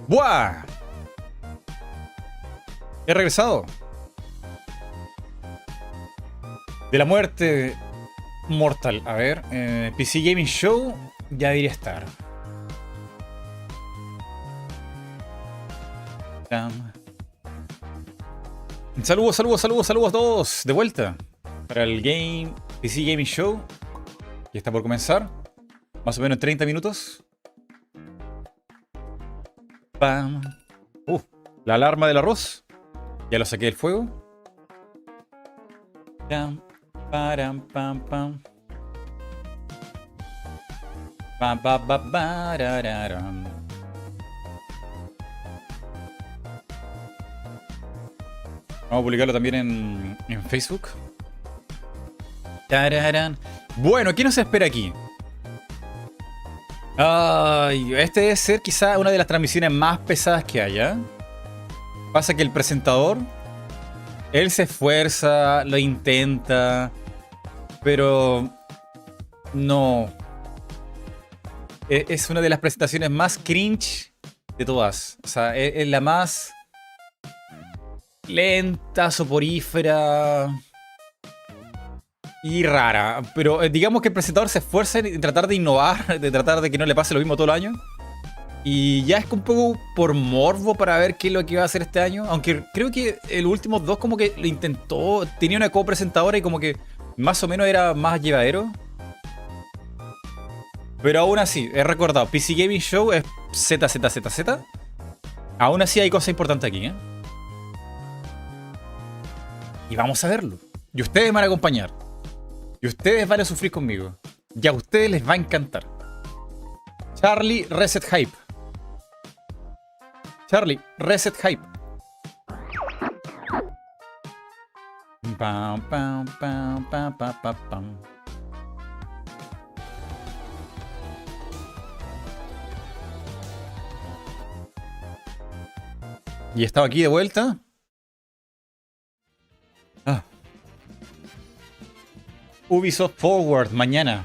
¡Buah! He regresado. De la muerte mortal. A ver, PC Gaming Show ya debería estar. Saludos, saludos, saludos, saludos a todos. De vuelta para el PC Gaming Show. Que está por comenzar. Más o menos en 30 minutos. Pam. La alarma del arroz. Ya lo saqué del fuego. Pam, param, pam, pam. Pam, pam, pam, parararam. Vamos a publicarlo también en Facebook. Tararán. Bueno, ¿qué nos espera aquí? Ay, este debe ser quizá una de las transmisiones más pesadas que haya. Pasa que el presentador, él se esfuerza, lo intenta, pero no. Es una de las presentaciones más cringe de todas. O sea, es la más lenta, soporífera y rara. Pero digamos que el presentador se esfuerza en tratar de innovar, de tratar de que no le pase lo mismo todo el año. Y ya es un poco por morbo para ver qué es lo que va a hacer este año. Aunque creo que los últimos dos como que lo intentó. Tenía una copresentadora y como que más o menos era más llevadero. Pero aún así, he recordado, PC Gaming Show es ZZZZ. Aún así hay cosas importantes aquí, ¿eh? Y vamos a verlo. Y ustedes me van a acompañar. Y ustedes van a sufrir conmigo. Y a ustedes les va a encantar. Charlie, reset hype. Charlie, reset hype. Pam, pam, pam, pam, pam, pam, pam. Y he estado aquí de vuelta. Ubisoft Forward, mañana.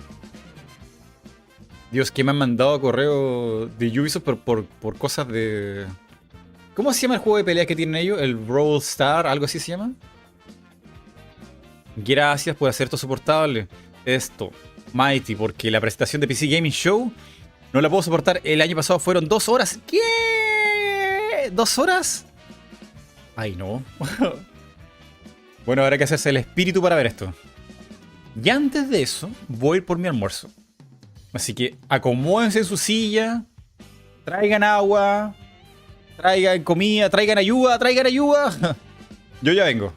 Dios, que me han mandado correo de Ubisoft por cosas de... ¿Cómo se llama el juego de pelea que tienen ellos? El Brawl Star, algo así se llama. Gracias por hacer esto soportable. Esto, Mighty, porque la presentación de PC Gaming Show no la puedo soportar. El año pasado fueron 2 horas. ¿Qué? ¿2 horas? Ay, no. Bueno, habrá que hacerse el espíritu para ver esto. Y antes de eso, voy a ir por mi almuerzo. Así que acomódense en su silla, traigan agua, traigan comida, traigan ayuda, traigan ayuda. Yo ya vengo.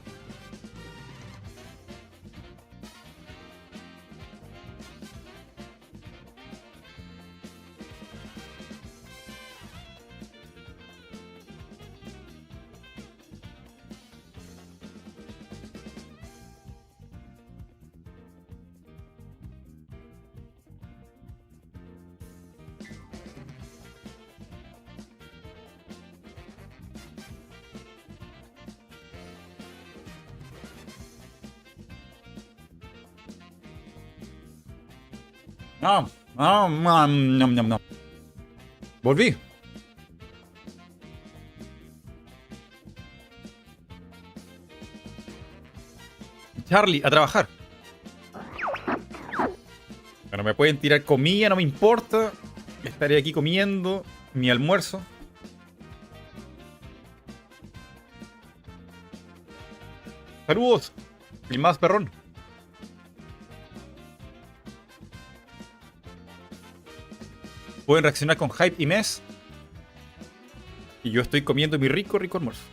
No, no, no, no, no, no. Volví. Charlie, a trabajar. Bueno, me pueden tirar comida, no me importa. Estaré aquí comiendo mi almuerzo. Saludos. El más perrón. Pueden reaccionar con hype y mes. Y yo estoy comiendo mi rico, rico almuerzo.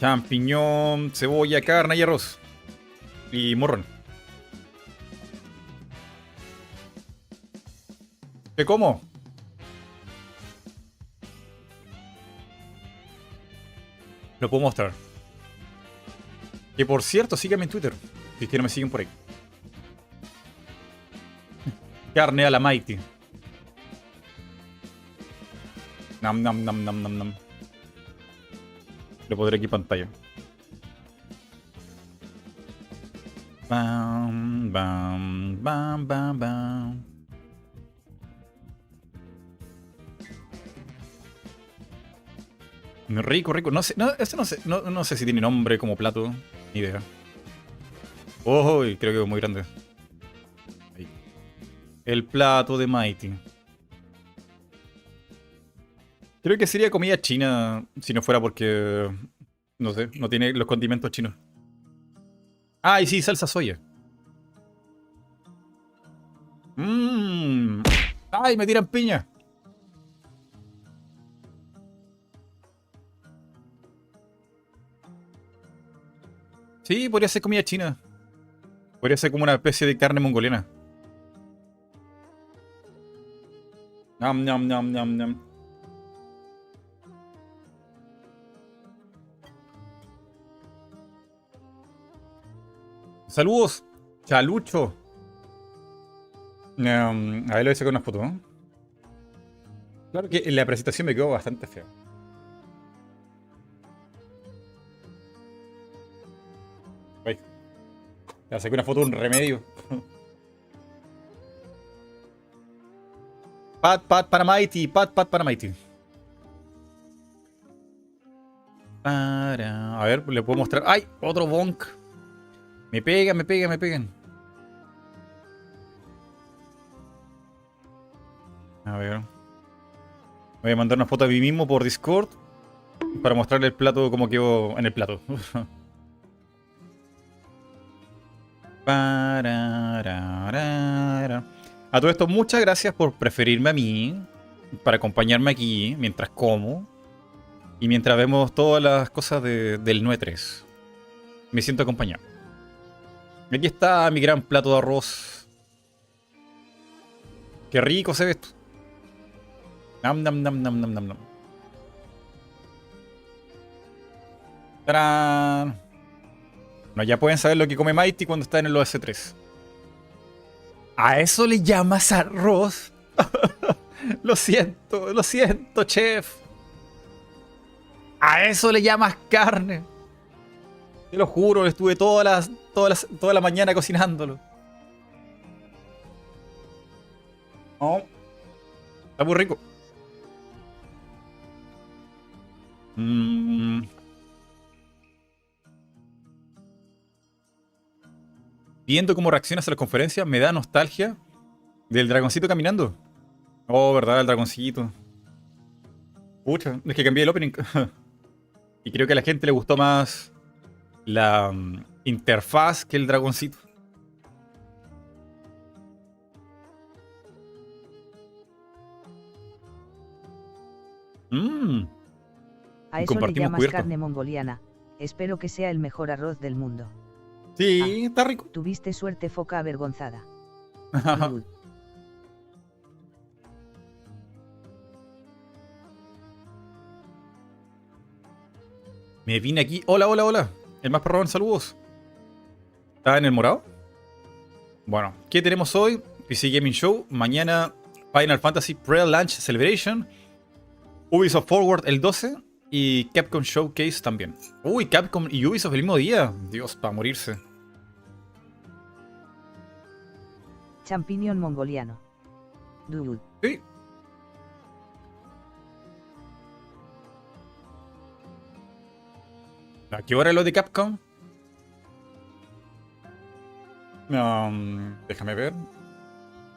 Champiñón, cebolla, carne y arroz. Y morrón. ¿Qué como? Lo puedo mostrar. Que por cierto, síganme en Twitter. Si es que no me siguen por ahí. Carne a la Mighty. Nam, nam, nam, nam, nam, nam. Lo pondré aquí en pantalla. Bam, bam, bam, bam, bam. Rico, rico. No sé, no, eso no sé, no sé si tiene nombre como plato. Ni idea. Oh, creo que es muy grande. Ahí. El plato de Mighty. Creo que sería comida china si no fuera porque, no sé, no tiene los condimentos chinos. Ah, y sí, salsa soya. Mmm. Ay, me tiran piña. Sí, podría ser comida china. Podría ser como una especie de carne mongoliana. Nam, nam, nam, nam, nam. Saludos, Chalucho. A ver, lo hice con una foto, ¿no? Claro que en la presentación me quedó bastante feo. Ay, ya saqué una foto de un remedio. Pat, pat para Mighty, pat, pat para Mighty. A ver, le puedo mostrar. ¡Ay! Otro bonk. Me pegan, me pegan, me pegan. A ver. Voy a mandar una foto a mí mismo por Discord para mostrarle el plato como quedó en el plato. Pararara. A todo esto, muchas gracias por preferirme a mí, para acompañarme aquí mientras como y mientras vemos todas las cosas del 9-3. Me siento acompañado. Aquí está mi gran plato de arroz. Qué rico se ve esto. Nam, nam, nam, nam, nam, nam, nam. ¡Tarán! No, ya pueden saber lo que come Mighty cuando está en el OS3. ¿A eso le llamas arroz? Lo siento, chef. ¿A eso le llamas carne? Te lo juro, estuve toda la mañana cocinándolo. No, está muy rico. Mm. Viendo cómo reaccionas a las conferencias, me da nostalgia del dragoncito caminando. Oh, verdad, el dragoncito. Pucha, es que cambié el opening. Y creo que a la gente le gustó más la interfaz que el dragoncito. Mmm. A eso le Compartimos llamas cubierto. carne mongoliana. Espero que sea el mejor arroz del mundo. Sí, está rico. Tuviste suerte, foca avergonzada. Me vine aquí. Hola, hola, hola. El más perrón, saludos. ¿Está en el morado? Bueno, ¿qué tenemos hoy? PC Gaming Show. Mañana Final Fantasy Pre-Launch Celebration. Ubisoft Forward el 12. Y Capcom Showcase también. Uy, Capcom y Ubisoft el mismo día. Dios, para morirse. Champiñón mongoliano. Dude. Sí. ¿A qué hora es lo de Capcom? Déjame ver.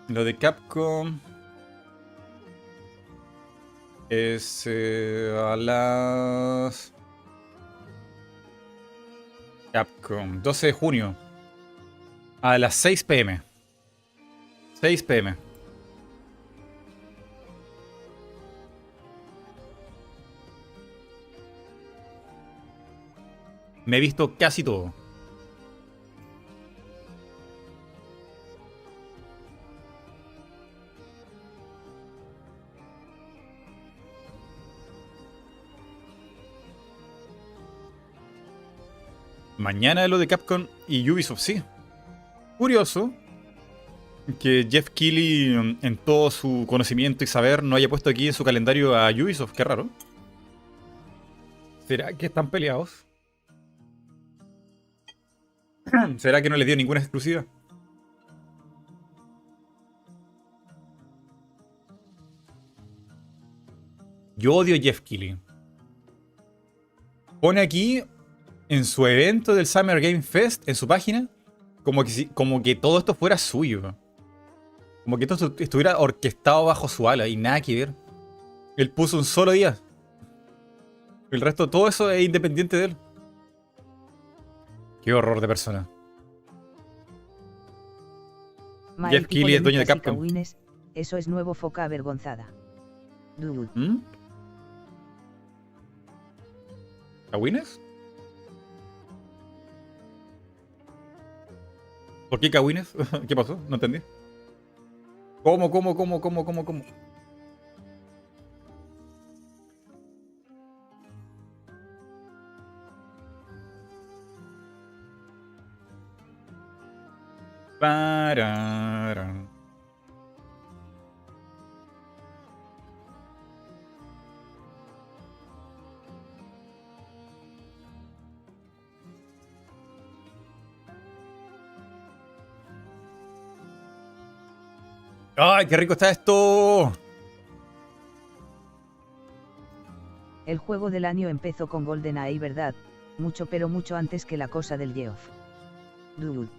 Lo de Capcom es a las... Capcom, 12 de junio. A las 6 pm. 6 pm. Me he visto casi todo. Mañana es lo de Capcom y Ubisoft, sí. Curioso que Geoff Keighley, en todo su conocimiento y saber, no haya puesto aquí en su calendario a Ubisoft. Qué raro. ¿Será que están peleados? ¿Será que no les dio ninguna exclusiva? Yo odio a Geoff Keighley. Pone aquí, en su evento del Summer Game Fest, en su página, como que todo esto fuera suyo. Como que esto estuviera orquestado bajo su ala y nada que ver. Él puso un solo día. El resto, todo eso es independiente de él. Qué horror de persona. Geoff Keighley es dueño de Capcom. Kawines, eso es nuevo foca avergonzada. Dude. ¿Mm? ¿Kawines? ¿Por qué Kawines? ¿Qué pasó? No entendí. ¿Cómo? Pararam. ¡Ay, qué rico está esto! El juego del año empezó con GoldenEye, ¿verdad? Mucho pero mucho antes que la cosa del Geoff. Dude.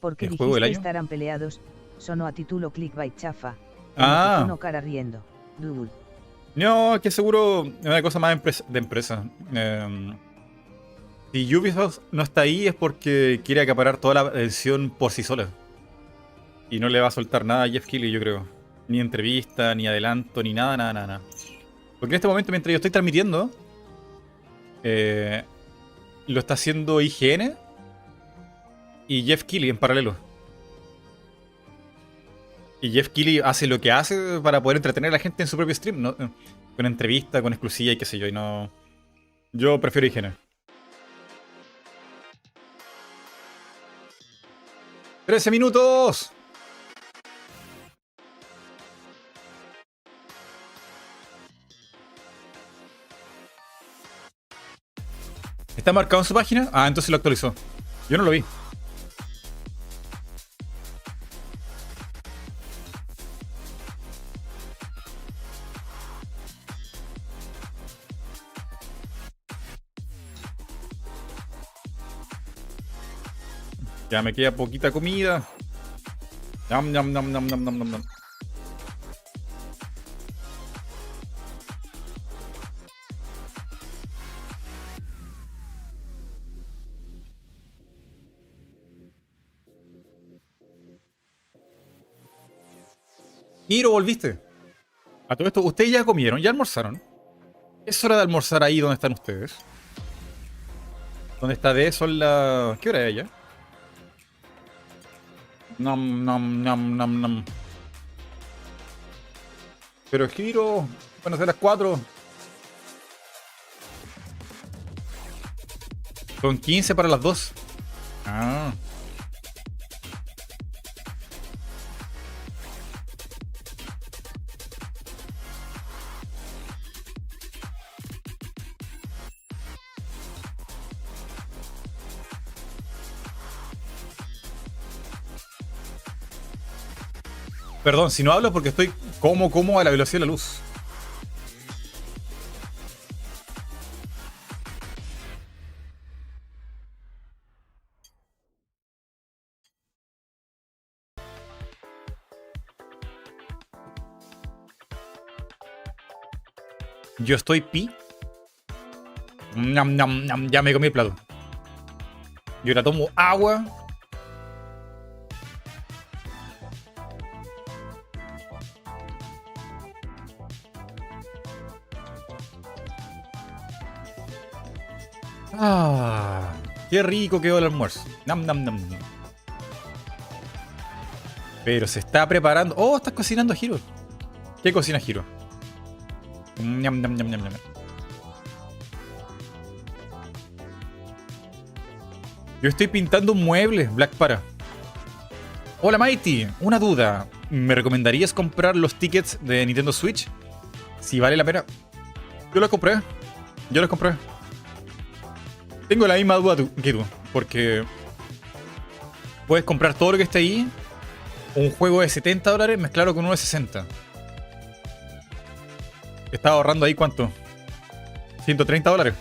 ¿Por qué ¿El juego del dijiste año? estarán peleados? Sonó a título clickbait chafa. Ah. No cara riendo. Dude. No, es que seguro es una cosa más de empresa. Si Ubisoft no está ahí es porque quiere acaparar toda la atención por sí sola. Y no le va a soltar nada a Geoff Keighley, yo creo. Ni entrevista, ni adelanto, ni nada. Porque en este momento, mientras yo estoy transmitiendo, lo está haciendo IGN y Geoff Keighley en paralelo. Y Geoff Keighley hace lo que hace para poder entretener a la gente en su propio stream, ¿no? Con entrevista, con exclusiva y qué sé yo. Y no. Yo prefiero IGN. 13 minutos. ¿Está marcado en su página? Ah, entonces lo actualizó. Yo no lo vi. Ya me queda poquita comida. Nam. Hiro, volviste. A todo esto, ustedes ya comieron, ya almorzaron. Es hora de almorzar ahí donde están ustedes. ¿Dónde está de son las... ¿Qué hora es ya? Nam. Pero Hiro, van a ser las 4. Son 15 para las 2. Ah. Perdón, si no hablo porque estoy como a la velocidad de la luz. Yo estoy pi. Nam, ya me comí el plato. Yo ahora tomo agua. Ah, qué rico quedó el almuerzo. Nam. Pero se está preparando. Oh, estás cocinando, Hiro. ¿Qué cocina Hiro? Nam. Yo estoy pintando un mueble, Black Para. Hola Mighty, una duda. ¿Me recomendarías comprar los tickets de Nintendo Switch? Si vale la pena. Yo los compré. Tengo la misma duda que tú, porque puedes comprar todo lo que está ahí, un juego de $70, mezclarlo con uno de 60. Estaba ahorrando ahí, ¿cuánto? $130.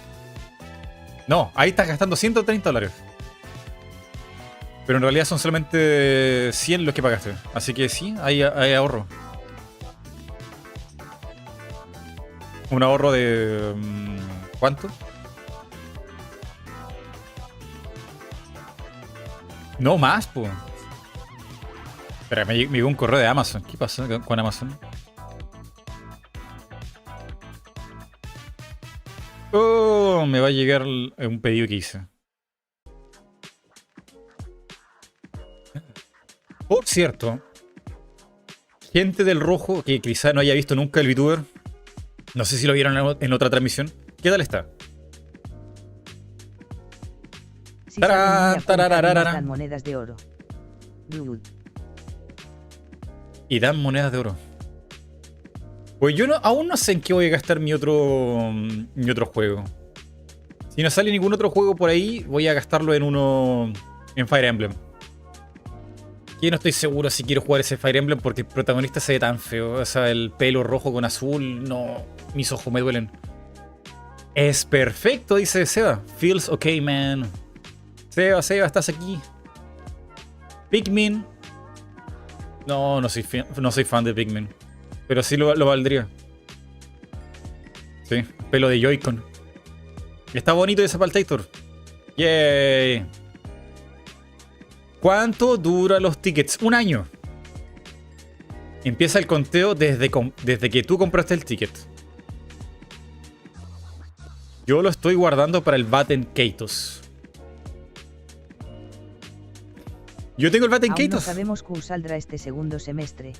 No, ahí estás gastando $130. Pero en realidad son solamente 100 los que pagaste. Así que sí, hay ahorro. Un ahorro de... ¿cuánto? No más, pues. Espera, me llegó un correo de Amazon. ¿Qué pasó con Amazon? Oh, me va a llegar un pedido que hice. Por cierto, gente del rojo que quizá no haya visto nunca el VTuber, no sé si lo vieron en otra transmisión. ¿Qué tal está? Si dan monedas de oro. Y dan monedas de oro. Pues yo aún no sé en qué voy a gastar mi otro juego. Si no sale ningún otro juego por ahí, voy a gastarlo en Fire Emblem. Que no estoy seguro si quiero jugar ese Fire Emblem porque el protagonista se ve tan feo. O sea, el pelo rojo con azul, no, mis ojos me duelen. Es perfecto, dice Seba. Feels okay, man. Seba, estás aquí. Pikmin. No soy fan de Pikmin. Pero sí lo valdría. Sí, pelo de Joy-Con. Está bonito ese Paltator. Yay. ¿Cuánto dura los tickets? 1 año. Empieza el conteo desde que tú compraste el ticket. Yo lo estoy guardando para el Batten Kaitos. Yo tengo el Batten Kaitos. No sabemos cuál saldrá este segundo semestre.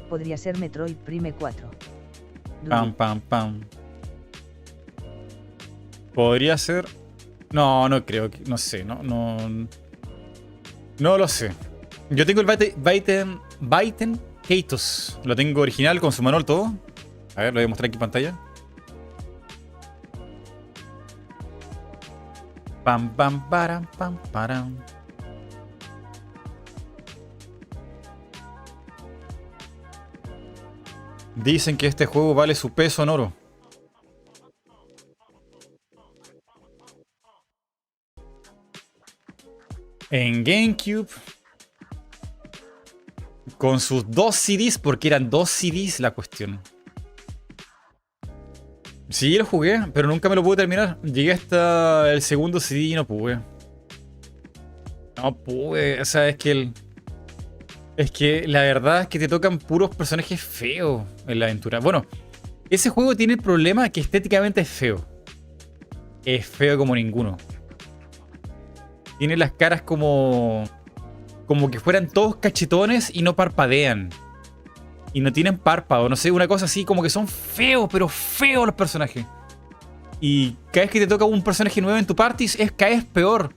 Podría ser Metroid Prime 4. Pam. Podría ser... No creo. No sé. No lo sé. Yo tengo el Batten Kaitos. Lo tengo original con su manual todo. A ver, lo voy a mostrar aquí en pantalla. Param. Dicen que este juego vale su peso en oro. En GameCube. Con sus 2 CDs, porque eran 2 CDs la cuestión. Sí, lo jugué, pero nunca me lo pude terminar. Llegué hasta el segundo CD y no pude. O sea, es que la verdad es que te tocan puros personajes feos en la aventura. Bueno, ese juego tiene el problema que estéticamente es feo. Es feo como ninguno. Tiene las caras como que fueran todos cachetones y no parpadean. Y no tienen párpado, no sé, una cosa así, como que son feos, pero feos los personajes. Y cada vez que te toca un personaje nuevo en tu party, cada vez peor.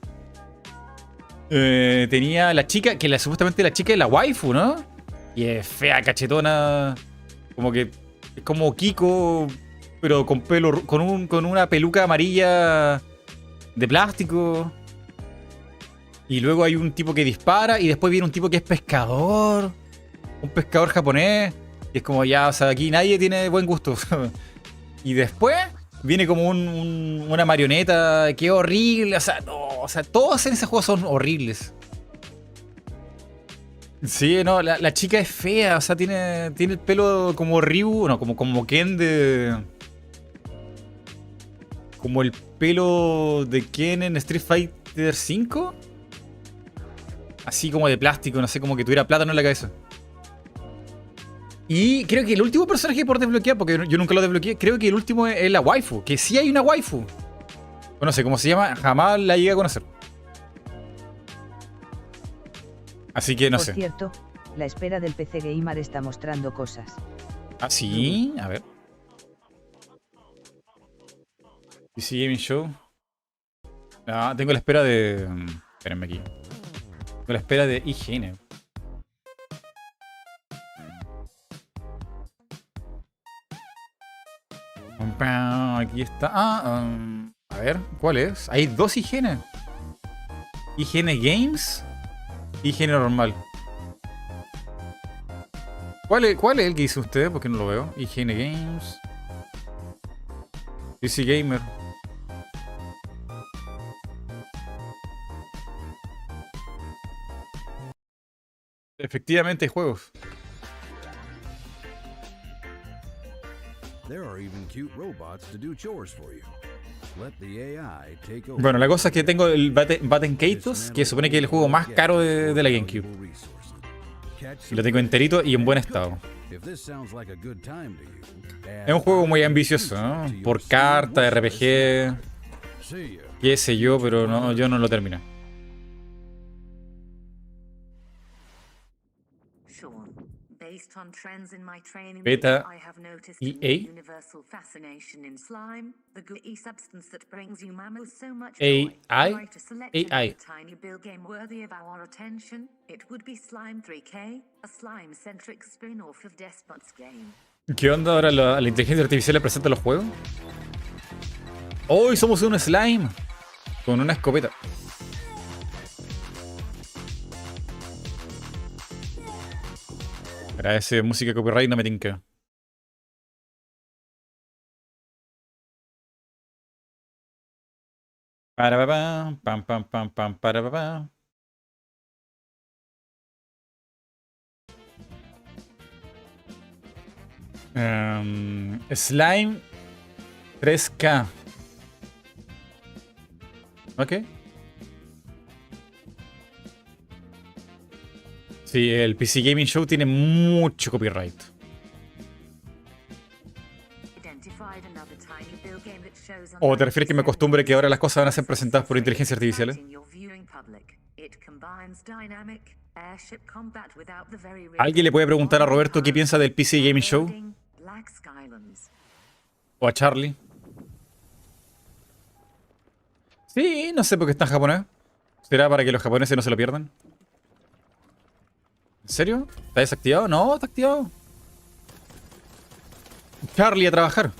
Tenía la chica, que supuestamente la chica es la waifu, ¿no? Y es fea, cachetona. Como que es como Kiko, pero con pelo, con una peluca amarilla de plástico. Y luego hay un tipo que dispara y después viene un tipo que es pescador. Un pescador japonés. Y es como ya, o sea, aquí nadie tiene buen gusto. Y después viene como una marioneta. Qué horrible. O sea, no. O sea, todos en ese juego son horribles. Sí, no, la chica es fea. O sea, tiene el pelo como Ryu. No, como Ken de... Como el pelo de Ken en Street Fighter V. Así como de plástico, no sé, como que tuviera plátano en la cabeza. Y creo que el último personaje por desbloquear, porque yo nunca lo desbloqueé, creo que el último es la waifu. Que sí hay una waifu. O no sé cómo se llama, jamás la llegué a conocer. Así que no sé. Por cierto, la espera del PC Gamer está mostrando cosas. Ah, sí, a ver. PC Gaming Show. Ah, tengo la espera de... Espérenme aquí. Tengo la espera de IGN. Aquí está. A ver, ¿cuál es? Hay 2 IGN. IGN Games. IGN normal. ¿Cuál es el que dice usted? Porque no lo veo. IGN Games. PC Gamer. Efectivamente hay juegos. Bueno, la cosa es que tengo el Batten Kaitos, que supone que es el juego más caro de la GameCube. Lo tengo enterito y en buen estado. Es un juego muy ambicioso, ¿no? Por carta, RPG, qué sé yo, pero no, yo no lo terminé. Beta EA. AI. ¿Qué onda ahora la inteligencia artificial le presenta los juegos? Hoy somos un slime con una escopeta. Agradece música copyright, no me tinca. Para pam pam pam pam pam para pam. Slime 3K. Ok. Sí, el PC Gaming Show tiene mucho copyright. ¿O te refieres que me acostumbre que ahora las cosas van a ser presentadas por inteligencia artificial? ¿Alguien le puede preguntar a Roberto qué piensa del PC Gaming Show? ¿O a Charlie? Sí, no sé por qué está en japonés. ¿Será para que los japoneses no se lo pierdan? ¿En serio? ¿Está desactivado? No, está activado. Charlie a trabajar.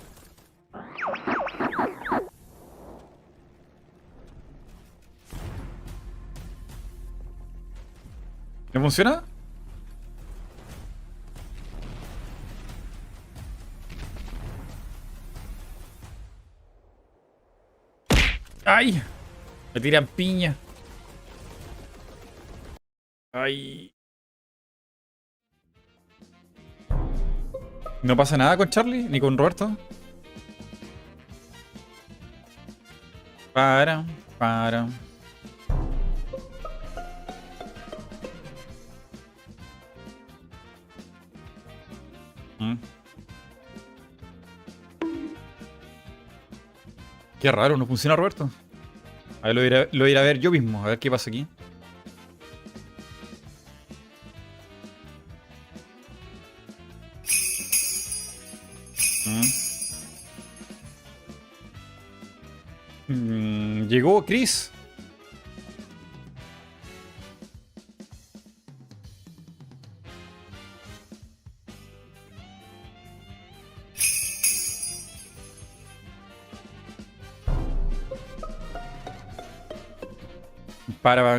¿No funciona? ¡Ay! Me tiran piña. ¡Ay! ¿No pasa nada con Charlie? ¿Ni con Roberto? Para. Qué raro, no funciona Roberto. A ver, lo voy a ir a ver yo mismo, a ver qué pasa aquí. Llegó Chris.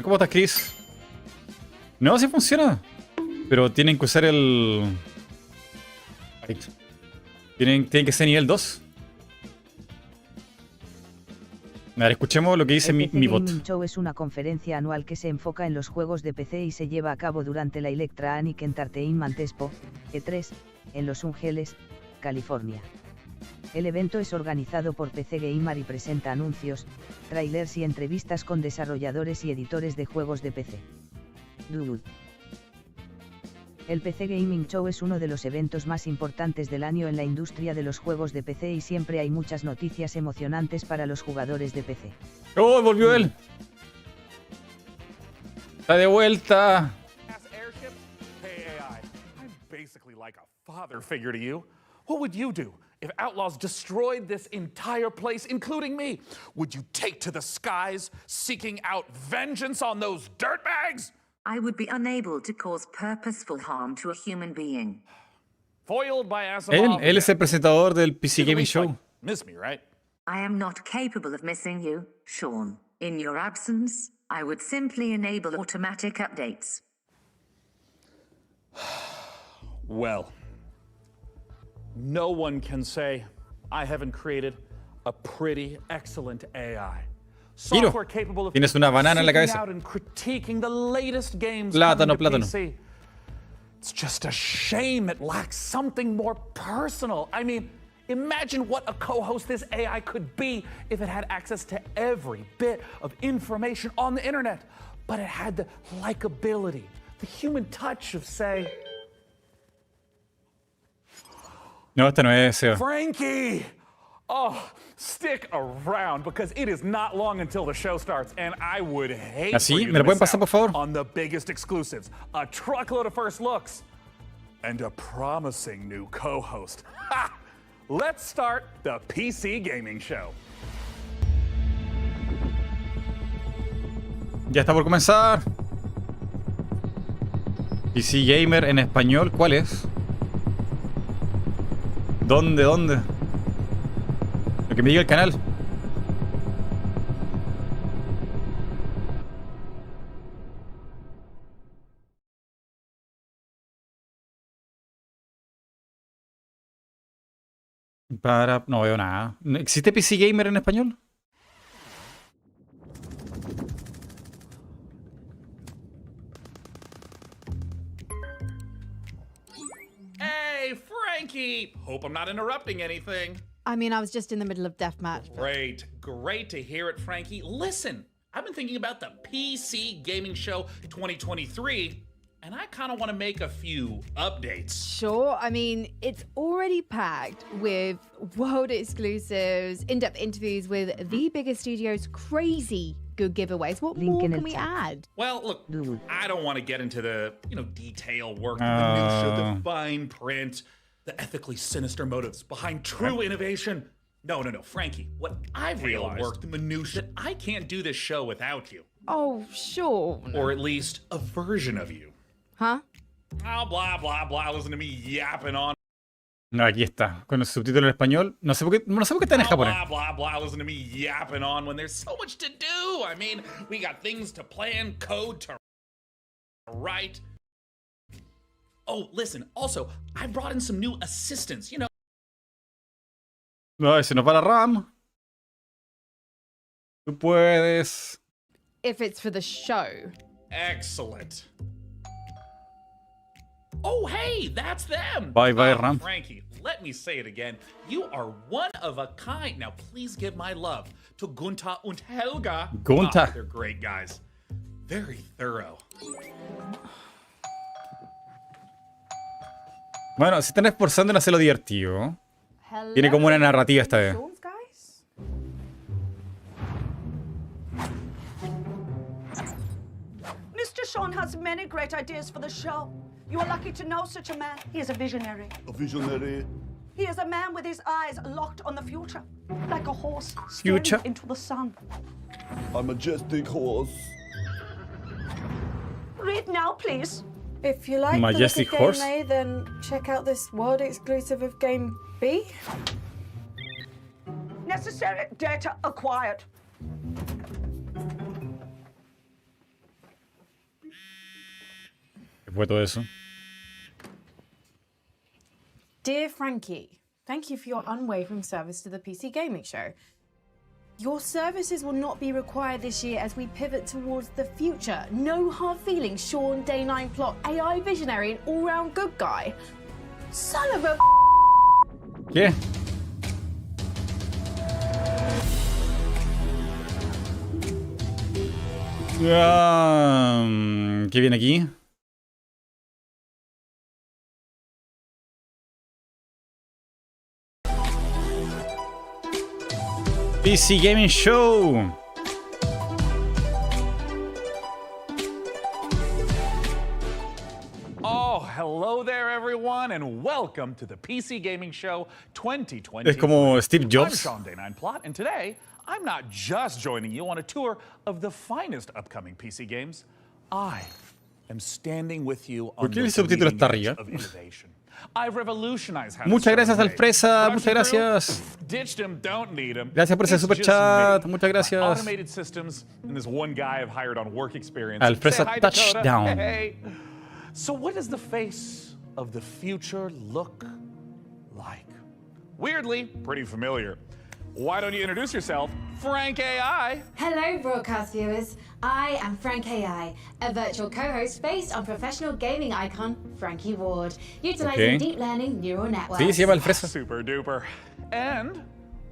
¿Cómo estás, Chris? No, sí funciona. Pero tienen que usar el... Tienen que ser nivel 2. A ver, escuchemos lo que dice mi bot. El Show es una conferencia anual que se enfoca en los juegos de PC y se lleva a cabo durante la Electronic Entertainment Expo, E3, en Los Ángeles, California. El evento es organizado por PC Gamer y presenta anuncios, trailers y entrevistas con desarrolladores y editores de juegos de PC. Dude. El PC Gaming Show es uno de los eventos más importantes del año en la industria de los juegos de PC y siempre hay muchas noticias emocionantes para los jugadores de PC. ¡Oh, volvió él! ¡Está de vuelta! What would you do if outlaws destroyed this entire place, including me? Would you take to the skies, seeking out vengeance on those dirtbags? I would be unable to cause purposeful harm to a human being. Foiled by Asimov. Él es el presentador del PC Gaming Show. Miss me, right? I am not capable of missing you, Sean. In your absence, I would simply enable automatic updates. Well, no one can say I haven't created a pretty excellent AI. Giro, tienes una banana en la cabeza. Plátano, plátano. It's just a shame it lacks something more personal. I mean, imagine what a co-host this AI could be if it had access to every bit of information on the internet, but it had the likability, the human touch of, say, No, esta no es Seba. Frankie! Oh, stick around because it is not long until the show starts, and I would hate ¿Así? for you ¿Me to lo pueden miss pasar, por out favor? on the biggest exclusives, a truckload of first looks, and a promising new co-host. Ha! Let's start the PC Gaming Show. Ya está por comenzar. PC Gamer en español, ¿cuál es? ¿Dónde? Lo que me diga el canal. No veo nada. ¿Existe PC Gamer en español? Hey, Frankie! Hope I'm not interrupting anything. I mean, I was just in the middle of deathmatch. Great to hear it, Frankie. Listen, I've been thinking about the PC Gaming Show 2023, and I kind of want to make a few updates. Sure, I mean, it's already packed with world exclusives, in-depth interviews with the biggest studios, crazy good giveaways. What Link more in can el we chat. add? Well, look, I don't want to get into the, detail work, the minutia, the fine print, the ethically sinister motives behind true innovation. No, Frankie, what I've realized, work, the minutia, that I can't do this show without you. Oh, sure. Or at least a version of you. Huh? Oh, blah, blah, blah, listen to me yapping on. No, aquí está. Con el subtítulo en español. No sé por qué está en japonés. Blah, blah, blah, listen to me yapping on when there's so much to do. I mean, we got things to plan, code to write. Oh, listen, also, I brought in some new assistants, No, se nos va la RAM. Tú puedes. If it's for the show. Excellent. Oh, hey, that's them. Bye, RAM. Frankie, let me say it again. You are one of a kind. Now, please give my love to Gunther und Helga. Gunther. They're great guys. Very thorough. Bueno, se están esforzando en hacerlo divertido. Tiene como una narrativa esta vez. Mr. Sean has many great ideas for the show. You are lucky to know such a man. He is a visionary. A visionary. He is a man with his eyes locked on the future, like a horse Future. staring into the sun. A majestic horse. Read now, please. If you like Majestic the look horse? of Game A, then check out this world exclusive of Game B. Necessary data acquired. ¿Qué fue todo eso? Dear Frankie, thank you for your unwavering service to the PC Gaming Show. Your services will not be required this year as we pivot towards the future. No hard feelings, Sean, Day 9 plot, AI visionary, and all-round good guy. Son of a... ¿Qué? ¿Qué viene aquí? PC Gaming Show. Oh, hello there, everyone, and welcome to the PC Gaming Show 2020. Es como Steve I'm Jobs. Sean Day 9 Plot, and today I'm not just joining you on a tour of the finest upcoming PC games. I am standing with you on ¿Por qué the el subtítulo está bleeding edge arriba? of innovation. I've revolutionized how Muchas this show gracias, is made. Alfresa. Muchas Production crew, gracias. Ditched him, don't need him. Gracias por ese It's super just chat. me, Muchas my gracias. automated systems, and this one guy I've hired on work experience. Alfresa Say hi, Dakota. touchdown. Hey. So what does the face of the future look like? Weirdly, pretty familiar. Why don't you introduce yourself, Frank AI? Hello, broadcast viewers. I am Frank AI, a virtual co-host based on professional gaming icon Frankie Ward, utilizing deep learning neural networks. Sí, se llama el fresa. Super duper. And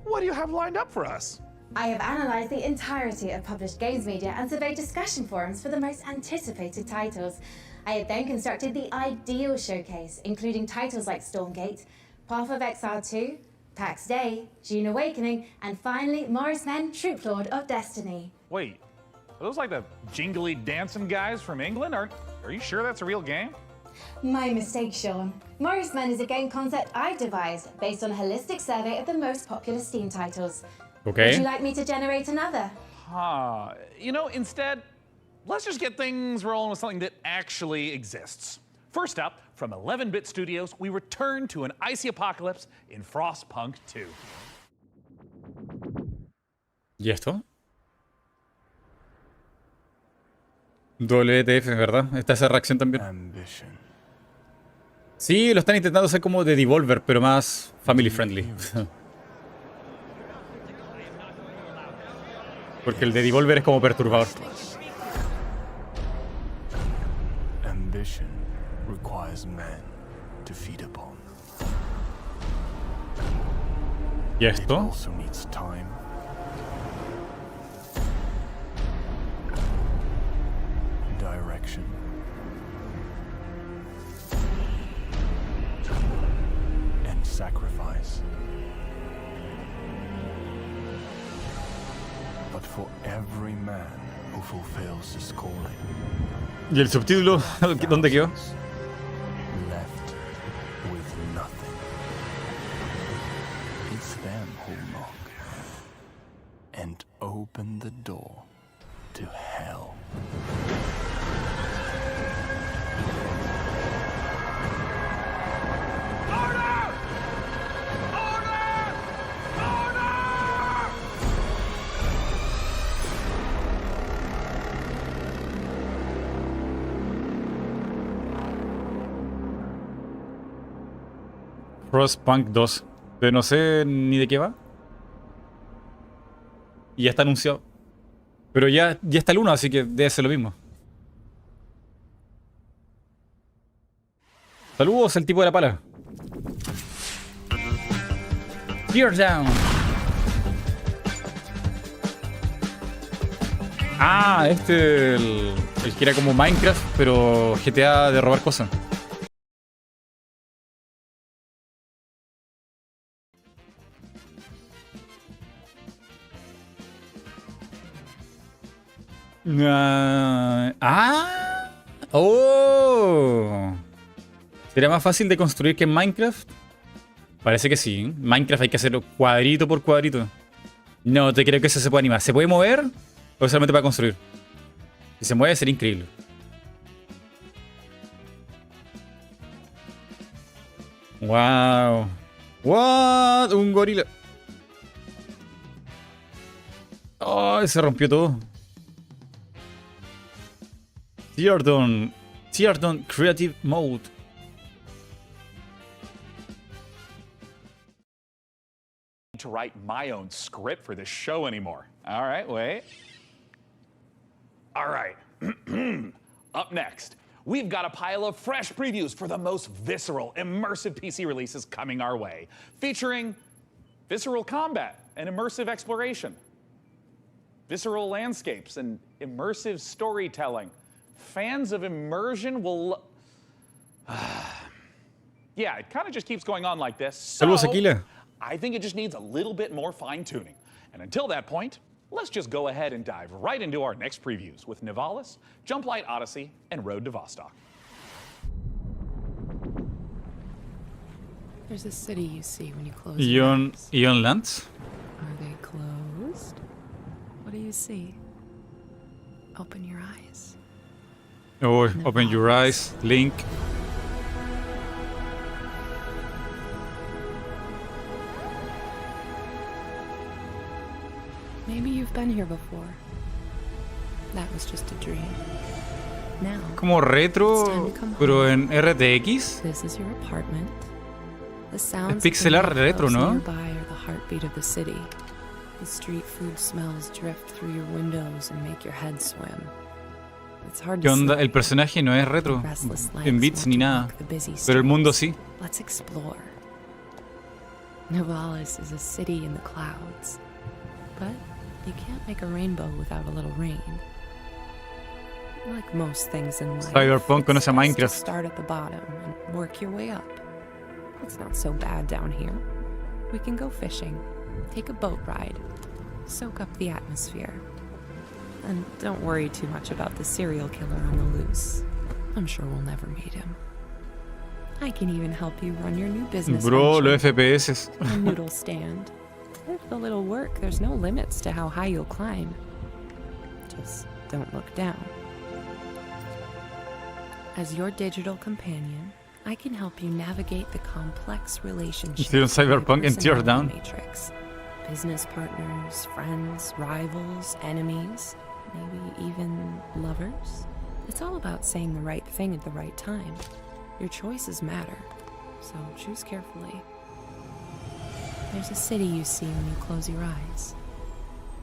what do you have lined up for us? I have analyzed the entirety of published games media and surveyed discussion forums for the most anticipated titles. I have then constructed the ideal showcase, including titles like Stormgate, Path of Exile 2, PAX Day, June Awakening, and finally Morris Men, Troop Lord of Destiny. Wait, are those like the jingly dancing guys from England? Are you sure that's a real game? My mistake, Sean. Morris Men is a game concept I devised based on a holistic survey of the most popular Steam titles. Okay. Would you like me to generate another? You know, instead, let's just get things rolling with something that actually exists. First up, from 11-Bit Studios, we return to an icy apocalypse in Frostpunk 2. ¿Y esto? WTF, ¿verdad? Está esa reacción también. Sí, lo están intentando hacer como de Devolver, pero más family friendly. Porque el de Devolver es como perturbador. Ambition requires men to feed upon. ¿Y esto? It also needs time. Direction. And sacrifice. But for every man who fulfills his calling. ¿Y el subtítulo? ¿Dónde quedó? Left with nothing. It's them who knock and open the door to hell. Frostpunk 2. Pero no sé ni de qué va. Y ya está anunciado. Pero ya está el 1, así que debe ser lo mismo. Saludos, el tipo de la pala. Tear down. Ah, el que era como Minecraft, pero GTA de robar cosas. Oh. ¿Sería más fácil de construir que en Minecraft? Parece que sí. En Minecraft hay que hacerlo cuadrito por cuadrito. No te creo que eso se pueda animar. ¿Se puede mover? ¿O solamente para construir? Si se mueve sería increíble. Wow. What? Un gorila. Oh, se rompió todo. Tear down creative mode. To write my own script for this show anymore. All right, wait. All right. Up next, we've got a pile of fresh previews for the most visceral, immersive PC releases coming our way, featuring visceral combat and immersive exploration, visceral landscapes and immersive storytelling. Fans of immersion will... yeah, it kind of just keeps going on like this. So, I think it just needs a little bit more fine-tuning. And until that point, let's just go ahead and dive right into our next previews with Nivalis, Jumplight Odyssey, and Road to Vostok. There's a city you see when you close your eyes. Ion Lands? Are they closed? What do you see? Open your eyes. Oh, open your eyes, Link. Maybe you've been here before. That was just a dream. Now, como retro, pero en RTX. This is your apartment. The sounds es pixelar retro, ¿no? nearby are the heartbeat of the city. The street food smells drift through your windows and make your head swim. It's hard ¿Qué to onda? sleep. El personaje no es retro en bits ni nada, pero el mundo sí. Let's explore. Nivalis is a city in the clouds, but you can't make a rainbow without a little rain. Like most things in life, Cyberpunk conoce a it's best to Minecraft. start at the bottom and work your way up. It's not so bad down here. We can go fishing, take a boat ride, soak up the atmosphere. And don't worry too much about the serial killer on the loose. I'm sure we'll never meet him. I can even help you run your new business. Bro, venture, los FPS. a noodle stand. With a little work, there's no limits to how high you'll climb. Just don't look down. As your digital companion, I can help you navigate the complex relationships Hicieron of your Cyberpunk en Tear personality Down. matrix. Business partners, friends, rivals, enemies, maybe even lovers. It's all about saying the right thing at the right time. Your choices matter, so choose carefully. There's a city you see when you close your eyes.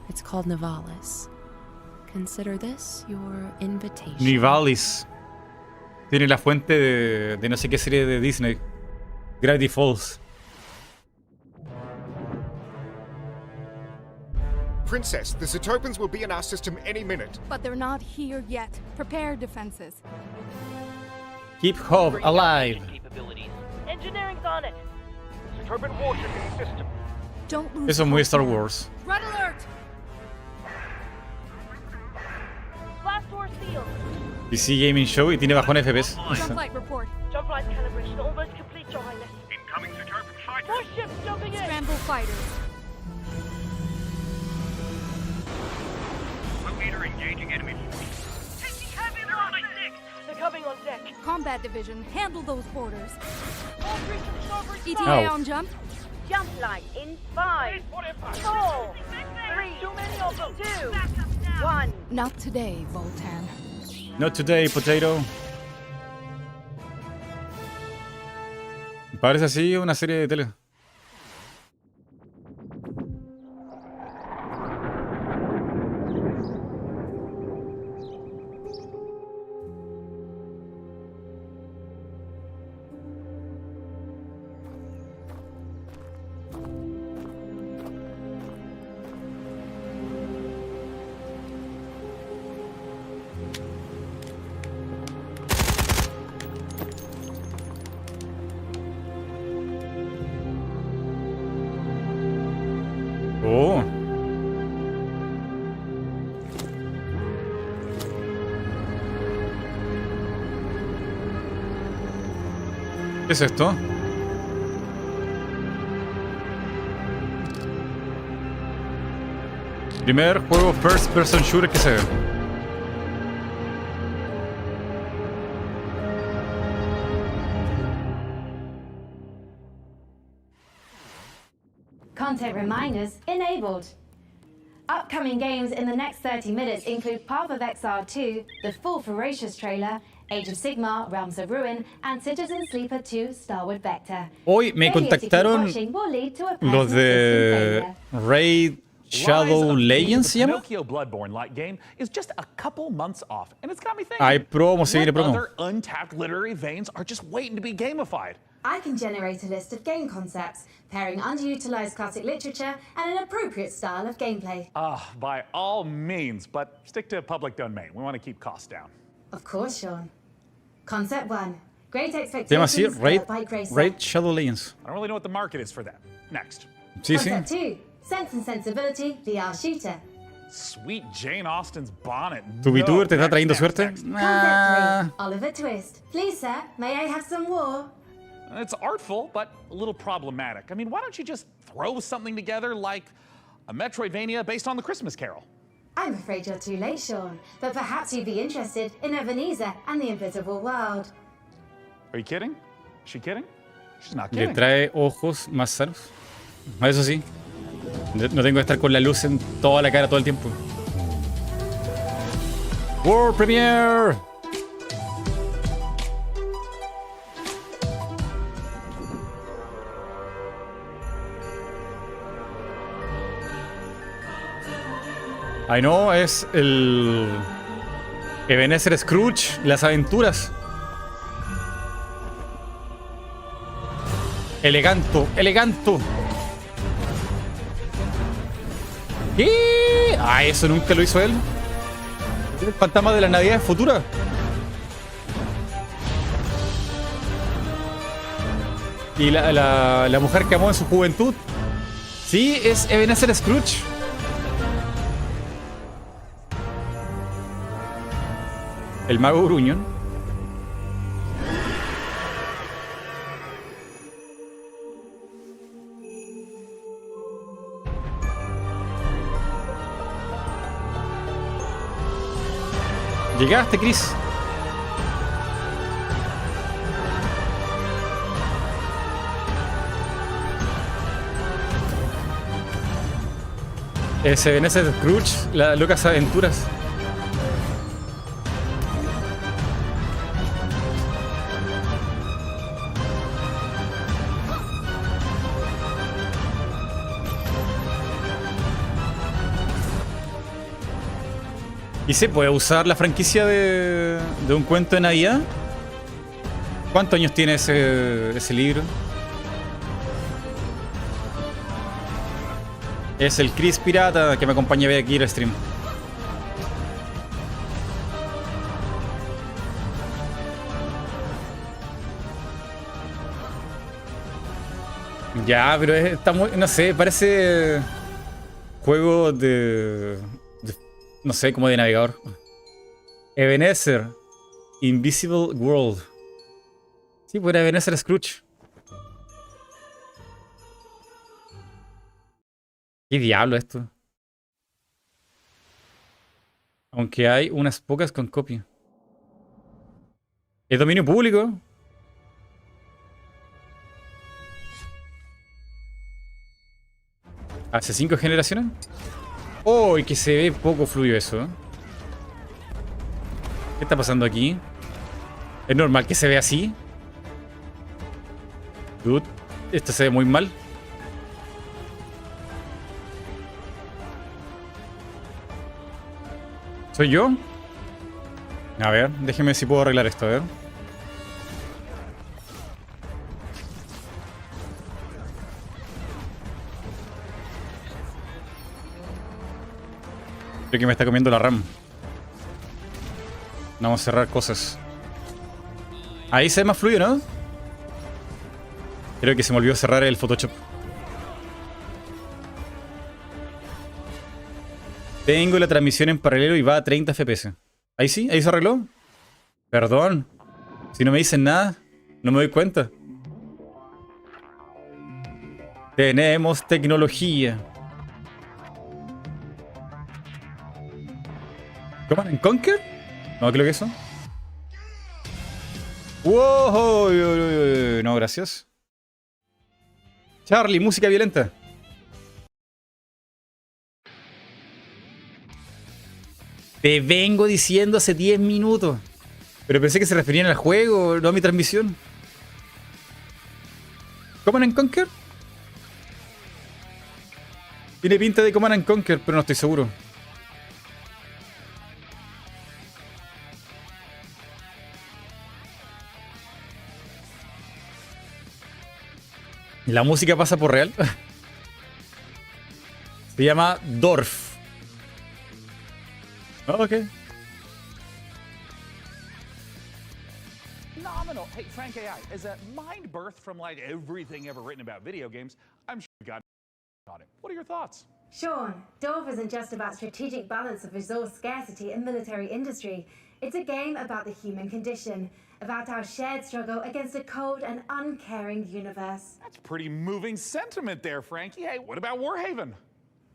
It's called Nivalis. Consider this your invitation. Nivalis. Tiene la fuente de no sé qué serie de Disney. Gravity Falls. Princess, the Zetopans will be in our system any minute. But they're not here yet. Prepare defenses. Keep Hope alive. Engineering's on it. Zetopan warship in the system. Don't lose. Eso es muy Star Wars. Red alert! Blast door sealed. PC Gaming Show y tiene bajón FPS. Jump flight report. Jump flight calibration almost complete, Your Highness. Incoming Zetopan fighter. More ships jumping in. Scramble fighters. Locator engaging enemy force. Taking heavy logistics. They're coming on deck. Combat division, handle those boarders. All three to starboard side. ETA on jump. Jump line in 5, 4, 3, too many of them. 2, 1. Not today, Voltan. Not today, potato. Parece así una serie de tele. Oh. ¿Qué es esto? Primer juego first person shooter que se ve. Content reminders enabled. Upcoming games in the next 30 minutes include Path of Exile 2, the full Ferocious trailer, Age of Sigmar, Realms of Ruin, and Citizen Sleeper 2, Starward Vector. Hoy me contactaron los de Raid Shadow Legends, ¿se llama? Pinocchio Bloodborne-like game is just a couple months off, and it's got me thinking. Hay promo, se viene what promo. other untapped literary veins are just waiting to be gamified? I can generate a list of game concepts, pairing underutilized classic literature and an appropriate style of gameplay. By all means, but stick to public domain. We want to keep costs down. Of course, Sean. Concept 1. Great Se llama así, expectations built by Gracer. Raid Shadow Legends. I don't really know what the market is for that. Next. Sí, sí. Concept 2. Sense and Sensibility VR shooter. Sweet Jane Austen's bonnet. ¿Tu VTuber te está trayendo Next, suerte? next. Concept 3. Oliver Twist. Please, sir, may I have some more? It's artful, but a little problematic. I mean, why don't you just throw something together like a Metroidvania based on the Christmas Carol? I'm afraid you're too late, Sean, but perhaps you'd be interested in Ebenezer and the Invisible World. Are you kidding? Is she kidding? She's not Le kidding. trae ojos más sanos. Eso sí. No tengo que estar con la luz en toda la cara todo el tiempo. World Premiere. Ay, no, es el Ebenezer Scrooge, las aventuras. Eleganto, eleganto. ¿Qué? Ah, eso nunca lo hizo él. El fantasma de la Navidad futura. Y la mujer que amó en su juventud. Sí, es Ebenezer Scrooge. El mago gruñón. Llegaste, Chris. Ese Ebenezer Scrooge, las locas aventuras. ¿Y se puede usar la franquicia de un cuento de Navidad? ¿Cuántos años tiene ese libro? Es el Chris Pirata que me acompaña a ver aquí el stream. Ya, pero está muy... No sé, parece... Juego de no sé, como de navegador. Ebenezer. Invisible World. Sí, pues era Ebenezer Scrooge. ¿Qué diablo esto? Aunque hay unas pocas con copia. ¿Es dominio público? ¿Hace 5 generaciones? Oh, y que se ve poco fluido eso, ¿eh? ¿Qué está pasando aquí? ¿Es normal que se vea así? Dude, esto se ve muy mal. ¿Soy yo? A ver, déjeme ver si puedo arreglar esto, a ver. Creo que me está comiendo la RAM. Vamos a cerrar cosas. Ahí se ve más fluido, ¿no? Creo que se me olvidó cerrar el Photoshop. Tengo la transmisión en paralelo y va a 30 FPS. ¿Ahí sí? ¿Ahí se arregló? Perdón. Si no me dicen nada, no me doy cuenta. Tenemos tecnología. ¿Command and Conquer? No, creo que eso. ¡Wow! No, gracias. Charlie, música violenta. Te vengo diciendo hace 10 minutos. Pero pensé que se referían al juego, no a mi transmisión. ¿Command and Conquer? Tiene pinta de Command and Conquer, pero no estoy seguro. La música pasa por real. Se llama Dorf. Oh, ok. Phenomenal. Hey, Frank AI, is a mind birth from like everything ever written about video games? I'm sure you got on it. What are your thoughts? Sean, Dorf isn't just about strategic balance of resource scarcity in military industry. It's a game about the human condition, about our shared struggle against a cold and uncaring universe. That's pretty moving sentiment there, Frankie. Hey, what about Warhaven?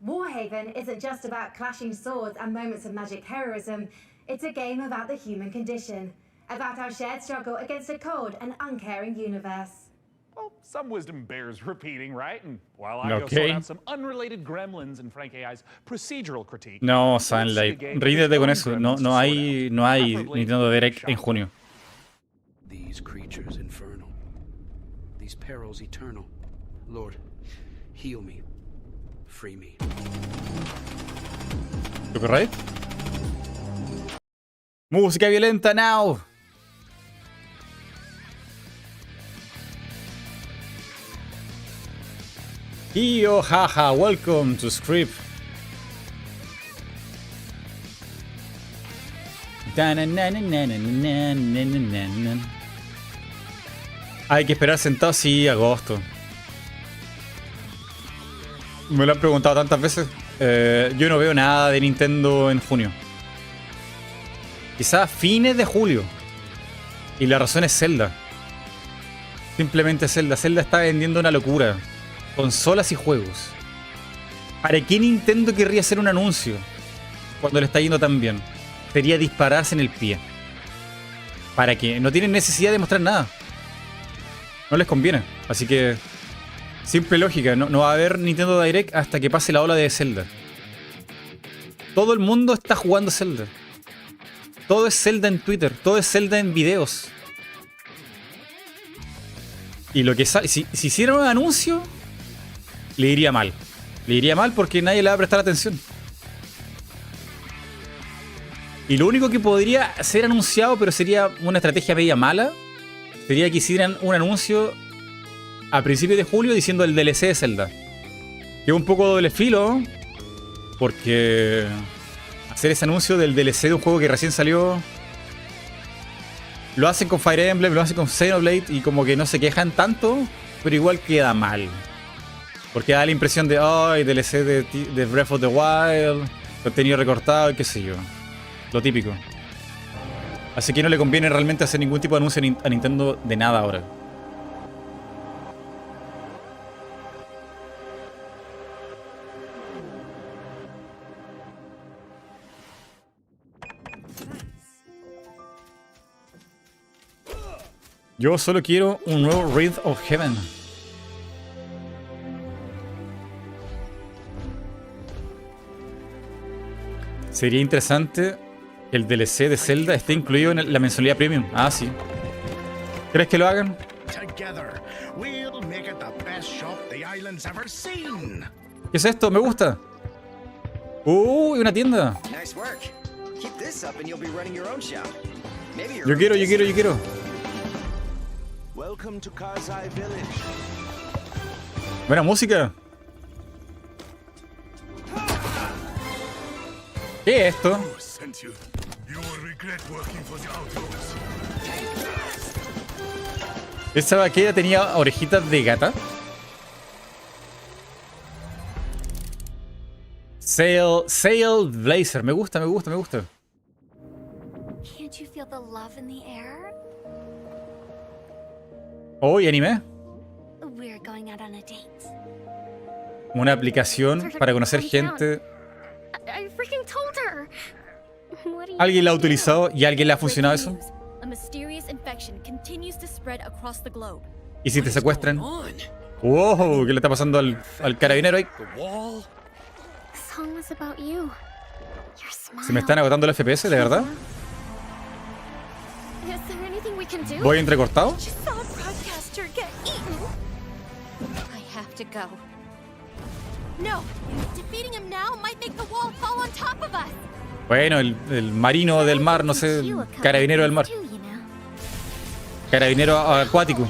Warhaven isn't just about clashing swords and moments of magic heroism. It's a game about the human condition, about our shared struggle against a cold and uncaring universe. Well, some wisdom bears repeating, right? And while I go sort out some unrelated gremlins in Frank AI's procedural critique. No, Sunlight, ríndete con eso. No hay Nintendo Direct en junio. These creatures infernal, these perils eternal. Lord, heal me, free me. Copyright. Música violenta now. Yo, jaja, welcome to Script. Hay que esperar sentado, sí, agosto. Me lo han preguntado tantas veces. Yo no veo nada de Nintendo en junio. Quizás fines de julio. Y la razón es Zelda. Simplemente Zelda. Zelda está vendiendo una locura. Consolas y juegos. ¿Para qué Nintendo querría hacer un anuncio cuando le está yendo tan bien? Sería dispararse en el pie. ¿Para qué? No tienen necesidad de mostrar nada. No les conviene. Así que, simple lógica. No va a haber Nintendo Direct hasta que pase la ola de Zelda. Todo el mundo está jugando Zelda. Todo es Zelda en Twitter. Todo es Zelda en videos. Y lo que si hicieran un anuncio, le iría mal. Le iría mal porque nadie le va a prestar atención. Y lo único que podría ser anunciado, pero sería una estrategia media mala, sería que hicieran un anuncio a principios de julio diciendo el DLC de Zelda. Que es un poco doble filo, porque hacer ese anuncio del DLC de un juego que recién salió, lo hacen con Fire Emblem, lo hacen con Xenoblade y como que no se quejan tanto, pero igual queda mal. Porque da la impresión de, ay, DLC de Breath of the Wild, contenido recortado y qué sé yo. Lo típico. Así que no le conviene realmente hacer ningún tipo de anuncio a Nintendo de nada ahora. Yo solo quiero un nuevo Wraith of Heaven. Sería interesante que el DLC de Zelda esté incluido en la mensualidad premium. Ah, sí. ¿Crees que lo hagan? ¿Qué es esto? Me gusta. Una tienda. Yo quiero. Buena música. ¿Qué es esto? ¿Esa vaquera tenía orejitas de gata? Sail Blazer. Me gusta. Can't you feel the love in the air? ¿Y anime? We're going out on a date. Una aplicación para conocer gente. I freaking told her. ¿Alguien la ha utilizado y a alguien le ha funcionado eso? A mysterious infection continues to spread across the globe. ¿Y si te secuestran? ¡Wow! ¿Qué le está pasando al carabinero ahí? The song was about you. Your smile. ¿Se me están agotando los FPS, de verdad? Is there anything we can do? ¿Voy entrecortado? Just saw a broadcaster get eaten. I have to go. No, defeating him now might make the wall fall on top of us. Bueno, el marino del mar, no sé, carabinero del mar. Carabinero acuático.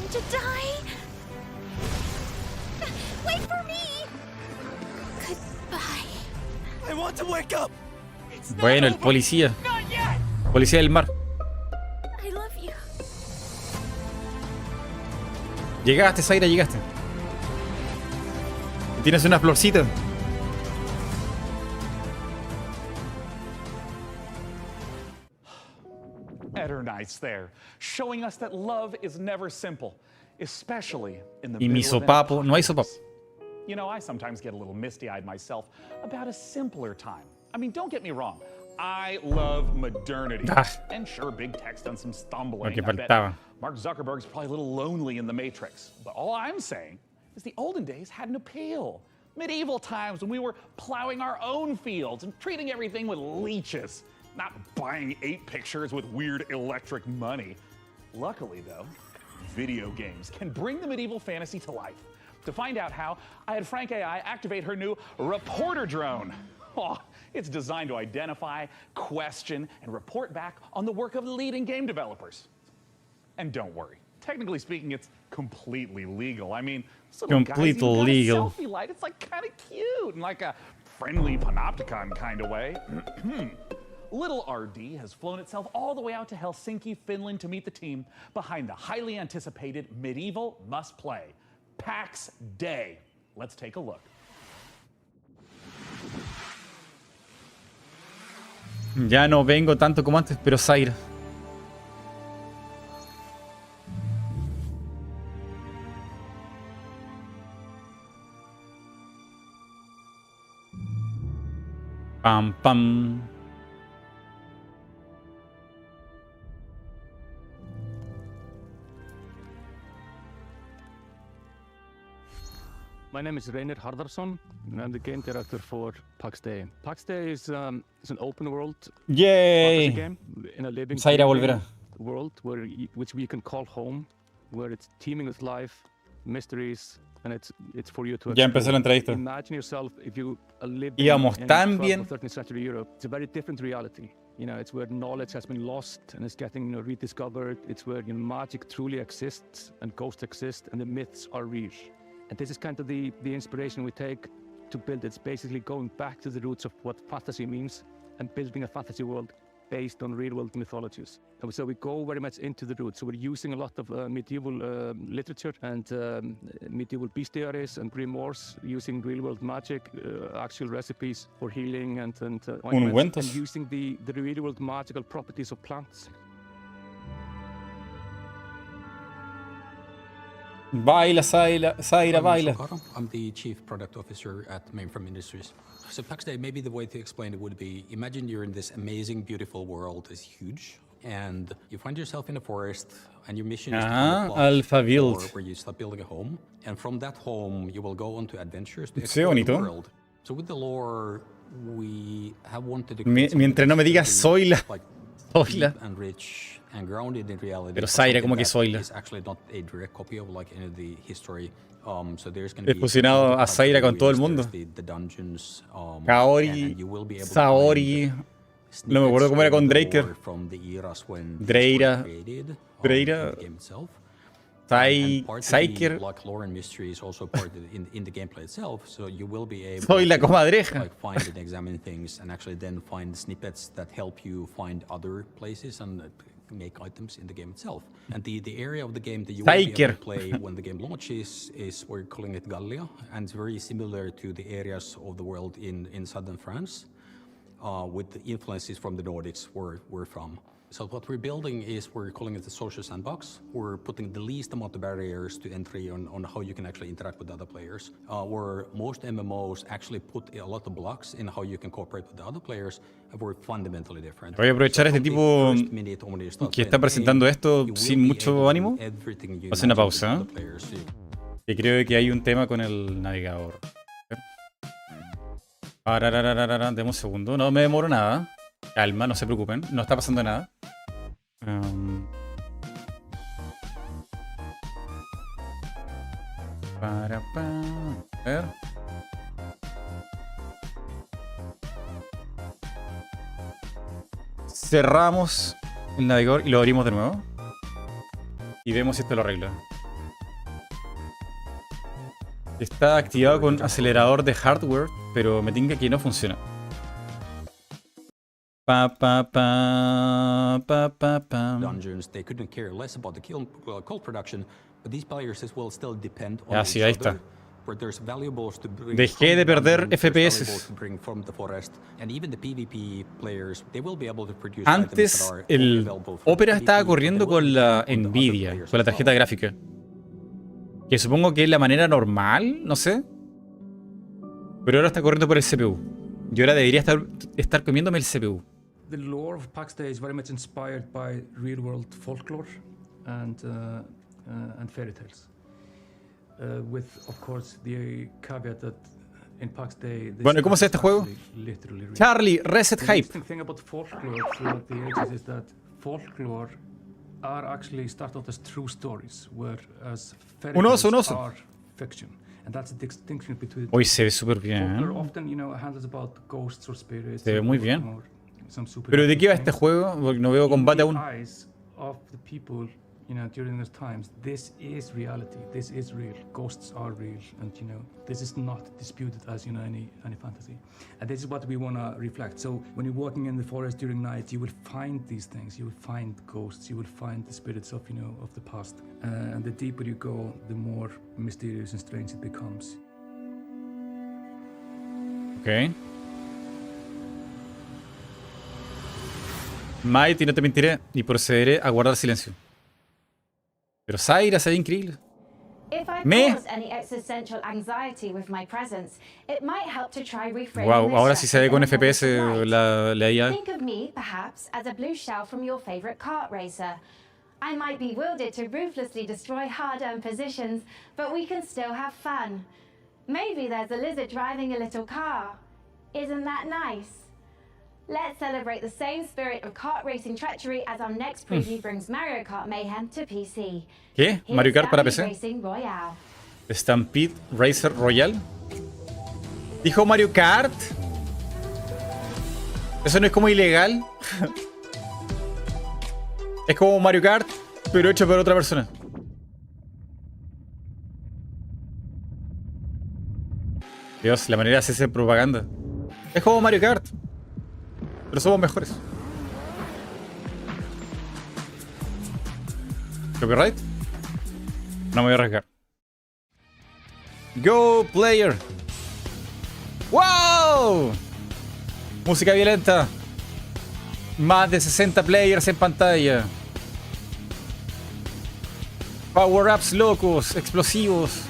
Bueno, el policía. Policía del mar. Llegaste, Zaira, llegaste. Tienes una florcita. Nice there, showing us that love is never simple, especially in the Y mi sopapo, no hay sopapo. You know, I sometimes get a little misty-eyed myself about a simpler time. I mean, don't get me wrong. I love modernity. And sure, big tech's done some stumbling. I bet Mark Zuckerberg's probably a little lonely in the Matrix. But all I'm saying is the olden days had an appeal. Medieval times when we were plowing our own fields and treating everything with leeches. Not buying 8 pictures with weird electric money. Luckily, though, video games can bring the medieval fantasy to life. To find out how, I had Frank AI activate her new reporter drone. Oh, It's designed to identify, question, and report back on the work of leading game developers. And don't worry, technically speaking, it's completely legal. I mean, this little guy's even got a selfie light. It's like kind of cute in like a friendly panopticon kind of way. Little RD has flown itself all the way out to Helsinki, Finland to meet the team behind the highly anticipated medieval must-play, PAX Day. Let's take a look. Ya no vengo tanto como antes, pero Zaira. Pam, pam. My name is Reynir Harðarsson, and I'm the game director for PAX Day. PAX Day is an open world fantasy game in a living world which we can call home, where it's teeming with life, mysteries, and it's for you to Ya empezó la entrevista. Imagine yourself if you live Íbamos in tan 12th bien. or 13th century Europe. It's a very different reality. You know, it's where knowledge has been lost and is getting rediscovered. It's where magic truly exists and ghosts exist and the myths are real. And this is kind of the inspiration we take to build it. It's basically going back to the roots of what fantasy means and building a fantasy world based on real-world mythologies. And so we go very much into the roots. So we're using a lot of medieval literature and medieval bestiaries and grimoires, using real-world magic, actual recipes for healing and ointments, and using the real-world magical properties of plants. Baila, Zaira, baila. I'm the Chief Product Officer at Mainframe Industries. So PAX Day, maybe the way to explain it would be, imagine you're in this amazing, beautiful world. It's huge. And you find yourself in a forest, and your mission is to find a plot where you start building a home. And from that home, you will go on to adventures to explore the world. So with the lore, we have wanted to Mientras no me digas Zoila. Zoila. And rich and grounded in reality. Pero Zaira, como que Zoila. It's actually not a direct copy of like any of the history. So there's going He fusionado a Zaira con todo el mundo. Kaori, Saori. No me acuerdo cómo era con Draker. Dreira. Psyker. Like lore and mystery is also part in the gameplay itself, so you will be able Soy la comadreja. to like find and examine things and actually then find snippets that help you find other places and make items in the game itself. And the area of the game that you will be able to play when the game launches is, we're calling it Gallia, and it's very similar to the areas of the world in southern France, with the influences from the Nordics where we're from. So what we're building is, we're calling it the social sandbox. We're putting the least amount of barriers to entry on how you can actually interact with other players. Where most MMOs actually put a lot of blocks in how you can cooperate with the other players, and we're fundamentally different. Voy a aprovechar a este tipo que está presentando esto sin mucho ánimo. Hace una pausa, que creo que hay un tema con el navegador. Deme un segundo, no me demoro nada. Calma, no se preocupen, no está pasando nada. A ver. Cerramos el navegador y lo abrimos de nuevo. Y vemos si esto lo arregla. Está activado con acelerador de hardware, pero me tinca que no funciona. Dungeons, they couldn't care less about the cold production, but these players as well still depend on sí, ahí está. Where there's valuables to bring. Dejé de perder FPS. From the forest, and even the PvP players, they will be able to produce. Antes el Opera estaba corriendo con la Nvidia, con la tarjeta gráfica. Que supongo que es la manera normal, no sé. Pero ahora está corriendo por el CPU. Y ahora debería estar comiéndome el CPU. The lore of PAX Day is very much inspired by real-world folklore and fairy tales. With, of course, the caveat that in PAX Day. Bueno, ¿cómo se este juego? Charlie, reset hype. The interesting thing about folklore throughout the ages is that folklore are actually start out as true stories, whereas fairy tales are fiction. And that's the distinction between. Hoy se ve súper bien. Often, you know, handles about ghosts or spirits. Se ve muy bien. Pero ¿de qué va este juego? Porque no veo combate aún. Of the people, you know, during those times, this is reality. This is real. Ghosts are real, and you know, this is not disputed as, you know, any fantasy. And this is what we want to reflect. So when you're walking in the forest during night, you will find these things. You will find ghosts. You will find the spirits of, you know, of the past. And the deeper you go, the more mysterious and strange it becomes. Ok. Mighty, no te mentiré, y procederé a guardar silencio. Pero Zaira se ve increíble. Wow, ahora sí se ve con FPS la IA. Think of me, perhaps, as a blue shell from your favorite kart racer. I might be wielded to ruthlessly destroy hard-earned positions, but we can still have fun. Maybe there's a lizard driving a little car. Isn't that nice? Let's celebrate the same spirit of kart racing treachery as our next preview brings Mario Kart Mayhem to PC. ¿Qué? ¿Mario Kart para PC? Racing Royale. Stampede Racer Royale. ¿Dijo Mario Kart? ¿Eso no es como ilegal? Es como Mario Kart, pero hecho por otra persona. Dios, la manera de hacerse propaganda. Es como Mario Kart, pero somos mejores. ¿Copyright? No me voy a arriesgar. Go, player. ¡Wow! Música violenta. Más de 60 players en pantalla. Power-ups locos, explosivos.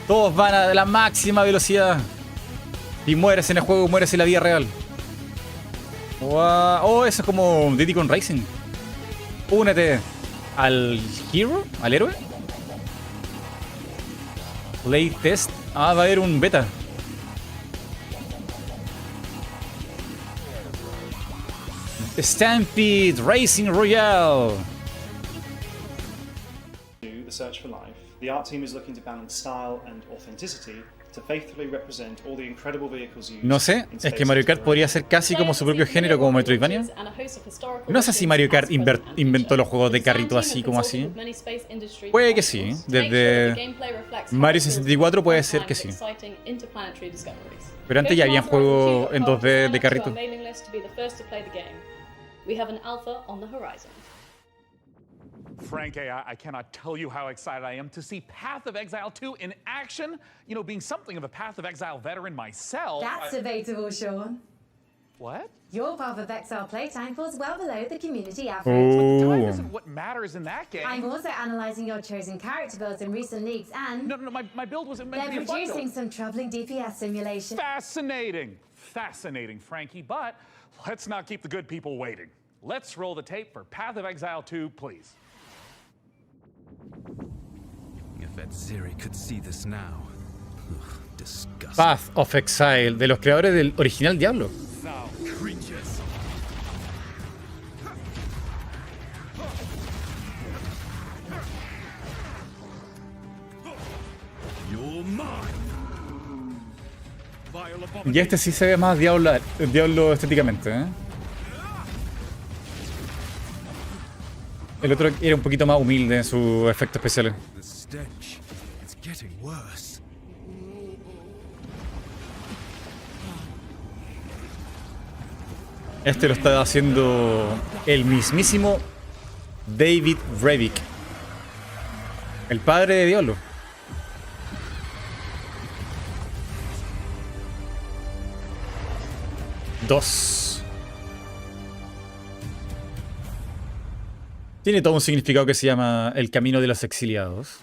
Todos van a la máxima velocidad. Y mueres en el juego, mueres en la vida real. Wow. Oh, eso es como Diddy Kong Racing. Únete al hero, al héroe. Play test. Ah, va a haber un beta. Stampede Racing Royale. The Search for Life, the art team is looking to balance style and authenticity to faithfully represent all the incredible vehicles used. No sé, es que Mario Kart podría ser casi como su propio género, como Metroidvania. No sé si Mario Kart inventó los juegos de carrito así como así. Puede que sí, desde Mario 64 puede ser que sí. Pero antes ya habían juegos en 2D de carrito. We have an alpha on the horizon. Frank, I cannot tell you how excited I am to see Path of Exile 2 in action. You know, being something of a Path of Exile veteran myself. That's debatable, Sean. What? Your Path of Exile playtime falls well below the community average. But time isn't what matters in that game. I'm also analysing your chosen character builds in recent leagues and... No, my build wasn't meant to be a they're fun producing build. some troubling DPS simulation. Fascinating, Frankie, but let's not keep the good people waiting. Let's roll the tape for Path of Exile 2, please. If that Zeri could see this now. Ugh, disgusting. Path of Exile, de los creadores del original Diablo. Foul creatures. You're mine. Y este sí se ve más Diablo estéticamente, ¿eh? El otro era un poquito más humilde en sus efectos especiales. The stench. It's getting worse. Este lo está haciendo el mismísimo David Revick, el padre de Diablo. Tiene todo un significado que se llama el camino de los exiliados.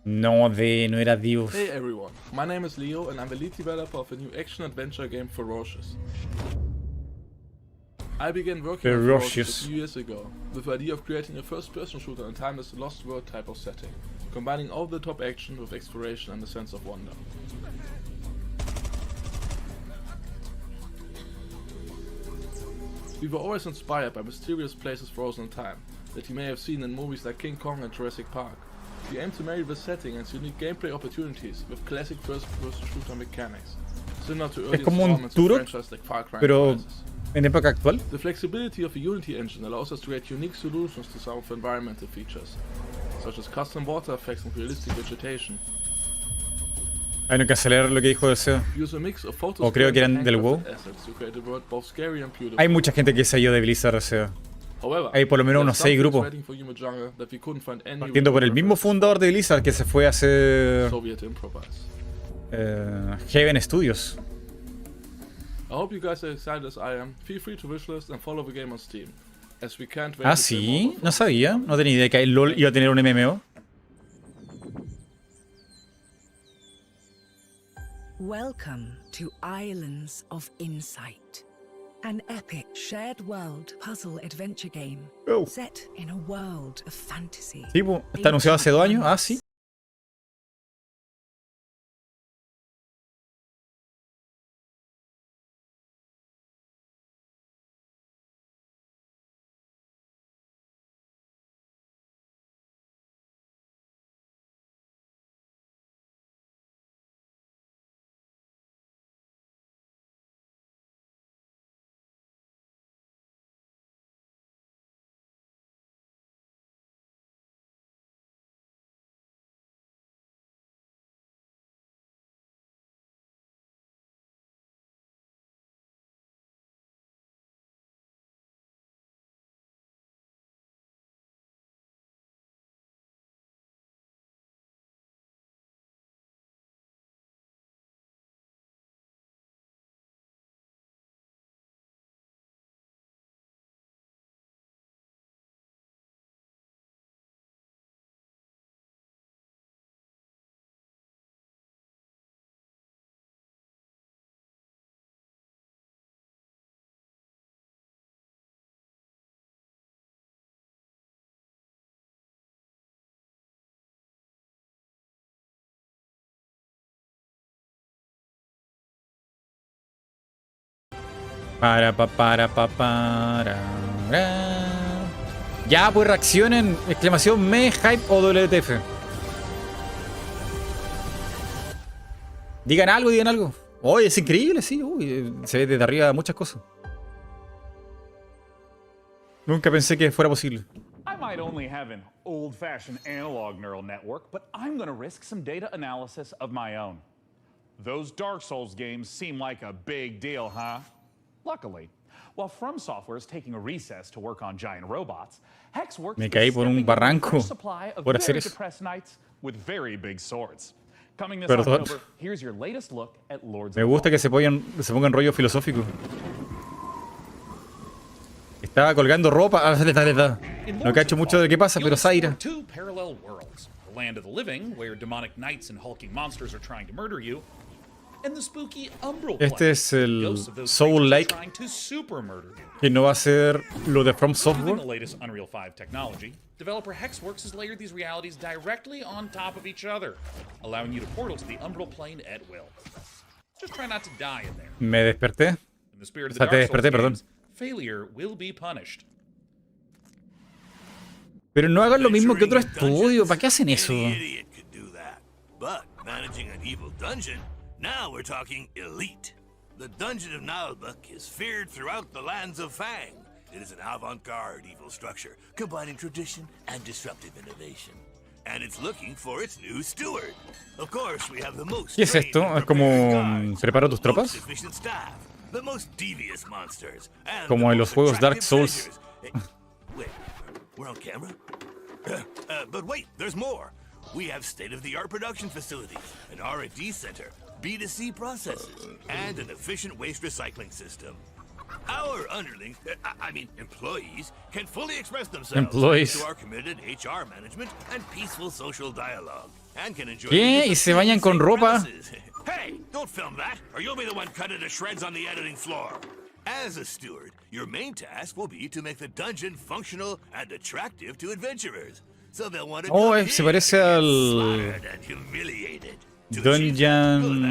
No era Dios. Hey everyone, my name is Leo and I'm the lead developer of a new action-adventure game Ferocious. I began working on Ferocious a few years ago with the idea of creating a first-person shooter in a timeless Lost World type of setting, combining over-the-top action with exploration and a sense of wonder. We were always inspired by mysterious places frozen in time that you may have seen in movies like King Kong and Jurassic Park. We aim to marry the setting and unique gameplay opportunities with classic first-person shooter mechanics, similar to early installments of franchises like Far Cry and Crysis. En época actual. The flexibility of the Unity engine allows us to create unique solutions to some of the environmental features, such as custom water effects and realistic vegetation. Hay no que acelerar lo que dijo Deseo. O creo que eran del WoW. Hay mucha gente que se ha ido de Blizzard, o sea. Hay por lo menos unos 6 grupos. Partiendo por el mismo fundador de Blizzard que se fue a hacer Heaven Studios. Ah, sí, no sabía. No tenía idea que el LoL iba a tener un MMO. Welcome to Islands of Insight, an epic shared world puzzle adventure game set in a world of fantasy. Sí, está anunciado hace 2 años. Ah, sí. Para. Ya, pues reaccionen. Exclamación me, hype o WTF. Digan algo, digan algo. Oye, es increíble, sí. Uy, se ve desde arriba muchas cosas. Nunca pensé que fuera posible. I might only have an old-fashioned analog neural network, but I'm going to risk some data analysis of my own. Those Dark Souls games seem like a big deal, huh? Luckily, while From Software is taking a recess to work on giant robots, Hexworks Me caí por un barranco por hacer eso. Perdón. Me gusta que se pongan rollo filosófico. Estaba colgando ropa. Ah, está. No cacho mucho de qué pasa, pero Zaira. Land of the living, where demonic knights and hulking monsters are trying to murder you, and the spooky umbral Este es el Soul-like, que no va a ser lo de From Software. the latest Unreal 5 technology, developer Hexworks has layered these realities directly on top of each other, allowing you to portal to the umbral plane at will. Just try not to die in there. Me desperté. In the spirit O of the sea, te Dark Souls desperté, perdón. games, failure will be punished. Pero no hagan lo mismo que otro estudio. ¿Para qué hacen eso? But managing an evil dungeon, now we're talking elite. The Dungeon of Nalbuck is feared throughout the lands of Fang. It is an avant-garde evil structure, combining tradition and disruptive innovation. And it's looking for its new steward. Of course, we have the most ¿Qué es esto? ¿Es como prepara tus tropas? efficient staff, the most devious monsters, and Como en los juegos Dark Souls. Wait, we're on camera? But wait, there's more. We have state-of-the-art production facilities, an R&D center, B2C processes, and an efficient waste recycling system. Our underlings, employees, can fully express themselves to our committed HR management and peaceful social dialogue, and can enjoy. ¿Qué? ¿Y se bañan con ropa? Hey, don't film that, or you'll be the one cut into shreds on the editing floor. As a steward, your main task will be to make the dungeon functional and attractive to adventurers. So they'll want to Oh, se parece al... Dungeon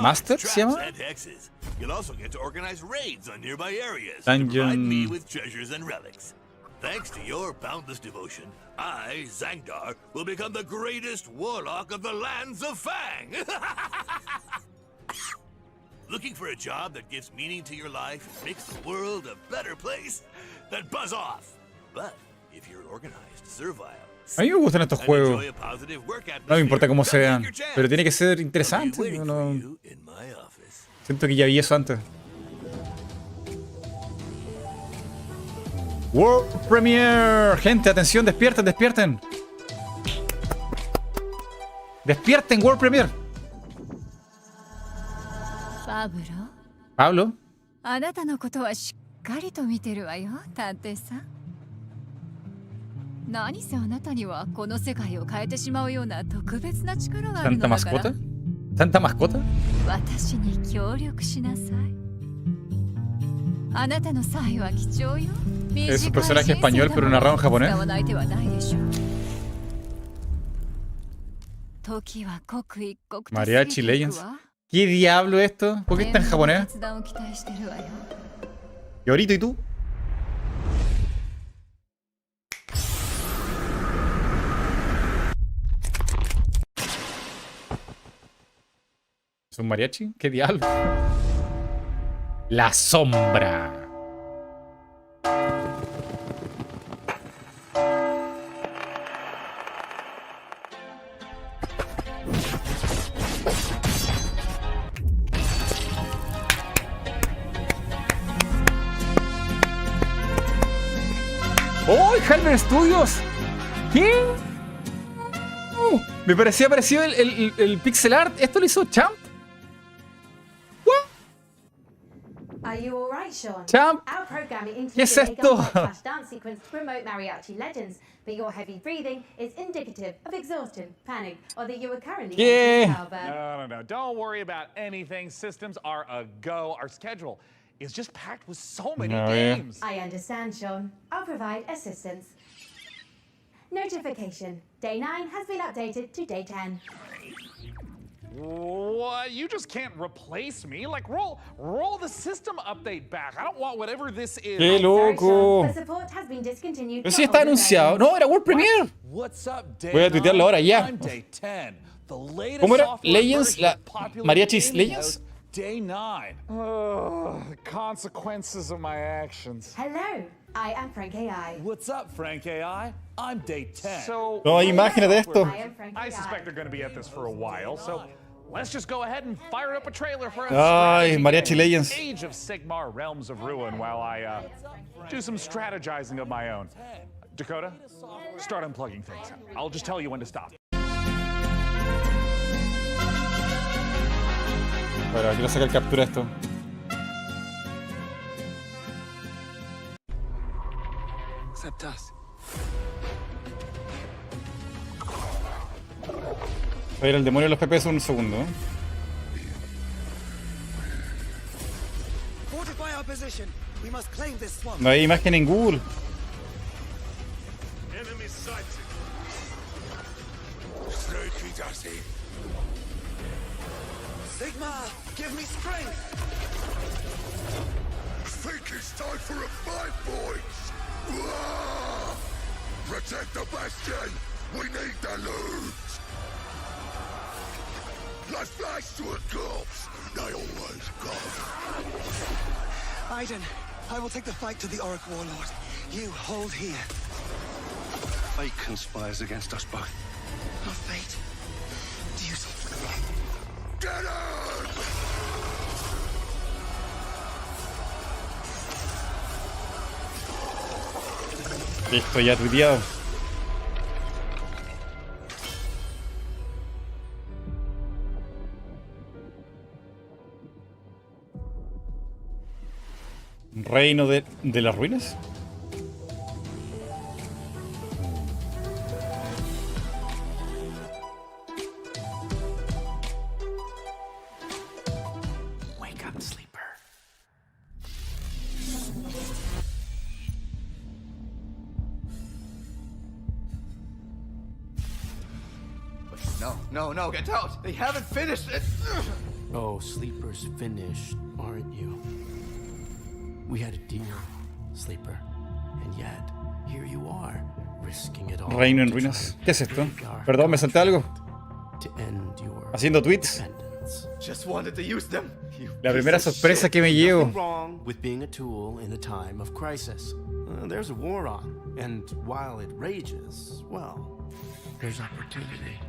Master se llama. And hexes. You'll also get to organize raids on nearby areas to Dungeon- provide me with treasures and relics. Thanks to your boundless devotion, I, Zangdar, will become the greatest warlock of the lands of Fang. Looking for a job that gives meaning to your life and makes the world a better place? Then buzz off. But if you're organized, servile, A mí me gustan estos juegos. No me importa cómo se vean, pero tiene que ser interesante. No- Siento que ya vi eso antes. World Premiere. Gente, atención, despierten, despierten. Despierten, World Premiere. パブロ、 Pablo. あなたのことはしっかりと見てるわよ、探偵さん。何せあなたにはこの世界を変えてしまうような特別な力がある Tanta のだから。 mascota. Tanta mascota. 私に協力しなさい。あなたの才は貴重よ。 Es un personaje español, pero narrado en japonés. 使わない手はないでしょう。時は刻一刻と過ぎていくわ。 Mariachi Legends. ¿Qué diablo esto? ¿Por qué está en japonés? 決断を期待してるわよ。 ¿Y ahorita y tú? ¿Es un mariachi? ¿Qué diablo? La sombra. ¡Oh! ¡Halmer Studios! ¿Qué? Me parecía parecido el pixel art. ¿Esto lo hizo Champ? Are you all right, Sean? Champ. Our programming ¿Qué es included a esto? gunfight flash dance sequence to promote Mariachi Legends, but your heavy breathing is indicative of exhaustion, panic, or that you are currently Yeah. in childbirth. No. Don't worry about anything. Systems are a go. Our schedule is just packed with so many No, yeah. games. I understand, Sean. I'll provide assistance. Notification. Day 9 has been updated to day 10. What? You just can't replace me? Like, roll the system update back. I don't want whatever this is. ¡Qué loco! The support has been discontinued. Pero for sí está older anunciado. versions. No, era World Premiere. What's up, day Voy a tuitearlo ahora, ya. I'm day 10. The latest ¿Cómo era? software Legends, version la of popular Mariachis gaming Legends. mode, Day 9. The consequences of my actions. Hello, I am Frank AI. What's up, Frank AI? I'm day 10. So, No hay imágenes de esto. I suspect they're going to be at this for a while, so let's just go ahead and fire up a trailer for a Ay, strategy Mariachi game, Legends. Age of Sigmar Realms of Ruin, while I do some strategizing of my own. Dakota, start unplugging things. I'll just tell you when to stop. Bueno, quiero sacar captura de esto. Except us. Voy a ir al demonio de los FPS un segundo. Fortify our position. We must claim this swamp. No hay imagen en Google. Enemy sighted. Sneaky Dusty. Sigma, give me strength. I think it's time for a fight, boys. Wah! Protect the bastion. We need the loot. Let's flash to a corpse. They always come. Aiden, I will take the fight to the Auric Warlord. You hold here. Fate conspires against us both. Not fate. Duty. Get him! Listo, ya tuiteado. ¿Reino de las ruinas? Wake up, sleeper. No, get out! They haven't finished it! Oh, Sleeper's finished, aren't you? We had a deal, Sleeper. And yet, here you are, risking it all. Reino en ruinas. ¿Qué es esto? Perdón, me salté algo. Haciendo tweets. Just wanted to use them. La primera sorpresa que me llevo. Wrong with being a tool in a time of crisis. There's a war on, and while it rages, well, there's opportunity.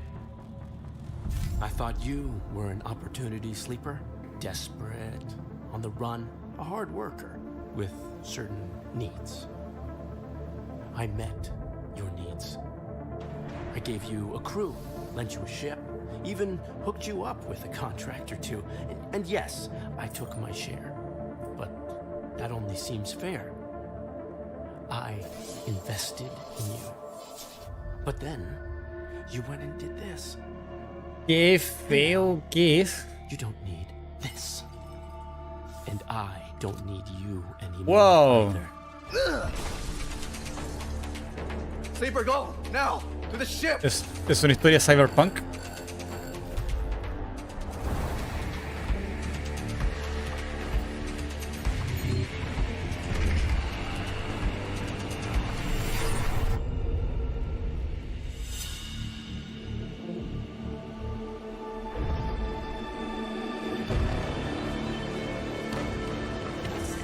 I thought you were an opportunity sleeper, desperate, on the run, a hard worker with certain needs. I met your needs. I gave you a crew, lent you a ship, even hooked you up with a contract or two. And yes, I took my share. But that only seems fair. I invested in you. But then, you went and did this. Qué feo que es. You don't need this. And I don't need you anymore. Wow. Either. Sleeper, go! Now! To the ship! Es una historia cyberpunk.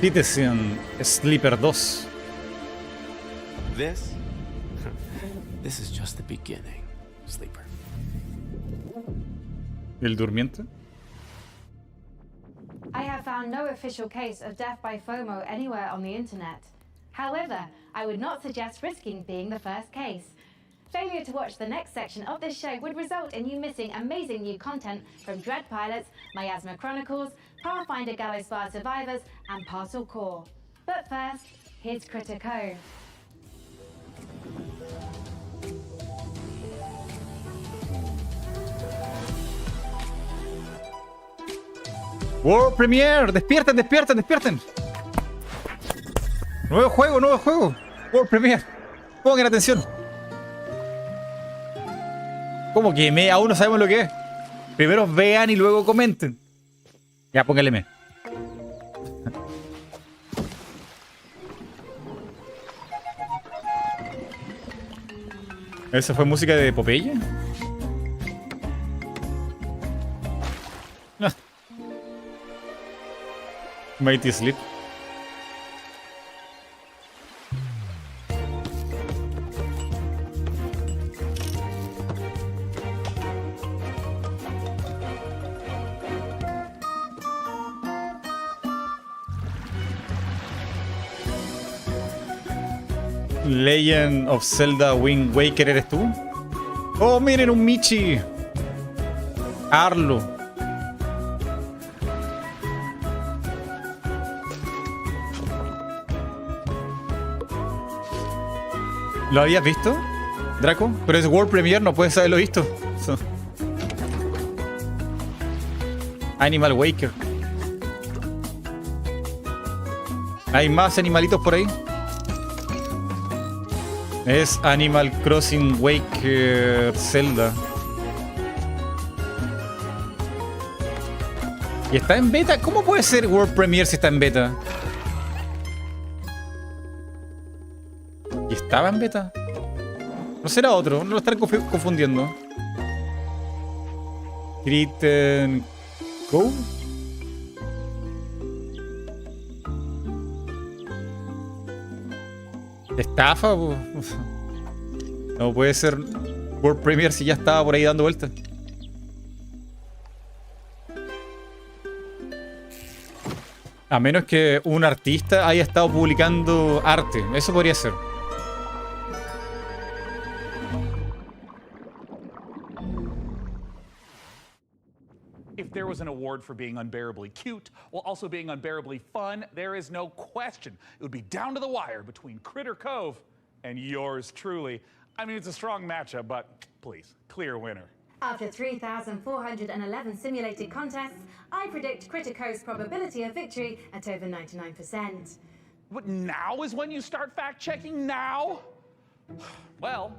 Citizen Sleeper 2. This is just the beginning, Sleeper. ¿El durmiente? I have found no official case of death by FOMO anywhere on the internet. However, I would not suggest risking being the first case. Failure to watch the next section of this show would result in you missing amazing new content from Dread Pilots, Miasma Chronicles, Pathfinder Gallows Bar Survivors, and Parcel Core. But first, here's Critter Cove. World Premiere, despierten, despierten, despierten. Nuevo juego, nuevo juego. World Premiere. Pongan atención. ¿Cómo que aún no sabemos lo que es? Primero vean y luego comenten. Ya, póngale me. ¿Esa fue música de Popeye? Mighty Sleep. Legend of Zelda Wind Waker, ¿eres tú? Oh, miren, un Michi. Arlo. ¿Lo habías visto, Draco? Pero es World Premiere, no puedes haberlo visto. Animal Waker. Hay más animalitos por ahí. Es Animal Crossing Waker Zelda. ¿Y está en beta? ¿Cómo puede ser World Premiere si está en beta? ¿Y estaba en beta? ¿No será otro? No lo estaré confundiendo. Critten Go. Estafa. No puede ser World Premiere si ya estaba por ahí dando vueltas. A menos que un artista haya estado publicando arte. Eso podría ser. If there was an award for being unbearably cute while also being unbearably fun, there is no question it would be down to the wire between Critter Cove and yours truly. I mean, it's a strong matchup, but please, clear winner. After 3,411 simulated contests, I predict Critter Cove's probability of victory at over 99%. But now is when you start fact-checking now? Well,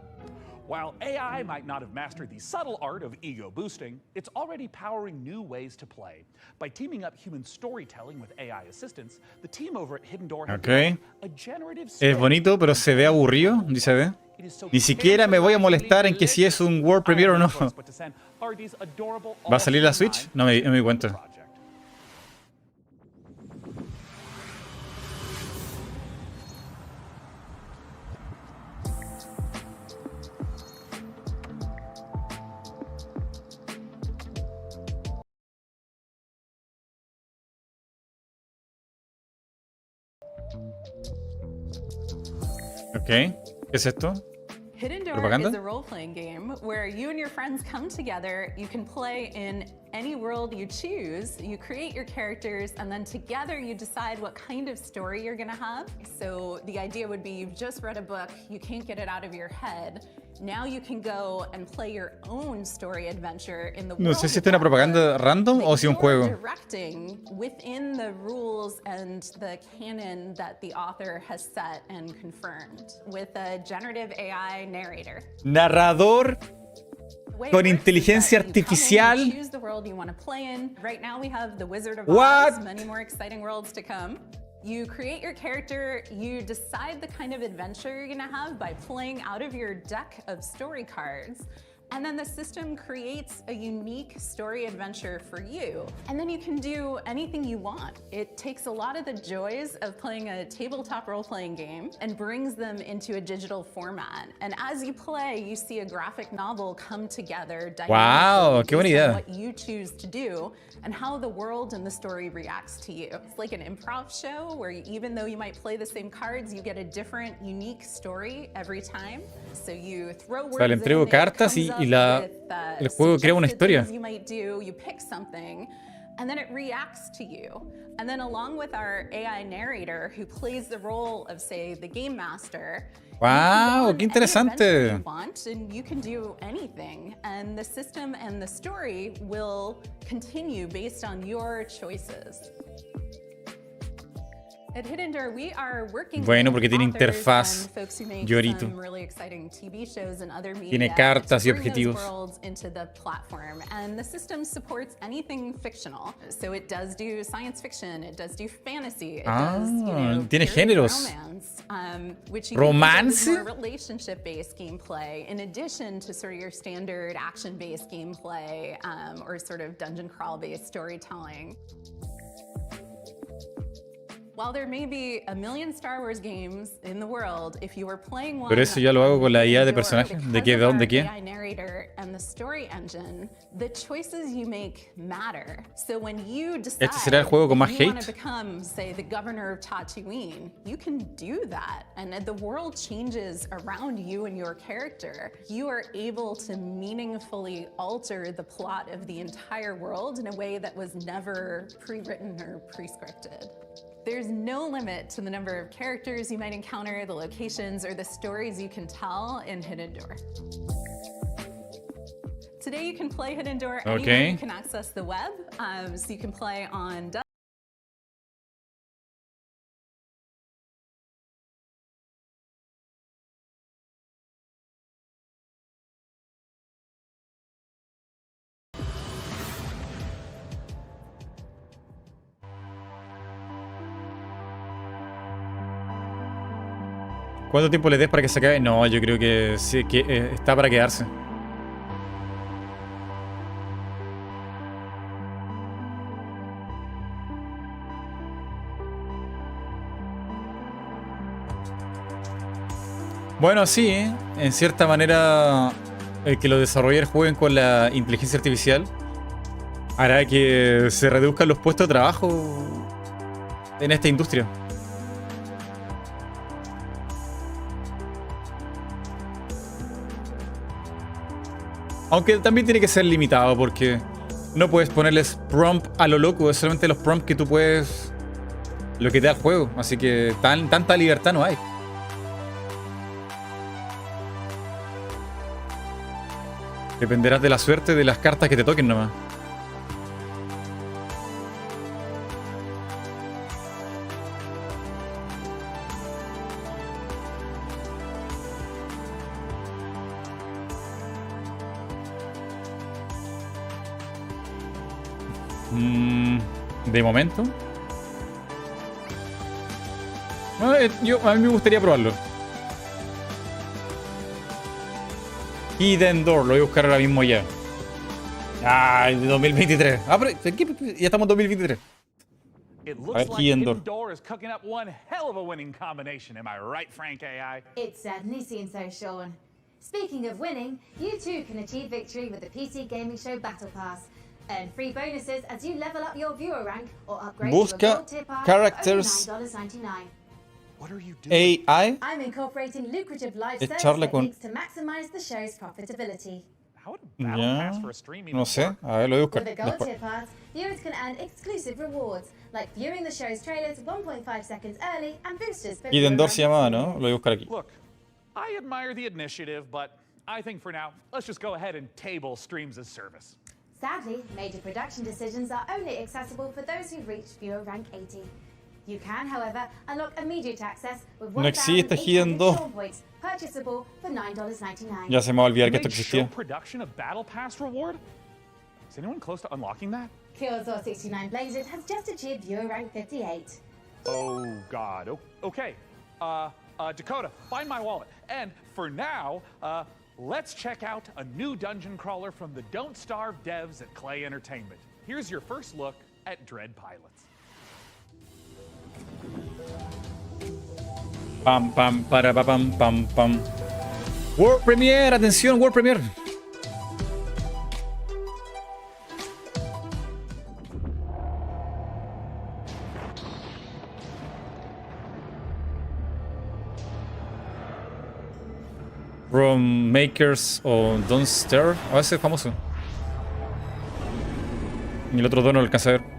While AI might not have mastered the subtle art of ego boosting, it's already powering new ways to play. By teaming up human storytelling with AI assistants, the team over at Hidden Door have Okay. a generative Es bonito, pero se ve aburrido, dice ve. Ni siquiera me voy a molestar en que si es un World Premiere o no. ¿Va a salir la Switch? No me di cuenta. Ok, ¿qué es esto? Hidden Door ¿Propaganda? is a role-playing game where you and your friends come together. You can play in any world you choose. You create your characters, and then together you decide what kind of story you're gonna have. So the idea would be you've just read a book, you can't get it out of your head. Now you can go and play your own story adventure in the world. No sé si esta es una propaganda random o si un juego. Directing within the rules and the canon that the author has set and confirmed with a generative AI narrator. Narrador con inteligencia artificial. Choose the world you want to play in. Right now we have the Wizard of What? Oz, many more exciting worlds to come. You create your character, you decide the kind of adventure you're gonna have by playing out of your deck of story cards, and then the system creates a unique story adventure for you. And then you can do anything you want. It takes a lot of the joys of playing a tabletop role-playing game and brings them into a digital format. And as you play, you see a graphic novel come together Wow, qué buena based on idea. what you choose to do and how the world and the story reacts to you. It's like an improv show where even though you might play the same cards, you get a different, unique story every time. So you throw words O sea, le entrego in, it cartas comes y up el with, juego crea una suggested historia. things you might do, you pick something, and then it reacts to you. And then along with our AI narrator who plays the role of, say, the game master, Wow, qué you interesante. want, and you can do anything, and the system and the story will continue based on your choices. At Hidden Door, we are working Bueno, with porque tiene authors interfaz. and folks who make Llorito. some really exciting TV shows and other media Tiene cartas y to bring those objetivos. worlds into the platform, and the system supports anything fictional. So it does do science fiction, it does do fantasy, it does, tiene period géneros. romance, which you ¿Romance? can do more relationship-based gameplay in addition to sort of your standard action-based gameplay or sort of dungeon crawl-based storytelling. While there may be a million Star Wars games in the world, if you were playing one, Pero eso ya lo hago con la IA de personaje. ¿De qué? ¿De dónde? ¿Qué? AI narrator and the story engine, the choices you make matter. So when you decide ¿Este será el juego con más you want hate? to become, say, the governor of Tatooine, you can do that, and the world changes around you and your character. You are able to meaningfully alter the plot of the entire world in a way that was never pre-written or pre-scripted. There's no limit to the number of characters you might encounter, the locations, or the stories you can tell in Hidden Door. Today you can play Hidden Door anywhere. Okay. You can access the web, so you can play on ¿Cuánto tiempo le des para que se acabe? No, yo creo que sí, que está para quedarse. Bueno, sí, en cierta manera el que los desarrolladores jueguen con la inteligencia artificial hará que se reduzcan los puestos de trabajo en esta industria. Aunque también tiene que ser limitado porque no puedes ponerles prompt a lo loco, es solamente los prompts que tú puedes, lo que te da el juego, así que tanta libertad no hay. Dependerás de la suerte de las cartas que te toquen nomás. De momento. No, a mí me gustaría probarlo. Hidden Door, lo voy a buscar ahora mismo ya. Ay, 2023. Ah, pero ya estamos en 2023. It looks like Hidden Door is cooking up one hell of a winning combination. Am I right, Frank AI? It certainly seems so, Sean. Speaking of winning, you too can achieve victory with the PC Gaming Show Battle Pass. Earn free bonuses as you level up your viewer rank or upgrade to a gold tier pass characters. for only $9.99. What are you doing? AI. I'm incorporating lucrative live service Echarle con- techniques to maximize the show's profitability. Ya. No sé. A ver, lo voy a buscar. With a gold Después. tier pass, viewers can earn exclusive rewards, like viewing the show's trailers 1.5 seconds early and boosters for Hidden Door viewer se llamaba, ¿no? Lo voy a buscar aquí. Look, I admire the initiative, but I think for now, let's just go ahead and table streams as service. Sadly, major production decisions are only accessible for those who reach viewer rank 80. You can, however, unlock immediate access with No existe Hidden 1,800 Door. Sean points, purchasable for $9.99. Ya se me va a olvidar que esto You made show existía. production of Battle Pass reward? Is anyone close to unlocking that? Killzor 69 Blazes has just achieved viewer rank 58. Oh God. Okay. Dakota, find my wallet. And for now, let's check out a new dungeon crawler from the Don't Starve devs at Clay Entertainment. Here's your first look at Dread Pilots. Pam, pam, para, pa, pam, pam, pam. World Premiere, atención, World Premiere. From Makers o Don't Starve. A ese es famoso. Y el otro dos no lo alcanza a ver.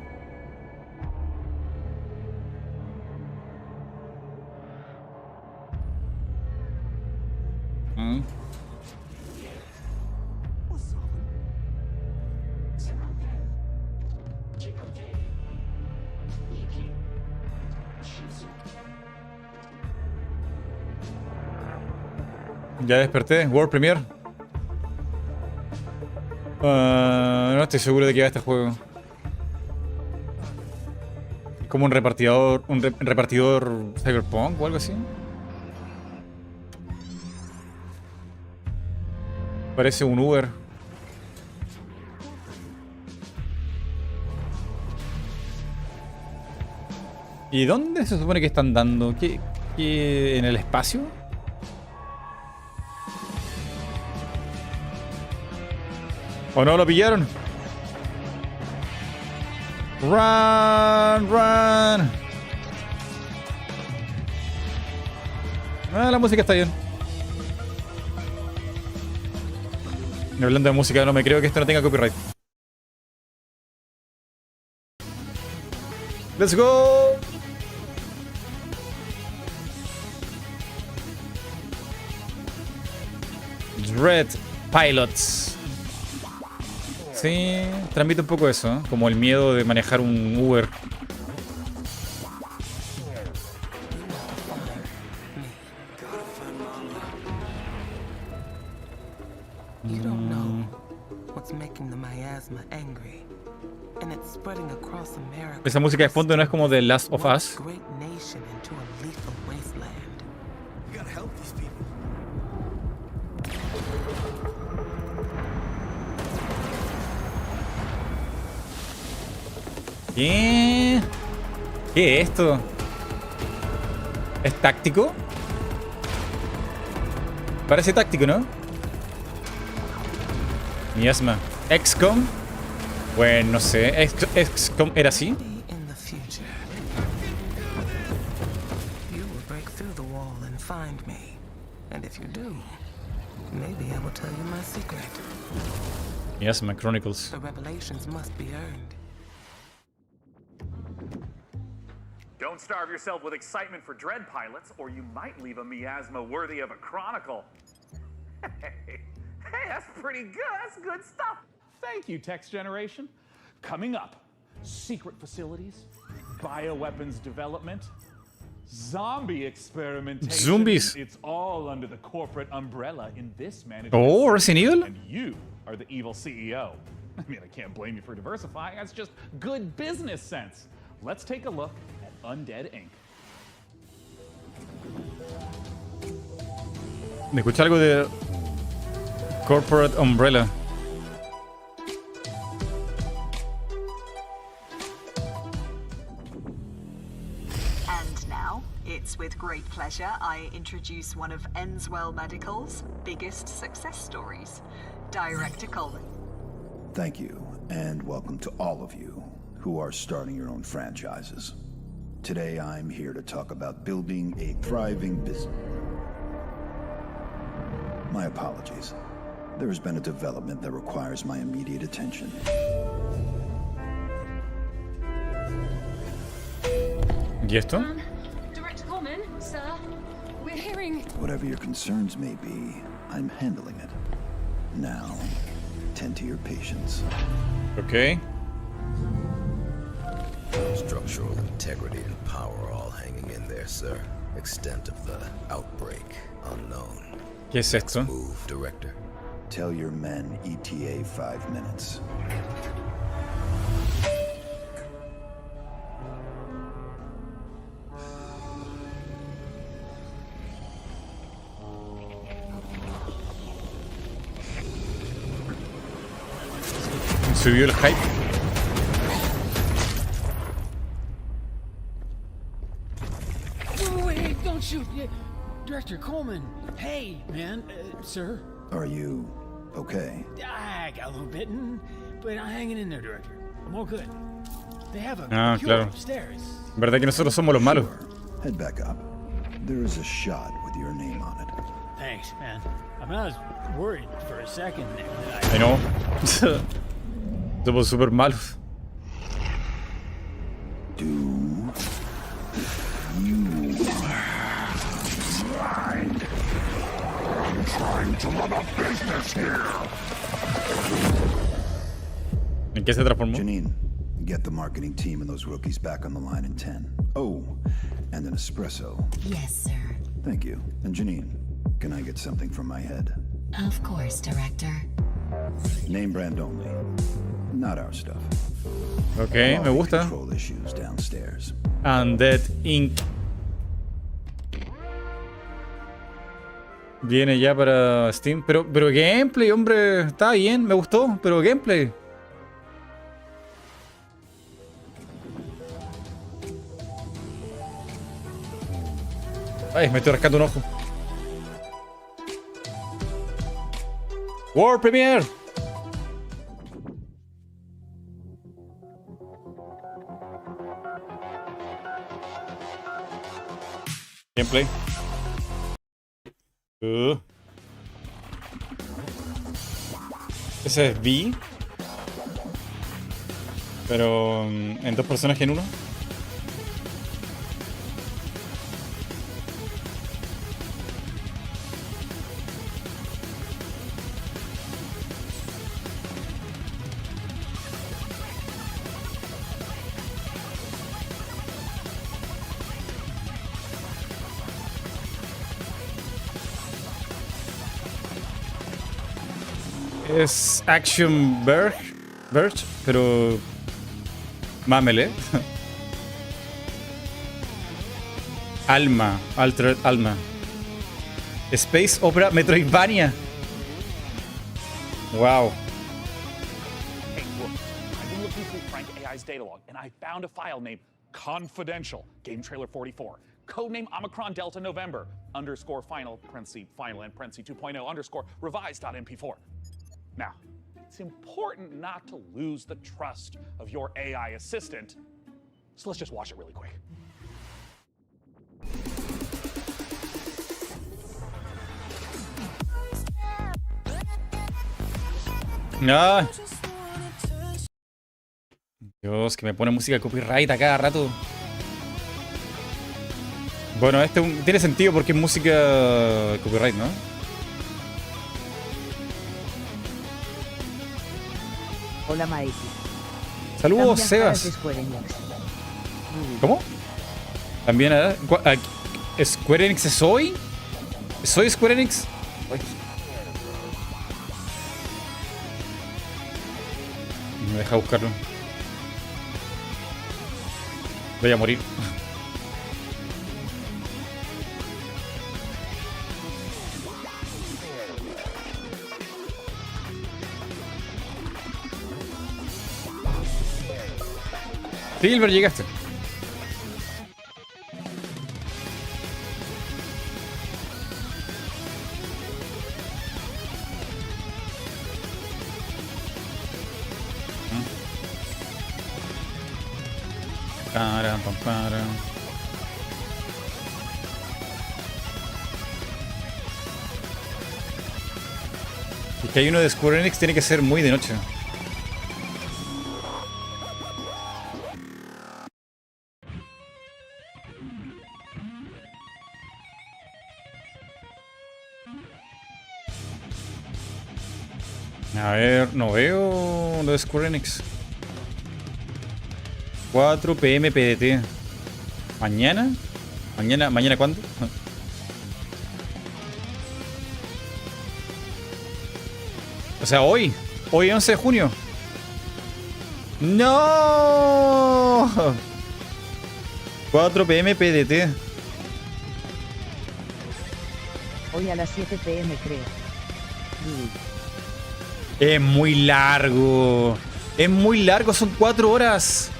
Ya desperté, World Premiere. No estoy seguro de que va este juego. Como un repartidor Cyberpunk o algo así. Parece un Uber. ¿Y dónde se supone que están dando? ¿Qué en el espacio? ¿O no lo pillaron? Run, run. Ah, la música está bien. Y hablando de música, no me creo que esto no tenga copyright. Let's go. Dread Pilots. Sí, transmite un poco eso, ¿eh? Como el miedo de manejar un Uber. You don't know what's making the miasma angry, and it's spreading across America. Esa música de fondo no es como de Last of Us. Great nation into a lethal wasteland. You gotta help these people. ¿Qué? ¿Qué es esto? ¿Es táctico? Parece táctico, ¿no? Miasma. XCOM. Bueno, no sé. XCOM era así. In the future, you will break through the wall and find me. And if you do, maybe I will tell you my secret. Miasma Chronicles. The revelations must be earned. Don't starve yourself with excitement for Dread Pilots, or you might leave a miasma worthy of a chronicle. Hey, that's pretty good. That's good stuff. Thank you, Text Generation. Coming up, secret facilities, bioweapons development, zombie experimentation. Zombies. It's all under the corporate umbrella in this management. Oh, Resident Evil. And you are the evil CEO. I mean, I can't blame you for diversifying. That's just good business sense. Let's take a look at Undead Inc. Me escuché algo de Corporate Umbrella. And now, it's with great pleasure I introduce one of Enswell Medical's biggest success stories, Director Coleman. Thank you, and welcome to all of you who are starting your own franchises. Today I'm here to talk about building a thriving business. My apologies. There has been a development that requires my immediate attention. ¿Y esto? Director Coleman, sir, we're hearing... Whatever your concerns may be, I'm handling it. Now, tend to your patients. Okay. Structural integrity and power all hanging in there, sir. Extent of the outbreak unknown. ¿Qué es esto? Move, Director. Tell your men ETA 5 minutes. Subió el hype. Wait, don't shoot. Director Coleman. Hey, man, sir. Are you okay? I got a little bitten, but I'm hanging in there, Director. I'm all good. They have a cure claro. upstairs. ¿Verdad que nosotros somos los malos? Head back up. There is a shot with your name on it. Thanks, man. I mean, I was worried for a second there. I know. Somos super malos. Do you mind? I'm trying to run a business here. ¿En qué se transformó? Janine, get the marketing team and those rookies back on the line in 10. Oh, and an espresso. Yes, sir. Thank you. And Janine, can I get something from my head? Of course, Director. Name brand only. Not our stuff. Okay, me gusta. Control issues downstairs. Undead Inc. Viene ya para Steam, pero gameplay, hombre, está bien, me gustó, pero gameplay. Ay, me estoy rascando un ojo. World Premiere. Gameplay. Ese es V. Pero en dos personajes en uno. Es Action Verge, pero mámele. Alma, Altered Alma. Space Opera Metroidvania. Wow. Hey, look, I've been looking through Frank AI's data log, and I found a file named Confidential, Game Trailer 44. Codename Omicron Delta November, _final, final and 2.0, _revised.mp4. Now, it's important not to lose the trust of your AI assistant, so let's just watch it really quick. Ah. Dios, que me pone música copyright a cada rato. Bueno, este tiene sentido porque es música copyright, ¿no? Hola, Mighty. Saludos, Sebas. ¿Cómo? También Square Enix es hoy. ¿Soy Square Enix? Me deja buscarlo. Voy a morir. Silver, llegaste. Para. Es que hay uno de Square Enix, tiene que ser muy de noche. A ver, no veo lo de Square Enix. 4 PM PDT. ¿Mañana? ¿Mañana cuándo? O sea, hoy 11 de junio. ¡No! 4 PM PDT. Hoy a las 7 PM creo. Es muy largo. Es muy largo, son 4 horas.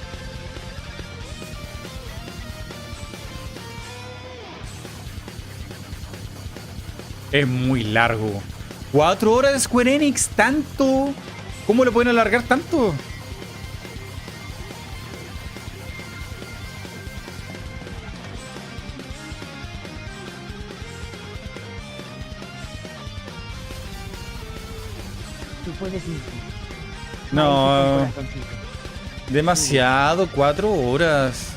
Es muy largo. 4 horas de Square Enix, tanto. ¿Cómo lo pueden alargar tanto? Tú puedes irte. No. Demasiado, 4 horas.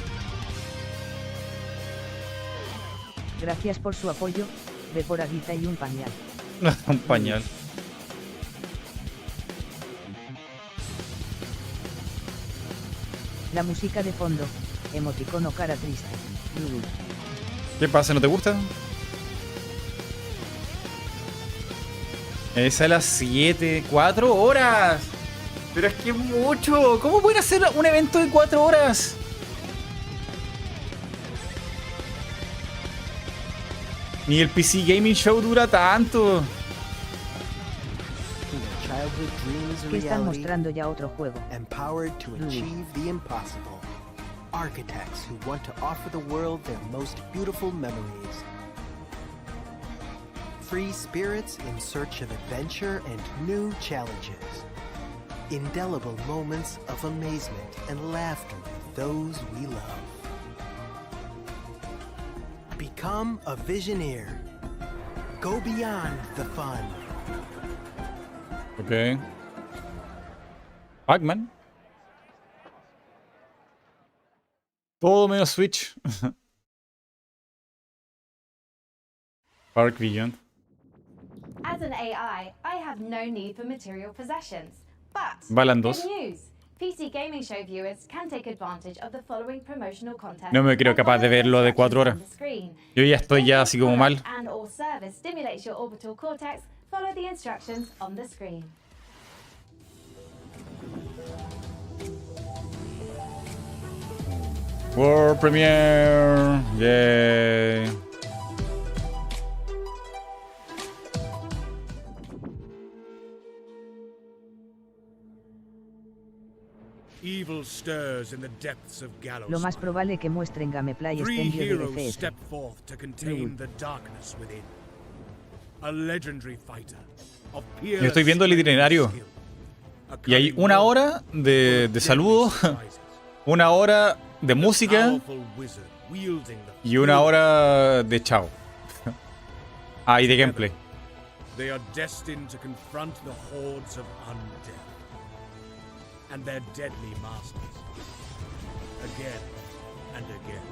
Gracias por su apoyo. Ve por aguita y un pañal. Un pañal. La música de fondo. Emoticono cara triste. ¿Qué pasa? ¿No te gusta? Es a las 7. 4 horas. Pero es que es mucho. ¿Cómo pueden hacer un evento de 4 horas? Ni el PC Gaming Show dura tanto. Que están mostrando ya otro juego. Empowered to achieve the impossible. Architects who want to offer the world their most beautiful memories. Free spirits in search of adventure and new challenges. Indelible moments of amazement and laughter with those we love. Become a Visioneer. Go beyond the fun. Ok. Pac-Man. Todo menos Switch. Park Beyond. As an AI, I have no need for material possessions. But Balan good 2. news. PC Gaming Show viewers can take advantage of the following promotional content. No me creo capaz de verlo de 4 horas. Yo ya estoy ya así como mal. And or service stimulates your orbital cortex. Follow the instructions on the screen. World Premiere. Yay. Evil stirs in the depths of Gallows. Lo más probable que muestren gameplay Three extendido de heroes DCS. step forth to contain the darkness within. A legendary fighter of Yo estoy viendo el itinerario. Y hay 1 hora de saludo, 1 hora de música y 1 hora de chao. Ah, y de gameplay. They are destined to confront the hordes of undead and their deadly masters again and again,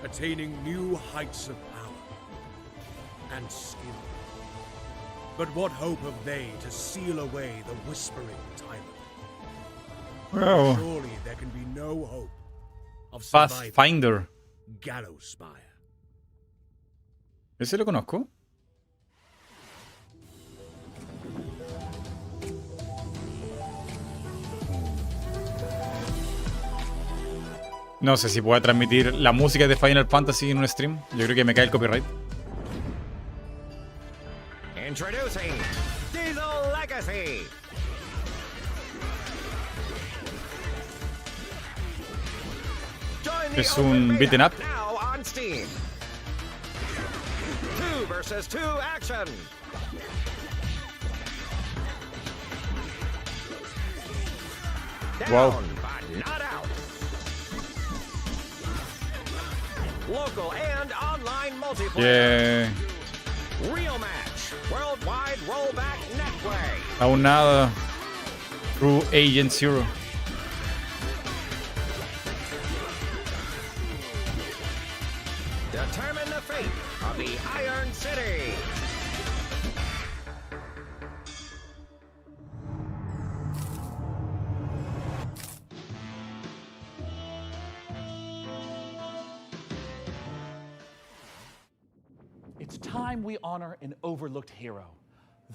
attaining new heights of power and skill. But what hope have they to seal away the whispering tyrant? Wow. Surely there can be no hope of surviving Pathfinder. Gallowspire. ¿Ese lo conozco? No sé si puedo transmitir la música de Final Fantasy en un stream. Yo creo que me cae el copyright. Introducing Diesel Legacy. Es un beaten up. Now on Steam. 2 versus 2 action. Wow. Down, but not out. Local and online multiplayer. Yeah. Real match. Worldwide rollback netway. Aún nada. True Agent Zero. Determine the fate of the Iron City. It's time we honor an overlooked hero,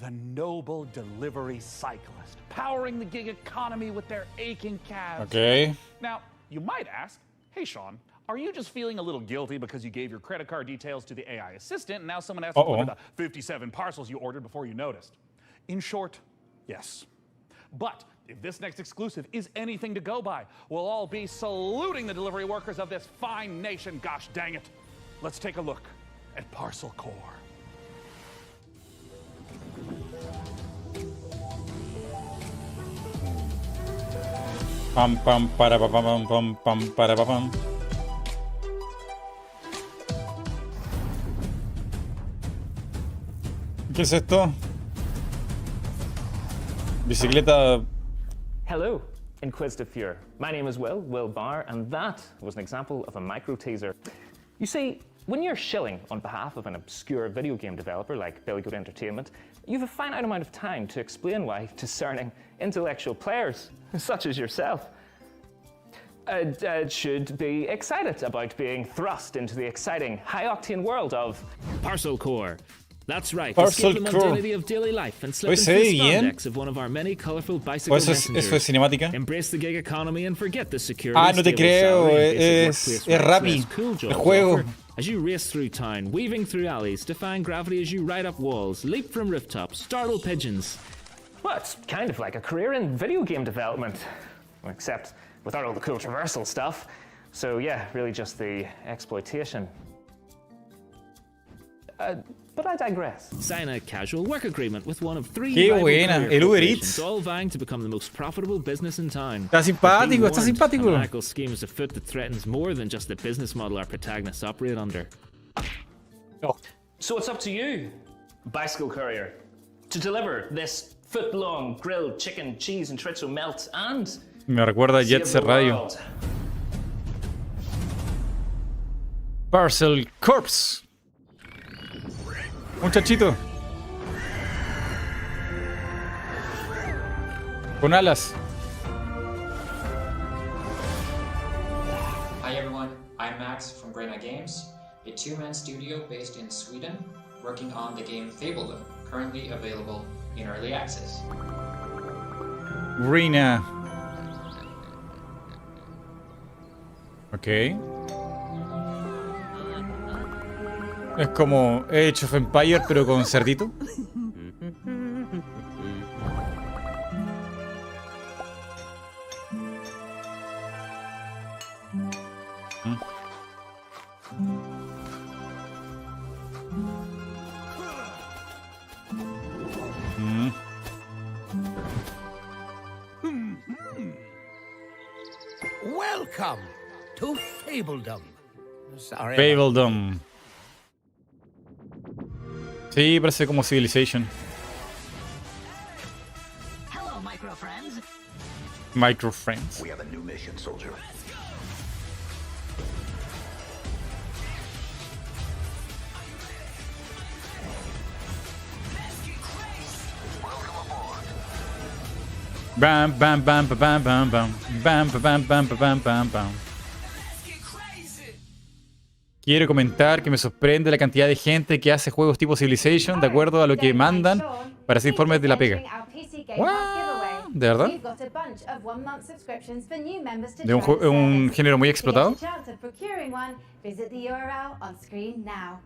the noble delivery cyclist, powering the gig economy with their aching calves. Okay. Now, you might ask, hey, Sean, are you just feeling a little guilty because you gave your credit card details to the AI assistant and now someone has to deliver the 57 parcels you ordered before you noticed? In short, yes. But if this next exclusive is anything to go by, we'll all be saluting the delivery workers of this fine nation, gosh dang it. Let's take a look at Parcel Core. Pam pam para pam pam pam pam para pam. ¿Qué es esto? Bicicleta. Hello, Inquisitive Fuhrer. My name is Will Barr, and that was an example of a micro teaser. You see, when you're shilling on behalf of an obscure video game developer like Billy Goat Entertainment, you have a finite amount of time to explain why discerning intellectual players, such as yourself, should be excited about being thrust into the exciting, high-octane world of Parcel Core. That's right. Parcel Escape the Core. mundanity of daily life and slip Oye, into se the ve bien. spandex of one of our many colorful bicycle Eso messengers. es cinemática. Embrace the gig economy and forget the security. Ah, no te stable creo. salary and basic Es workplace Rappi. rights, cool El jobs juego. offer as you race through town, weaving through alleys, defying gravity as you ride up walls, leap from rooftops, startle pigeons. well, it's kind of like a career in video game development, except without all the cool traversal stuff. So yeah, really just the exploitation. But I digress. Sign a casual work agreement with one of 3 Qué rival buena, career el Uber corporations, Eats. all vying to become the most profitable business in town. Está simpático, But está be warned, simpático. a maniacal scheme is afoot that threatens more than just the business model our protagonists operate under. So it's up to you, bicycle courier, to deliver this foot-long grilled chicken, cheese, and chorizo melt and Me recuerda a Jet save Set the Radio. world. Parcel Corps. Muchachito. Con alas. Hi everyone, I'm Max from Grena Games, a two-man studio based in Sweden, working on the game Fabledom, currently available in early access. Grina. Ok. Es como Age of Empire, pero con cerdito. Welcome to Fabledom. Sorry. Fabledom. Sí, parece como Civilization. Hello, micro friends. Micro Friends. We have a new mission, soldier. Bam, bam, bam, bam, bam, bam, bam. Bam, bam, bam, bam, bam, bam, bam. Quiero comentar que me sorprende la cantidad de gente que hace juegos tipo Civilization de acuerdo a lo que mandan para hacer informes de la pega. ¿De verdad? We've got a bunch of 1-month subscriptions for new members to De un, try the un service. género muy To get explotado. a chance of procuring one, visit the URL on screen now.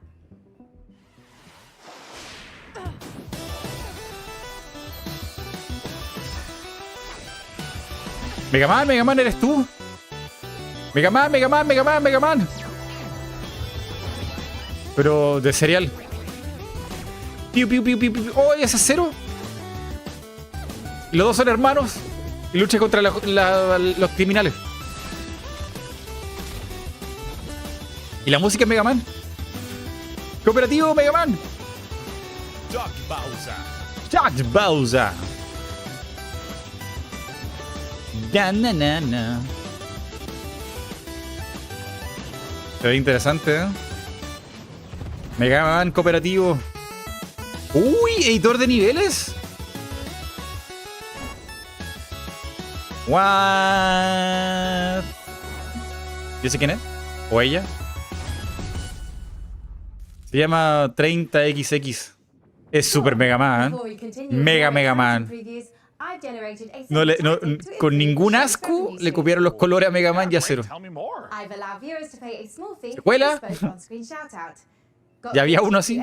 Mega Man, ¿eres tú? Mega Man. Pero de cereal. Piu, piu, piu, piu, piu. ¡Oh, ese es Cero! Y los dos son hermanos. Y lucha contra los criminales. ¿Y la música es Mega Man? ¡Cooperativo Mega Man! Jack Bowser. Na. Se ve interesante, ¿eh? Mega Man cooperativo. ¡Uy! ¿Editor de niveles? What? ¿Yo sé quién es? ¿O ella? Se llama 30XX. Es Super Mega Man. Mega Man. No, con ningún asco le copiaron los colores a Mega Man y a Zero. ¿Secuela? ¿Ya había uno así?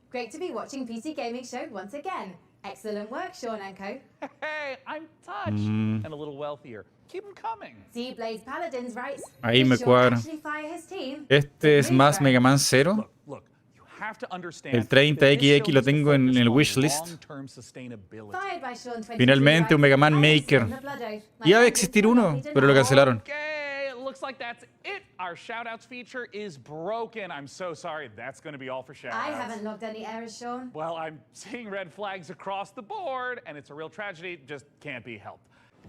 Great to be watching PC Gaming Show once again. Excellent work, Sean and Co. Hey, I'm touched and a little wealthier. Keep them coming. See Blaze Paladins, right? Ahí me cuadra. Este es más Mega Man 0. El 30XX lo tengo en el wishlist. Finalmente un Mega Man Maker. Iba a existir uno, pero lo cancelaron. Okay, it looks like that's it. Our shoutouts feature is broken. I'm so sorry. That's going to be all for shoutouts. I haven't logged any errors, Sean. Well, I'm seeing red flags across the board, and it's a real tragedy. It just can't be helped.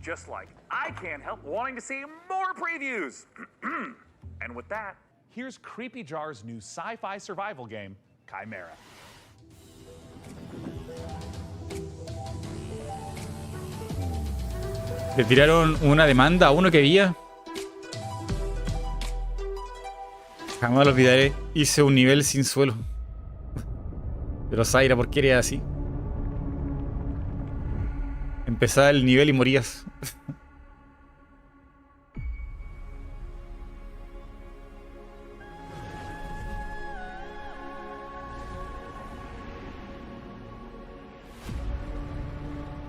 Just like I can't help wanting to see more previews. And with that, here's Creepy Jar's new sci-fi survival game, Chimera. Le tiraron una demanda a uno que había. Jamás lo olvidaré. Hice un nivel sin suelo. Pero Zaira, ¿por qué eres así? Empezaba el nivel y morías.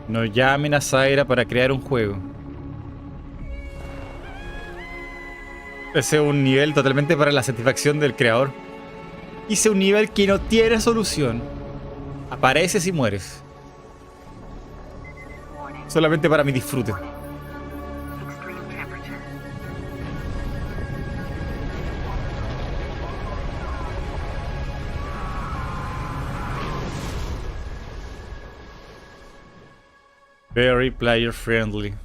No llamen a Zaira para crear un juego. Ese es un nivel totalmente para la satisfacción del creador. Hice un nivel que no tiene solución. Apareces y mueres. Solamente para mi disfrute. Very player friendly.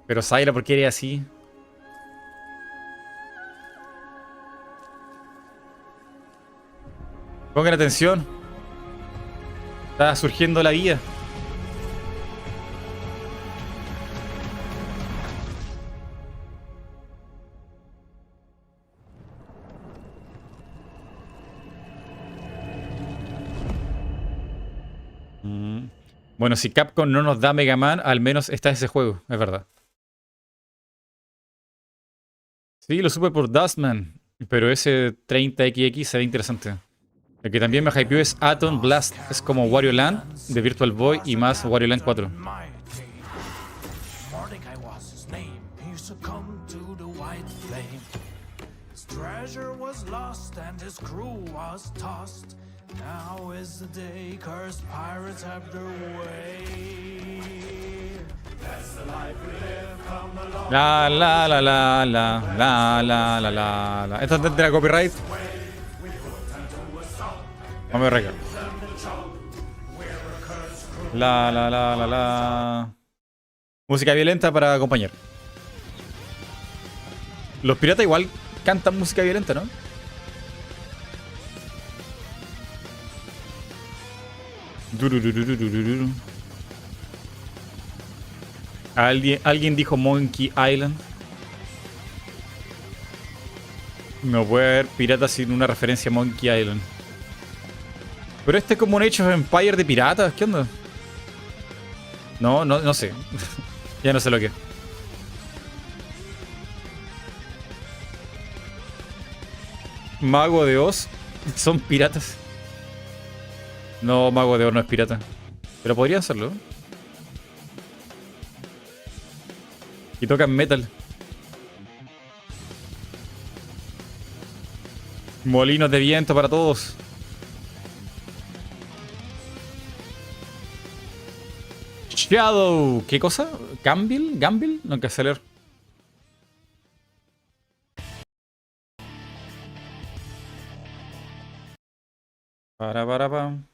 Pero Zaira, ¿por qué eres así? Pongan atención. Está surgiendo la vida. Bueno, si Capcom no nos da Mega Man, al menos está ese juego, es verdad. Sí, lo supe por Dustman, pero ese 30XX se ve interesante. El que también me hypeó es Atom Blast, es como Wario Land de Virtual Boy y más Wario Land 4. Now is the day cursed pirates have their way. That's the life we live, come along. La la la la la la la la la la. ¿Esto es de la copyright? Vamos a recargar. La la la la la. Música violenta para acompañar. Los piratas igual cantan música violenta, ¿no? Alguien dijo Monkey Island. No puede haber piratas sin una referencia a Monkey Island. Pero este es como un Age of Empire de piratas. ¿Qué onda? No sé. Ya no sé lo que es. Mago de Oz. Son piratas. No, Mago de Oz no es pirata. Pero podrían serlo. Y tocan metal. Molinos de viento para todos. Shadow. ¿Qué cosa? ¿Gamble? ¿Gamble? No hay que leer. Para pam.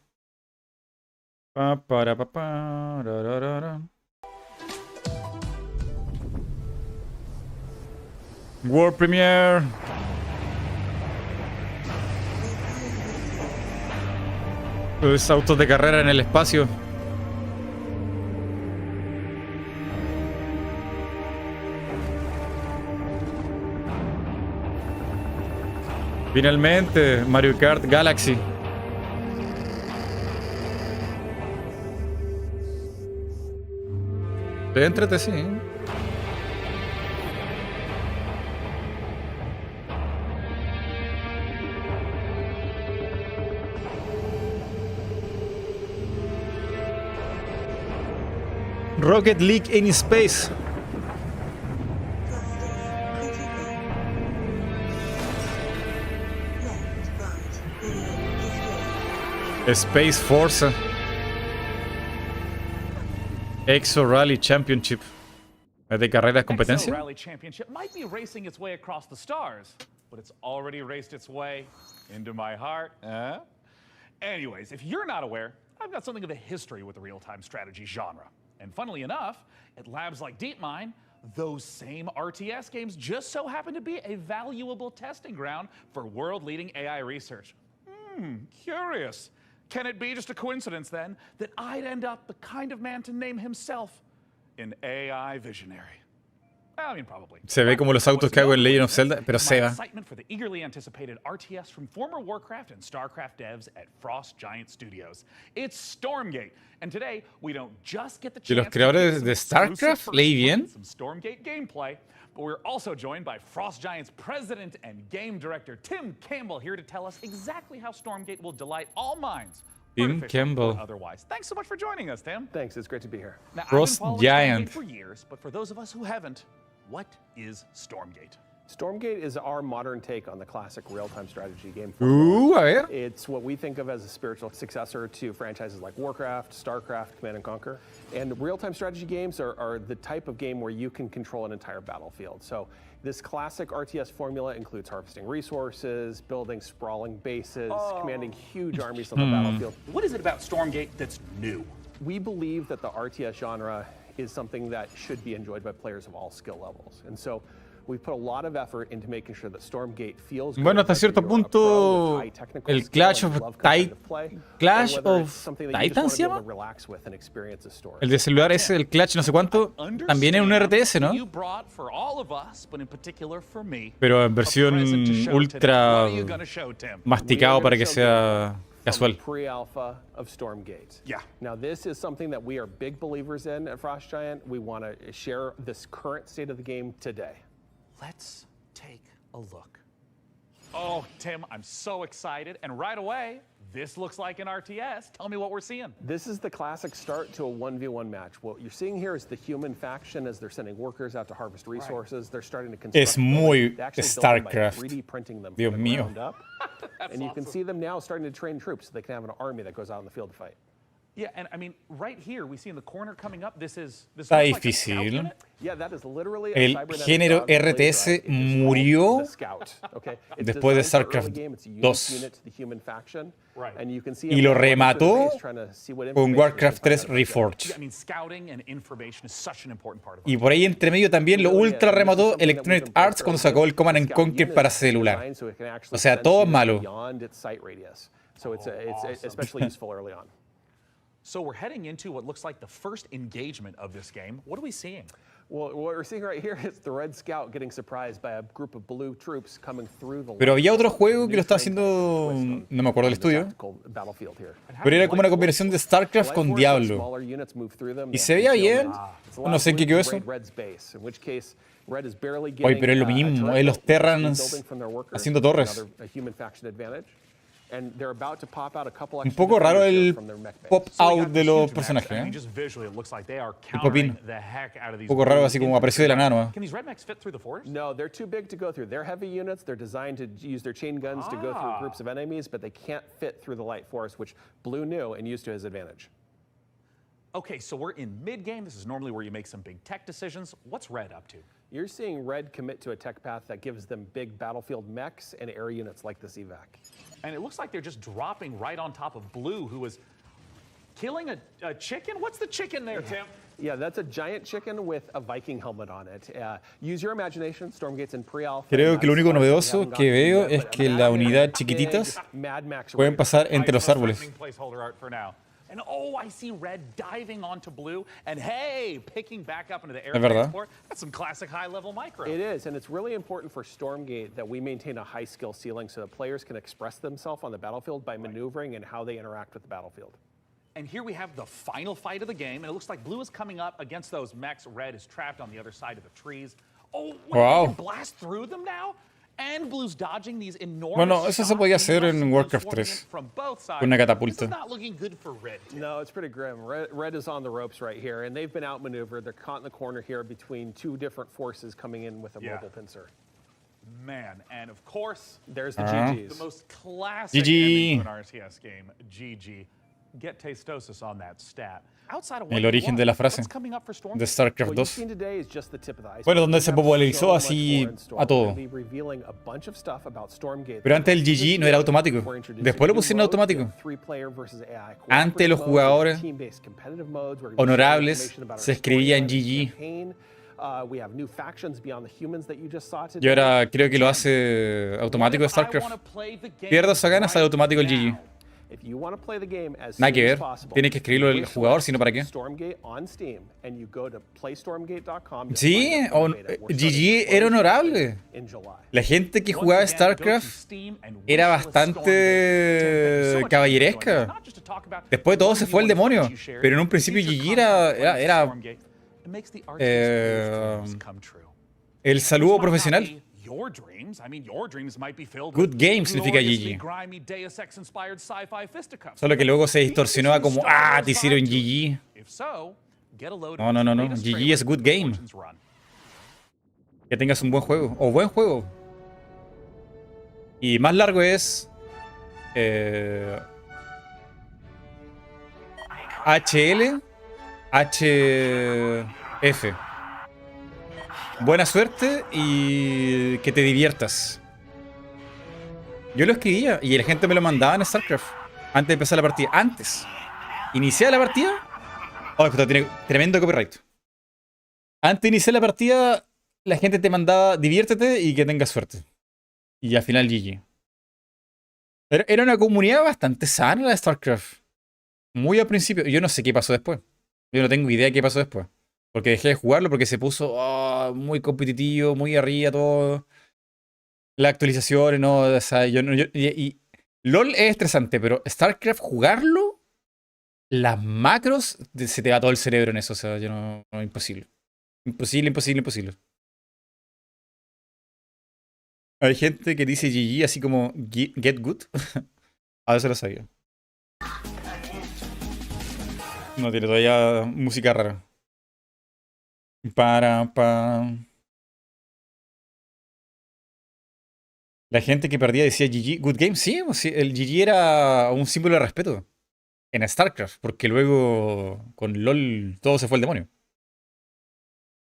Para ra. World Premiere. Los autos de carrera en el espacio. Finalmente, Mario Kart Galaxy. Entrete, sí. Rocket League in Space. Space Force. Exo Rally Championship. ¿Es de carreras competencia? Exo Rally Championship might be racing its way across the stars, but it's already raced its way into my heart. Anyways, if you're not aware, I've got something of a history with the real-time strategy genre. And funnily enough, at labs like DeepMind, those same RTS games just so happen to be a valuable testing ground for world-leading AI research. Curious. Can it be just a coincidence, then, that I'd end up the kind of man to name himself an AI visionary? I mean, probably. Se ve como los autos que hago en Legend of Zelda, pero se va. Excitement for the eagerly anticipated RTS from former Warcraft and StarCraft devs at Frost Giant Studios. It's Stormgate, and today we don't just get the chance ¿Y los creadores de StarCraft? ¿Leí bien? some Stormgate gameplay, but we're also joined by Frost Giant's president and game director Tim Campbell here to tell us exactly how Stormgate will delight all minds. Tim Campbell. Otherwise, thanks so much for joining us, Tim. Thanks, it's great to be here. Now, Frost I've been following Giant. Stormgate for years, but for those of us who haven't, what is Stormgate? Stormgate is our modern take on the classic real-time strategy game. A ver. It's what we think of as a spiritual successor to franchises like Warcraft, StarCraft, Command & Conquer. And real-time strategy games are the type of game where you can control an entire battlefield. So this classic RTS formula includes harvesting resources, building sprawling bases, commanding huge armies on the battlefield. What is it about Stormgate that's new? We believe that the RTS genre is something that should be enjoyed by players of all skill levels. And so we've put a lot of effort into making sure that Stormgate feels Bueno, hasta cierto punto el Clash of Titans se llama. El de celular es el Clash no sé cuánto. También es un RTS, ¿no? Pero en versión ultra masticado para que sea casual. Pre-alpha of Stormgate. Yeah. Now this is something that we are big believers in at Frost Giant. We want to share this current state of the game today. Let's take a look. Oh, Tim, I'm so excited. And right away, this looks like an RTS. Tell me what we're seeing. This is the classic start to a 1v1 match. What you're seeing here is the human faction as they're sending workers out to harvest resources. They're starting to construct. Es muy They actually build them by StarCraft. 3D printing them Dios from the mío. ground up. And you can see them now starting to train troops so they can have an army that goes out in the field to fight. Yeah, and I mean, right here, we see in the corner coming up, this Está looks like a scout difícil. unit. Yeah, that is literally a El cybernetic género dog blade RTS drive. It is murió called the Scout, okay? It's después de designed for early StarCraft game. It's a unique 2. unit to the human faction. Right. And you can see Y lo him going through the remató base trying to see what con information Warcraft he can 3 find out about Reforged. Yeah, I mean, scouting and information is such an important part of Y por ahí entre medio también lo ultra remató Electronic Arts cuando sacó el Command and Scout Conquer unit para is celular. designed so it can actually O sea, sense todo es units malo. beyond its sight radius. So it's awesome. especially useful early on. So we're heading into what looks like the first engagement of this game. What are we seeing? Well, what we're seeing right here is the Red Scout getting surprised by a group of blue troops coming through the Pero había otro juego que lo estaba haciendo, no me acuerdo del estudio, pero era como una combinación de StarCraft con Diablo. Y se veía bien, no sé en qué quedó eso. Oye, pero es lo mismo, es los Terrans haciendo torres. Un poco raro el pop-out de los personajes, ¿eh? El pop-in. Un poco raro, así como apareció de la nada, ¿no? No, they're too big to go through. They're heavy units. They're designed to use their chain guns to go through groups of enemies, but they can't fit through the light forest, which Blue knew and used to his advantage. Okay, so we're in mid-game. This is normally where you make some big tech decisions. What's Red up to? You're seeing Red commit to a tech path that gives them big battlefield mechs and air units like this evac. And it looks like they're just dropping right on top of Blue, who was killing a chicken? What's the chicken there, Tim? Yeah, that's a giant chicken with a Viking helmet on it. Use your imagination. Stormgate's in pre-alpha. Creo que lo único novedoso que veo es que la unidad chiquititas pueden pasar entre los árboles. And oh, I see Red diving onto Blue, and hey, picking back up into the air Es verdad. transport. That's some classic high-level micro. It is, and it's really important for Stormgate that we maintain a high skill ceiling so that players can express themselves on the battlefield by maneuvering and how they interact with the battlefield. And here we have the final fight of the game, and it looks like Blue is coming up against those mechs. Red is trapped on the other side of the trees. Oh, wait, Wow. they can blast through them now? And Blue's dodging these enormous Bueno, eso se podía hacer en Warcraft 3 from both sides. con una catapulta. This is not looking good for Red. No, it's pretty grim. Red is on the ropes right here, and they've been outmaneuvered. They're caught in the corner here between two different forces coming in with a mobile pincer. Man, and of course, there's the GGs. The most classic GG. ending to an RTS game, GG. Get Tastosis on that stat. Outside of El origen de la frase de StarCraft 2. Bueno, donde se popularizó así a todo. Pero antes el GG no era automático. Después lo pusieron automático. Antes los jugadores honorables se escribían GG. Y ahora creo que lo hace automático de StarCraft. Pierdas o ganas, sale automático el GG. Nada que ver. Tiene que escribirlo el jugador, sino para qué. Sí, GG era honorable. La gente que jugaba StarCraft era bastante caballeresca. Después todo se fue al demonio. Pero en un principio GG era el saludo profesional. Good game significa GG. Solo que luego se distorsionó a como, te hicieron GG. No. GG es good game. Que tengas un buen juego. O buen juego. Y más largo es... HL. HF. Buena suerte y que te diviertas. Yo lo escribía y la gente me lo mandaba en StarCraft antes de empezar la partida. Antes. Iniciar la partida. Oh, esto tiene tremendo copyright. Antes de iniciar la partida, la gente te mandaba diviértete y que tengas suerte. Y al final GG. Era una comunidad bastante sana la de StarCraft. Muy al principio. Yo no sé qué pasó después. Yo no tengo idea de qué pasó después. Porque dejé de jugarlo porque se puso muy competitivo, muy arriba todo. Las actualizaciones, no, o sea, y LOL es estresante, pero StarCraft jugarlo, las macros, se te va todo el cerebro en eso, o sea, imposible. Imposible. Hay gente que dice GG así como get good. A veces lo sabía. No tiene todavía música rara. La gente que perdía decía GG, good game. Sí, el GG era un símbolo de respeto en StarCraft, porque luego con LOL todo se fue al demonio.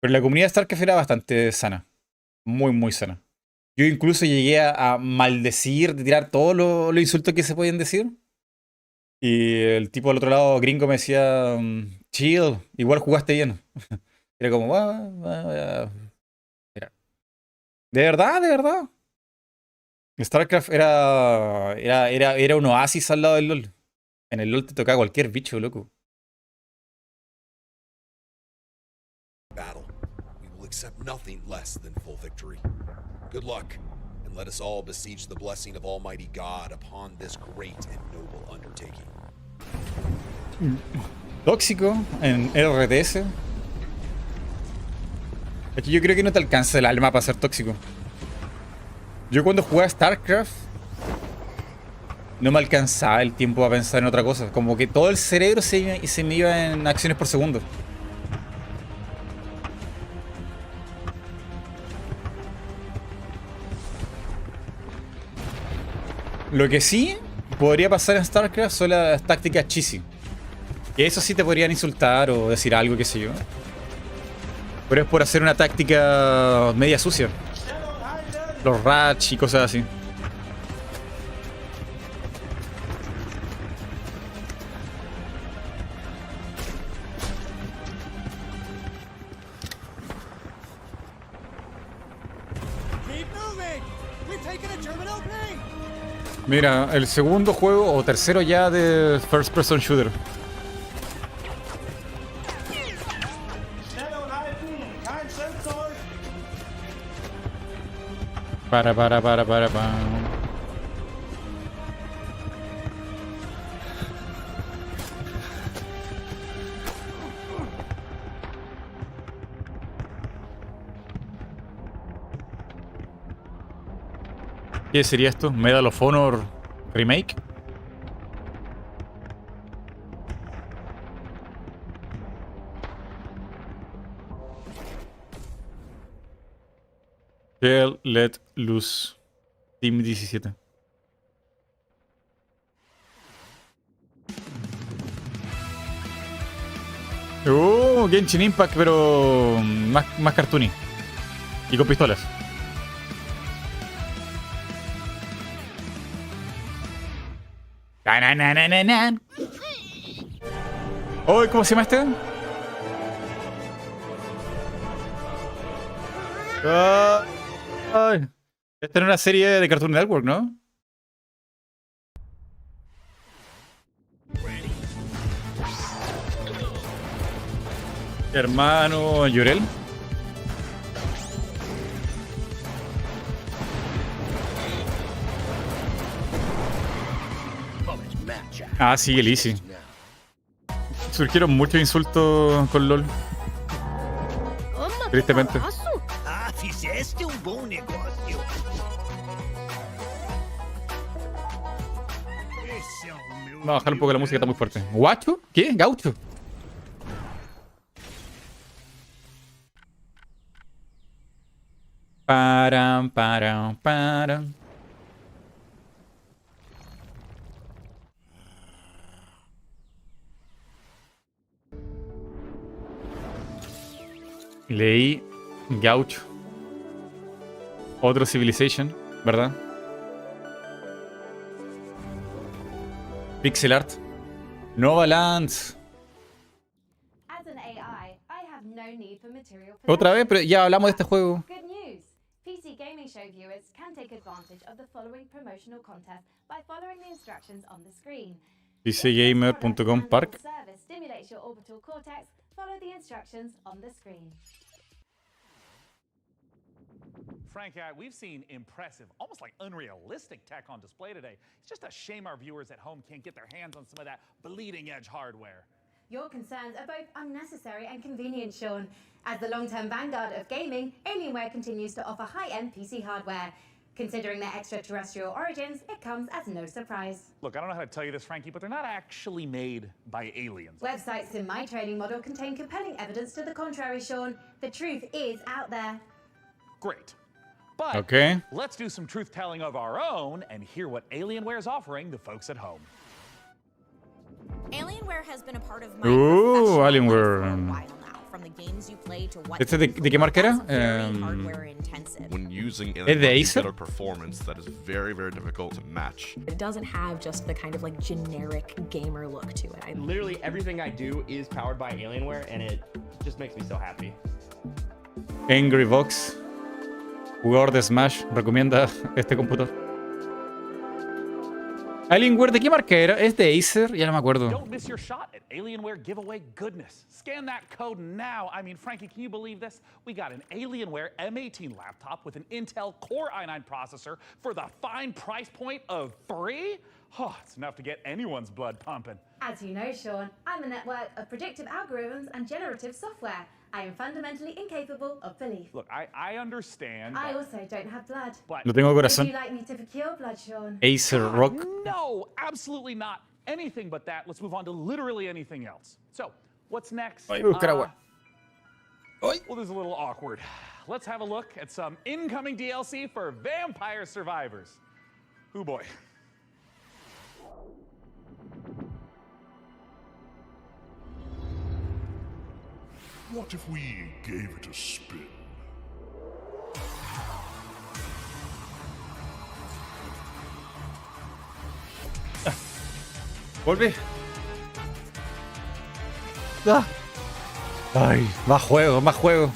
Pero la comunidad de StarCraft era bastante sana. Muy sana. Yo incluso llegué a maldecir, de tirar todos los insultos que se podían decir. Y el tipo del otro lado, gringo, me decía, chill, igual jugaste bien. Era como, mira. De verdad. StarCraft era un oasis al lado del LoL. En el LoL te tocaba cualquier bicho, loco. accept nothing less than full victory. Good luck, and let us all besiege the blessing of Almighty God upon this great and noble undertaking. Tóxico en RTS. Es que yo creo que no te alcanza el alma para ser tóxico. Yo cuando jugaba StarCraft no me alcanzaba el tiempo a pensar en otra cosa. Como que todo el cerebro se me iba en acciones por segundo. Lo que sí podría pasar en StarCraft son las tácticas cheesy. Que eso sí te podrían insultar o decir algo, qué sé yo. Pero es por hacer una táctica media sucia. Los rats y cosas así. Mira, el segundo juego o tercero ya de First Person Shooter. Para. ¿Qué sería esto? Medal of Honor Remake. Hell Let Loose. Team 17. Genshin Impact, pero más cartoony. Y con pistolas. Oh, ¿cómo se llama este? Ay. Esta era una serie de Cartoon Network, ¿no? Hermano Llorel. Ah, sí, el Easy. Surgieron muchos insultos con LOL. Tristemente. Fizeste bom negócio. Vamos a bajar un poco la música, está muy fuerte. ¿Guacho? ¿Qué? ¿Gaucho? Param. Leí Gaucho. Otro Civilization, ¿verdad? Pixel Art. No Balance. Otra vez, pero ya hablamos de este juego. PC Gaming Show viewers can take advantage of the following promotional contest by following the instructions on the screen. PCgamer.com Park. Service stimulates your orbital cortex. Follow the instructions on the screen. Frank, we've seen impressive, almost like unrealistic tech on display today. It's just a shame our viewers at home can't get their hands on some of that bleeding-edge hardware. Your concerns are both unnecessary and convenient, Sean. As the long-term vanguard of gaming, Alienware continues to offer high-end PC hardware. Considering their extraterrestrial origins, it comes as no surprise. Look, I don't know how to tell you this, Frankie, but they're not actually made by aliens. Websites in my trading model contain compelling evidence to the contrary, Sean. The truth is out there. Great. But okay, let's do some truth-telling of our own and hear what Alienware is offering the folks at home. Alienware has been a part of my professional life for a while now. From the games you play to what ¿Este de qué marca era? When using ¿Es de Acer? a performance that is very, very difficult to match. It doesn't have just the kind of like generic gamer look to it. Literally everything I do is powered by Alienware, and it just makes me so happy. Angry Vox, jugador de Smash, recomienda este computador. Alienware, ¿de qué marca era? ¿Es de Acer? Ya no me acuerdo. Don't miss your shot at Alienware giveaway goodness. Scan that code now. I mean, Frankie, can you believe this? We got an Alienware M18 laptop with an Intel Core i9 processor for the fine price point of free? Oh, it's enough to get anyone's blood pumping. As you know, Sean, I'm a network of predictive algorithms and generative software. I am fundamentally incapable of belief. Look, I understand. I also don't have blood. No tengo Would corazón. you like me to procure blood, Sean? Acer Rock. No, absolutely not. Anything but that. Let's move on to literally anything else. So, what's next? Ay, buscar agua. Well, this is a little awkward. Let's have a look at some incoming DLC for Vampire Survivors. Oh boy. What if we gave it a spin? Volví. Ah. Ay, más juego, más juego.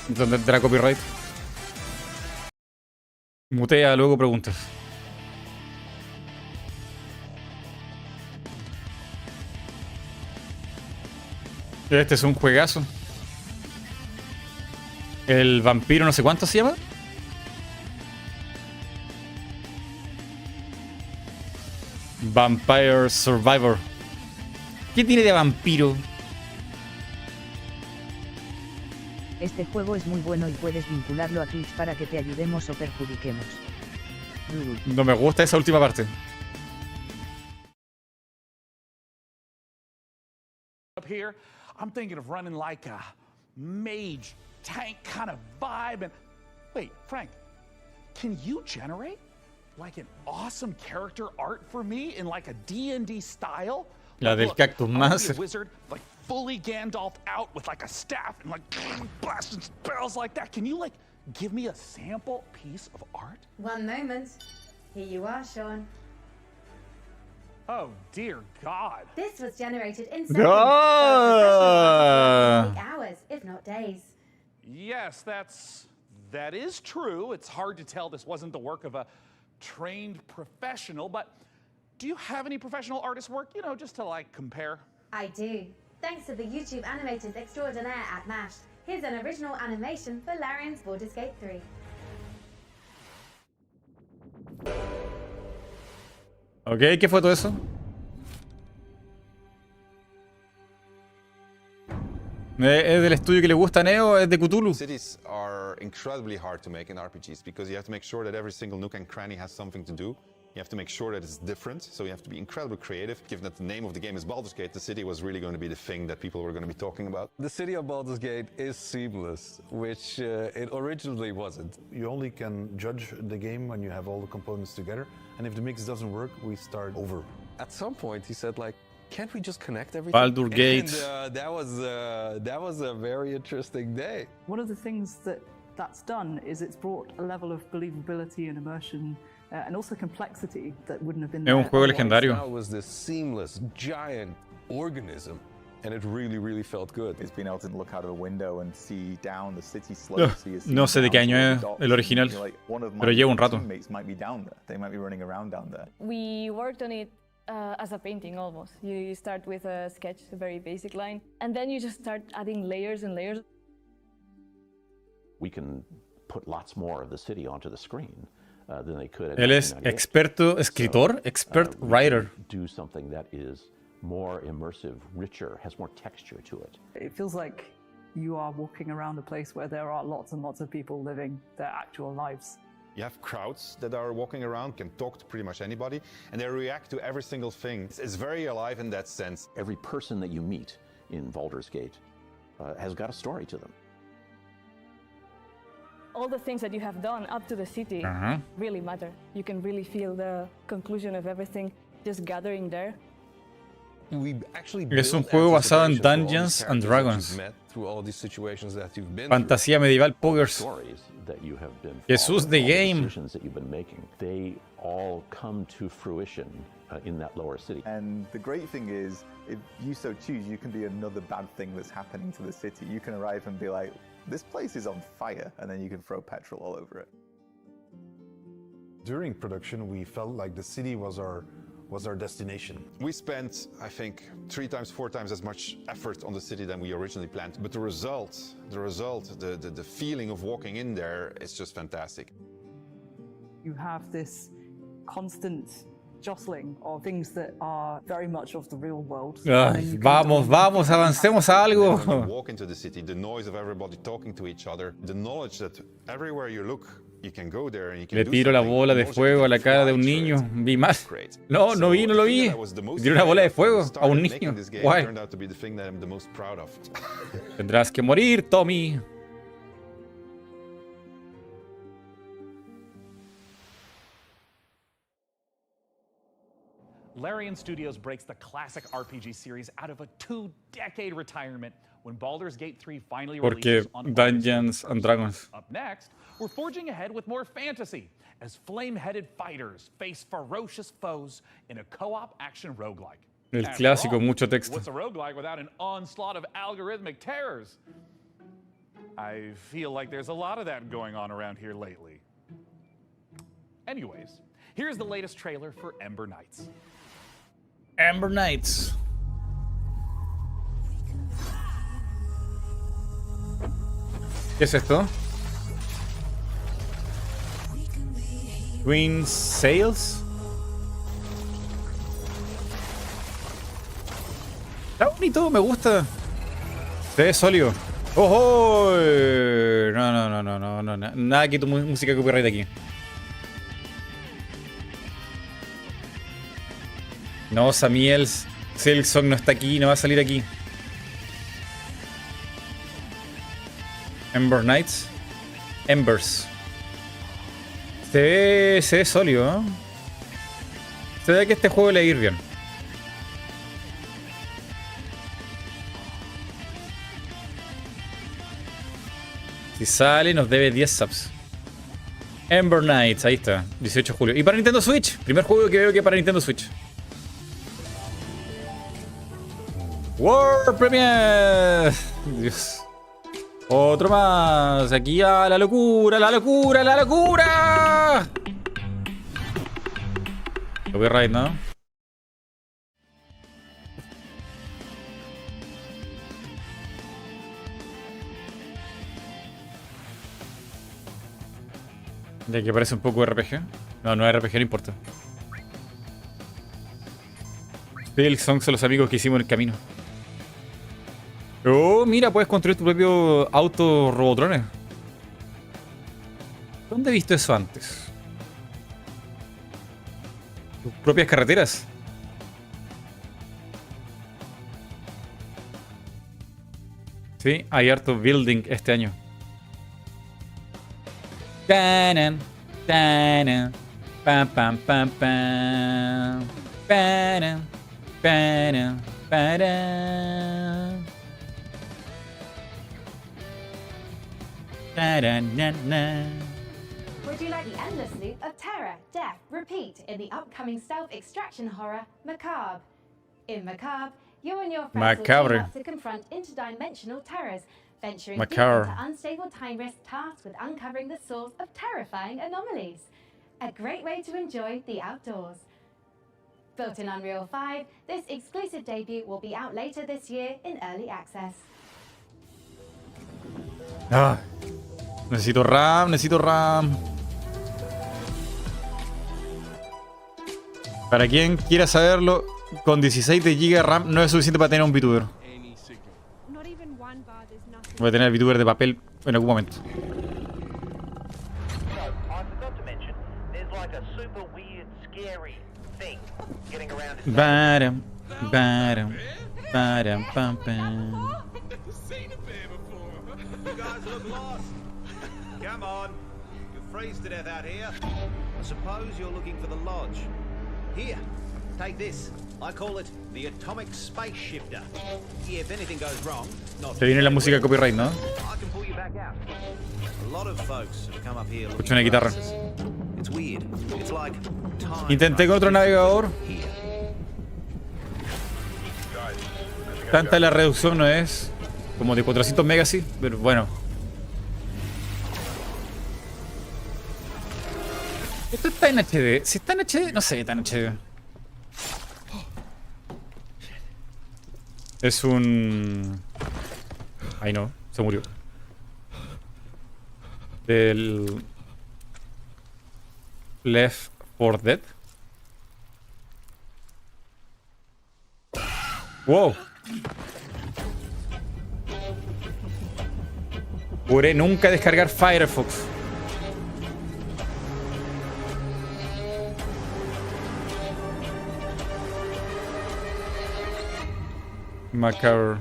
¿Dónde entra copyright? Mutea, luego preguntas. Este es un juegazo. El vampiro no sé cuánto se llama. Vampire Survivor. ¿Qué tiene de vampiro? Este juego es muy bueno y puedes vincularlo a Twitch para que te ayudemos o perjudiquemos. No me gusta esa última parte. Up here, I'm thinking of running like a mage tank kind of vibe. And wait, Frank, can you generate like an awesome character art for me in like a D&D style? La del Cactus Master. Wizard, like fully Gandalf out with like a staff and like blasting spells like that. Can you like give me a sample piece of art? One moment. Here you are, Sean. Oh dear God. This was generated in seconds. Ah. Take hours, if not days. Yes, that is true. It's hard to tell this wasn't the work of a trained professional, but do you have any professional artist work, you know, just to like compare? I do. Thanks to the YouTube animators extraordinaire at MASH. Here's an original animation for Larian's Baldur's Gate 3. Ok, ¿qué fue todo eso? ¿Es del estudio que le gusta a Neo? ¿Es de Cthulhu? Cities are incredibly hard to make in RPGs because you have to make sure that every single nook and cranny has something to do. You have to make sure that it's different, so you have to be incredibly creative. Given that the name of the game is Baldur's Gate, the city was really going to be the thing that people were going to be talking about. The city of Baldur's Gate is seamless, which it originally wasn't. You only can judge the game when you have all the components together, and if the mix doesn't work, we start over. At some point, he said, like, can't we just connect everything? Baldur's Gate. And that was a very interesting day. One of the things that's done is it's brought a level of believability and immersion and also complexity that wouldn't have been there. Es un juego legendario. Now was this seamless giant organism, and it really, really felt good. It's being able to look out of the window and see down the city slowly. No sé de qué año es el original, pero lleva un rato. Might be down there. They might be running around down there. We worked on it as a painting almost. You start with a sketch, a very basic line, and then you just start adding layers and layers. We can put lots more of the city onto the screen than they could. Él es experto escritor, expert writer. Do something that is more immersive, richer, has more texture to it. It feels like you are walking around a place where there are lots and lots of people living their actual lives. You have crowds that are walking around, can talk to pretty much anybody, and they react to every single thing. It's very alive in that sense. Every person that you meet in Baldur's Gate has got a story to them. All the things that you have done up to the city really matter. You can really feel the conclusion of everything just gathering there. Es un juego basado en Dungeons and Dragons. Fantasía medieval pokers. Jesús the game. They all come to fruition in that lower city. And the great thing is, if you so choose, you can be another bad thing that's happening to the city. You can arrive and be like, this place is on fire, and then you can throw petrol all over it. During production, we felt like the city was our destination. We spent, I think, 3 times, 4 times as much effort on the city than we originally planned. But the feeling of walking in there is just fantastic. You have this constant jostling of things that are very much of the real world. Vamos, avancemos a algo. When you walk into the city, the noise of everybody talking to each other, the knowledge that everywhere you look, you can go there and you can Le tiro la bola de fuego a la cara de un niño. Vi mal. No, no vi, no lo vi. Le tiro una bola de fuego a un niño. Guay. Tendrás que morir, Tommy. Larian Studios breaks the classic RPG series out of a 2-decade retirement when Baldur's Gate 3 finally releases on Dungeons and Dragons. Up next, we're forging ahead with more fantasy as flame-headed fighters face ferocious foes in a co-op action roguelike. El clásico, mucho texto. What's a roguelike without an onslaught of algorithmic terrors? I feel like there's a lot of that going on around here lately. Anyways, here's the latest trailer for Ember Knights. Ember Knights. ¿Qué es esto? Green Sails. Está bonito, me gusta. Se ve sólido. ¡Ojo! No. Nada quito música copyright aquí. No, Samuel Silksong no está aquí, no va a salir aquí. Ember Knights. Embers. Se ve sólido, ¿no? Se ve que este juego le va a ir bien. Si sale, nos debe 10 subs. Ember Knights, ahí está. 18 de julio. Y para Nintendo Switch. Primer juego que veo que para Nintendo Switch. World Premiere. Dios. Otro más. Aquí a la locura, la locura, la locura. Copyright, ¿no? De que parece un poco RPG. No es RPG, no importa. Silksong son los amigos que hicimos en el camino. Oh, mira, puedes construir tu propio auto robotrones. ¿Dónde he visto eso antes? Tus propias carreteras. Sí, hay harto building este año. Tanan, tanan, pam pam pam pam. Panan, panan, paran. Would you like the endless loop of terror, death, repeat in the upcoming stealth extraction horror Macabre? In Macabre, you and your friends will team up to confront interdimensional terrors, venturing deep into unstable time risk tasks with uncovering the source of terrifying anomalies. A great way to enjoy the outdoors. Built in Unreal 5, this exclusive debut will be out later this year in early access. Ah, necesito RAM. Para quien quiera saberlo, con 16 de GB de RAM no es suficiente para tener un VTuber. Voy a tener el VTuber de papel en algún momento. Baram, baram, baram, pam, pam. You guys look lost. Come on. You'll freeze to death out here. I suppose you're looking for the lodge. Here, take this. I call it the atomic space shifter. If anything goes wrong, not Se viene la música copyright, ¿no? I can pull you back out. A lot of folks have come up here. Escucho una guitarra. It's weird. It's like time. Intenté con otro navegador. Tanta la reducción no es. Como de 400 megas, sí. Pero bueno. está en HD. Si está en HD, no sé, está en HD. Es un... Ay no, se murió. Del... Left 4 Dead. Wow. Juré nunca descargar Firefox. Macabre.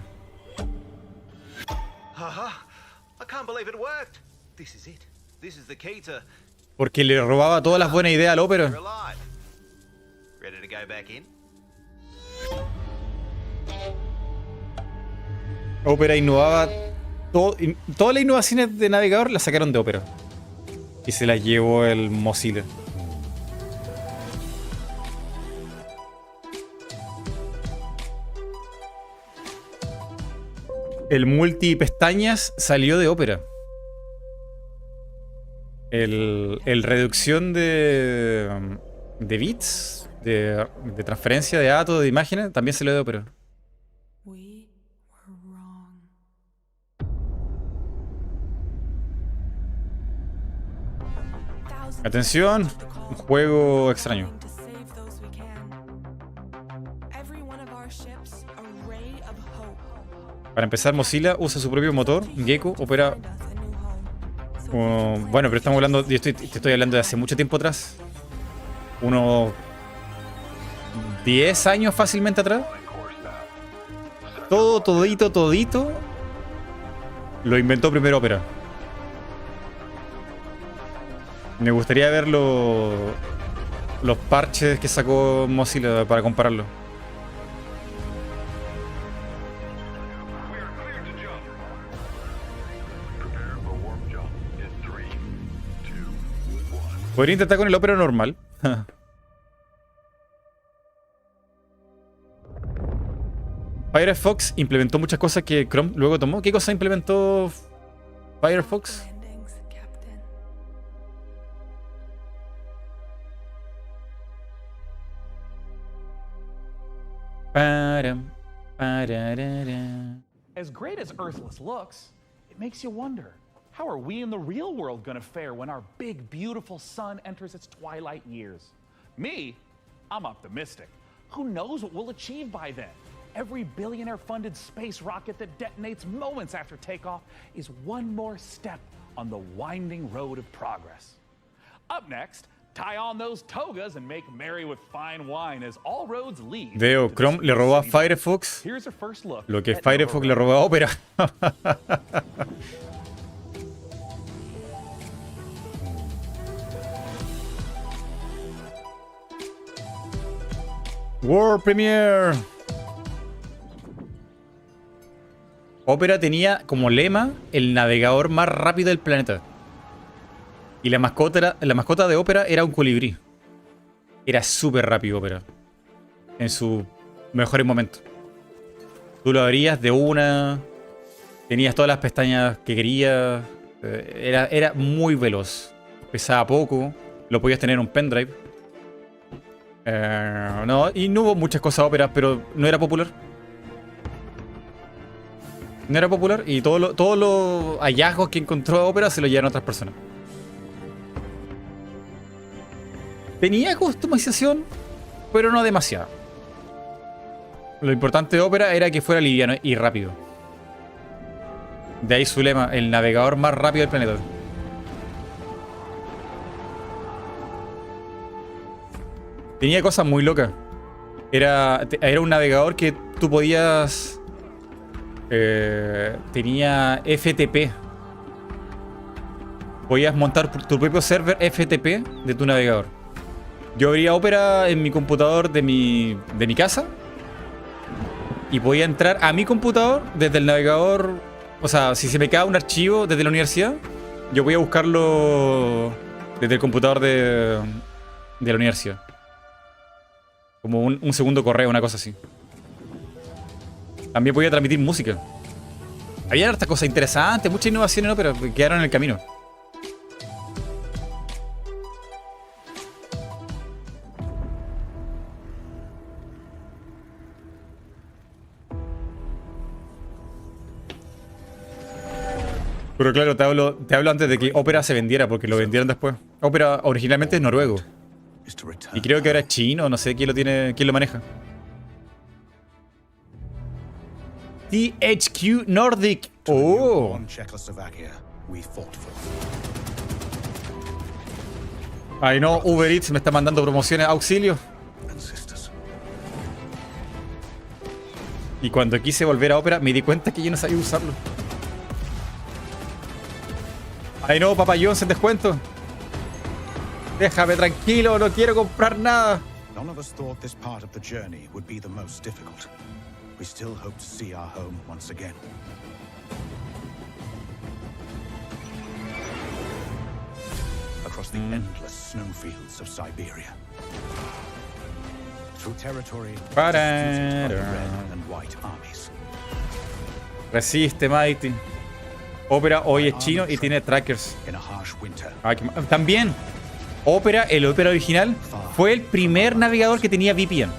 I can't believe it worked. This is it. This is the key to... Porque le robaba todas las buenas ideas al Opera. You're alive. Ready to go back in? Opera innovaba todas las innovaciones de navegador las sacaron de Opera y se las llevó el Mozilla. El multi pestañas salió de Opera. El reducción de bits, de transferencia de datos, de imágenes, también salió de Opera. Atención, un juego extraño. Para empezar, Mozilla usa su propio motor, Gecko, Opera. Bueno, pero estamos hablando, te estoy hablando de hace mucho tiempo atrás. Unos 10 años fácilmente atrás. Todito. Lo inventó primero Opera. Me gustaría ver los parches que sacó Mozilla para compararlo. Podría intentar con el Opera normal. Firefox implementó muchas cosas que Chrome luego tomó. ¿Qué cosa implementó Firefox? As great as Earthless looks, it makes you wonder, how are we in the real world going to fare when our big, beautiful sun enters its twilight years? Me, I'm optimistic. Who knows what we'll achieve by then? Every billionaire-funded space rocket that detonates moments after takeoff is one more step on the winding road of progress. Up next, tie on those togas and make merry with fine wine as all roads lead. Veo, Chrome le robó a Firefox lo que Firefox le robó a Opera. World Premiere. Opera tenía como lema el navegador más rápido del planeta. Y la mascota de Opera era un colibrí. Era súper rápido Opera. En sus mejores momentos. Tú lo abrías de una. Tenías todas las pestañas que querías. Era muy veloz. Pesaba poco. Lo podías tener en un pendrive. No, y no hubo muchas cosas Opera, pero no era popular. No era popular y todos los hallazgos que encontró Opera se los llevaron a otras personas. Tenía customización, pero no demasiado. Lo importante de Opera era que fuera liviano y rápido. De ahí su lema, el navegador más rápido del planeta. Tenía cosas muy locas. Era un navegador que tú podías... tenía FTP. Podías montar tu propio server FTP de tu navegador. Yo abría Opera en mi computador de mi casa y podía entrar a mi computador desde el navegador. O sea, si se me cae un archivo desde la universidad, yo voy a buscarlo desde el computador de la universidad. Como un segundo correo, una cosa así. También podía transmitir música. Había hartas cosas interesantes, muchas innovaciones, ¿no? Pero quedaron en el camino. Pero claro, te hablo antes de que Opera se vendiera, porque lo vendieron después. Opera originalmente es noruego. Y creo que ahora es chino, no sé quién lo maneja. THQ Nordic. Oh. Ay no, Uber Eats me está mandando promociones, auxilio. Y cuando quise volver a Opera me di cuenta que yo no sabía usarlo. Ay no, Papa John's en descuento. Déjame tranquilo, no quiero comprar nada. None of us thought this part of the journey would be the most difficult. We still hope to see our home once again. Across the endless snowfields of Siberia. Through territory of the red and white armies. Resiste, Mighty. Opera hoy es chino y tiene trackers. También, el Opera original fue el primer navegador que tenía VPN.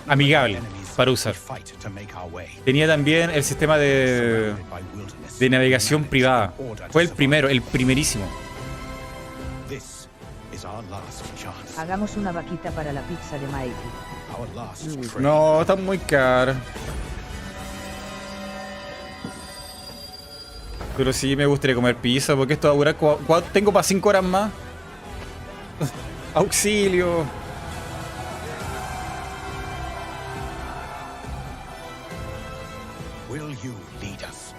Amigable para usar. Tenía también el sistema de navegación privada. Fue el primero, el primerísimo. Hagamos una vaquita para la pizza de Mighty. No, está muy caro. Pero sí me gustaría comer pizza, porque esto va a durar... Tengo para 5 horas más. Auxilio. Will you lead us?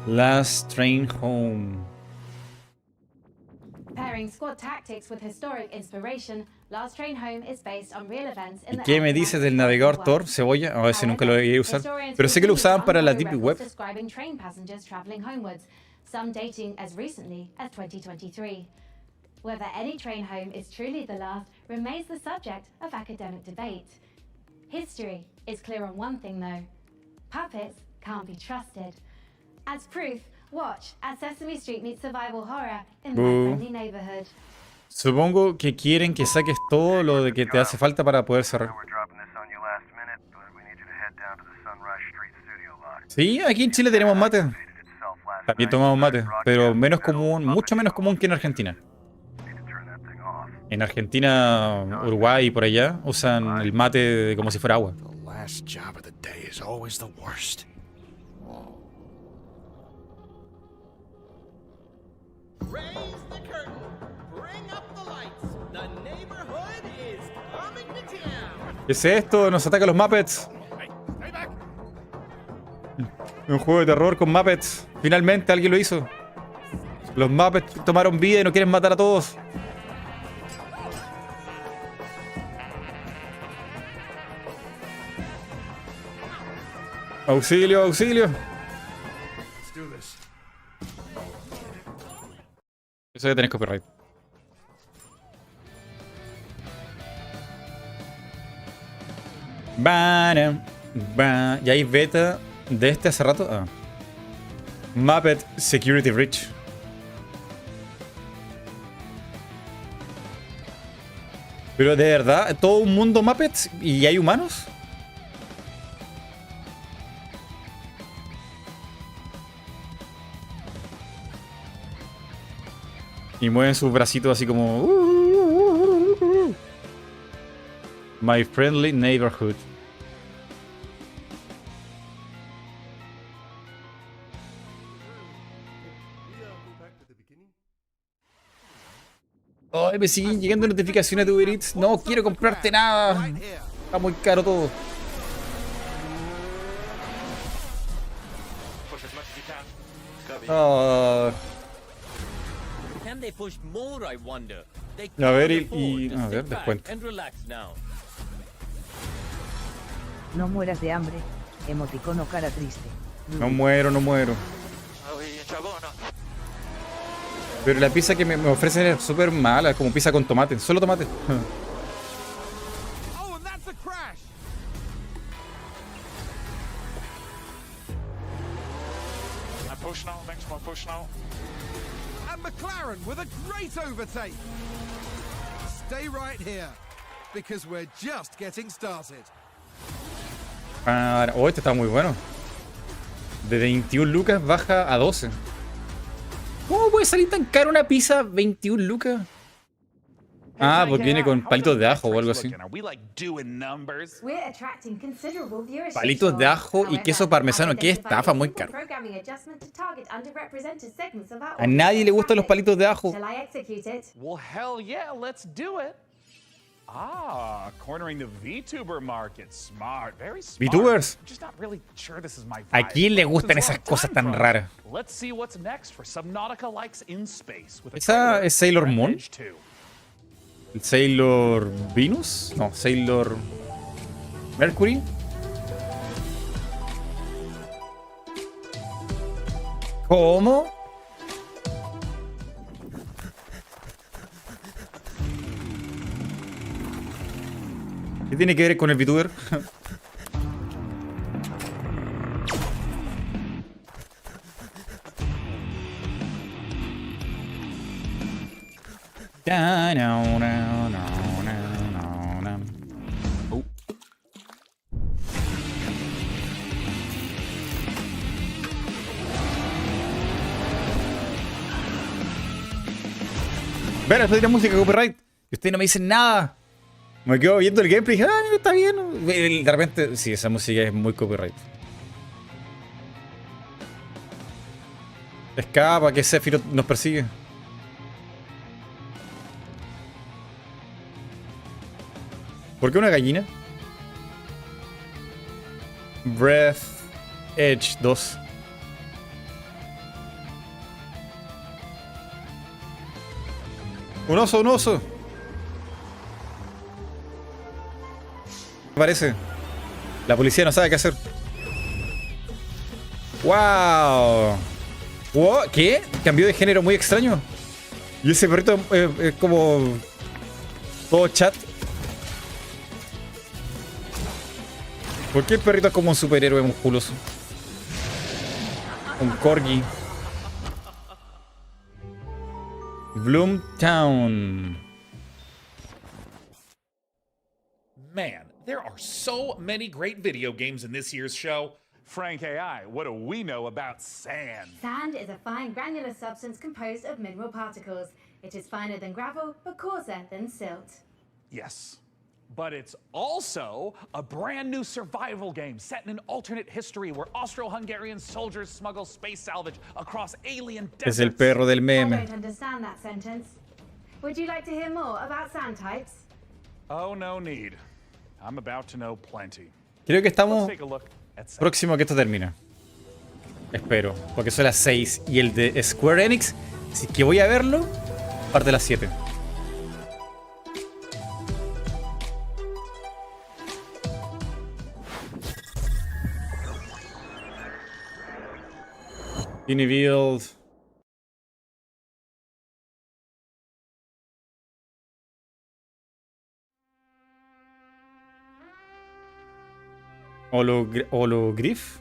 Last Train Home. Pairing squad tactics with historic inspiration, Last Train Home is based on real events in ¿Y the qué me dices del navegador Tor, Cebolla? A veces nunca lo iba a usar. Pero sé que lo usaban para la Deep Web. describing train passengers traveling homewards, some dating as recently as 2023. Whether any train home is truly the last remains the subject of academic debate. History is clear on one thing though. Puppets can't be trusted. As proof, watch as Sesame Street meets survival horror in my friendly neighborhood. Supongo que quieren que saques todo lo de que te hace falta para poder cerrar. Sí, aquí en Chile tenemos mate. También tomamos mate, pero menos común, mucho menos común que en Argentina. En Argentina, Uruguay y por allá usan el mate como si fuera agua. ¿Qué es esto? Nos atacan los Muppets. Un juego de terror con Muppets. Finalmente alguien lo hizo. Los Muppets tomaron vida y no quieren matar a todos. Auxilio, auxilio. Eso ya tenés copyright. Ya hay beta de este hace rato. Ah. Muppet Security Breach. Pero de verdad, todo un mundo Muppets y hay humanos. Y mueven sus bracitos así como... My friendly neighborhood. Ay, me siguen llegando notificaciones de Uber Eats. No quiero comprarte nada. Está muy caro todo. A ver, a ver, descuento. No mueras de hambre. Emoticono cara triste. No muero, no muero. Pero la pizza que me ofrecen es súper mala, como pizza con tomate, solo tomate. And McLaren with a great overtake. Stay right here, because we're just getting started. Oh, este está muy bueno. De 21 lucas baja a 12. ¿Cómo puede salir tan caro una pizza 21 lucas? Ah, porque viene con palitos de ajo o algo así. Palitos de ajo y queso parmesano. Qué estafa, muy caro. A nadie le gustan los palitos de ajo. Well, hell yeah, let's do it. Ah, cornering the VTuber market. Smart, very smart. VTubers. Just not really sure this is my vibe. ¿A quién le gustan esas cosas tan raras? Let's see what's next for Subnautica likes in space with a ¿Esa es Sailor Moon? ¿El Sailor Venus? No, Sailor Mercury. ¿Cómo? ¿Qué tiene que ver con el VTuber? Ver, esto tiene música copyright. Y ustedes no me dicen nada. Me quedo viendo el gameplay y dije, ah, está bien. De repente, sí, esa música es muy copyright. Escapa, que Sephiroth nos persigue. ¿Por qué una gallina? Breath Edge 2. Un oso, un oso. Parece. La policía no sabe qué hacer. ¡Wow! Wow, ¿qué? Cambió de género muy extraño. Y ese perrito es como todo chat. ¿Por qué el perrito es como un superhéroe musculoso? Un corgi. Bloomtown. Man, there are so many great video games in this year's show. Frank AI, what do we know about sand? Sand is a fine granular substance composed of mineral particles. It is finer than gravel, but coarser than silt. Yes, but it's also a brand new survival game set in an alternate history where Austro-Hungarian soldiers smuggle space salvage across alien deserts. Es el perro del I meme. don't understand that sentence. Would you like to hear more about sand types? Oh, no need. I'm about to know plenty. Creo que estamos Let's take a look at sand. próximo a que esto termine. Espero, porque son las 6 y el de Square Enix, si es que voy a verlo, parte a las 7. Build. Hologriff.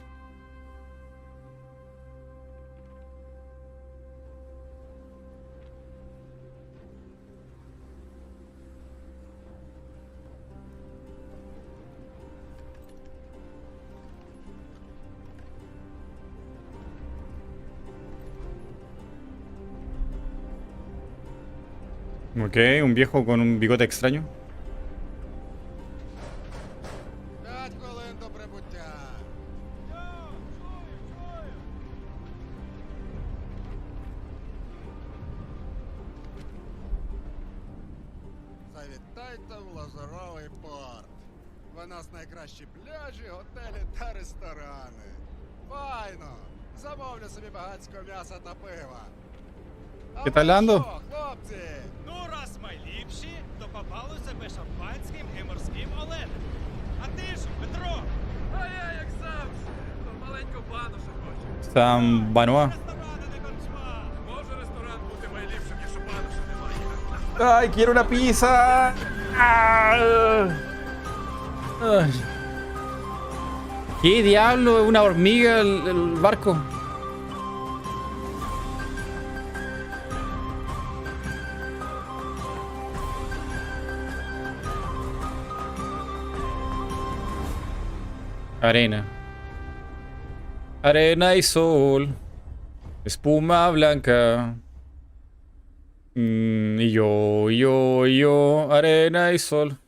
Ok, un viejo con un bigote extraño. Завітайте в Лазуровий порт. У нас найкращі пляжі, готелі та ресторани. Файно! Замовлю собі багатського м'яса та пива. ¿Qué tal ando? Хлопці! Ну, раз ми ліпші, то попали себе шампанським і морським оленем. А ти ж, Петро? А я, як завжди, маленьку бану ще хочу. Сам Бануа. Може ресторан бути найліпшим, якщо бану ще немає. ¡Ay, quiero una pizza! ¡Ah! Ay. ¿Qué diablo? ¿Una hormiga el barco? Arena. Arena y sol. Espuma blanca. Y yo. Arena y sol.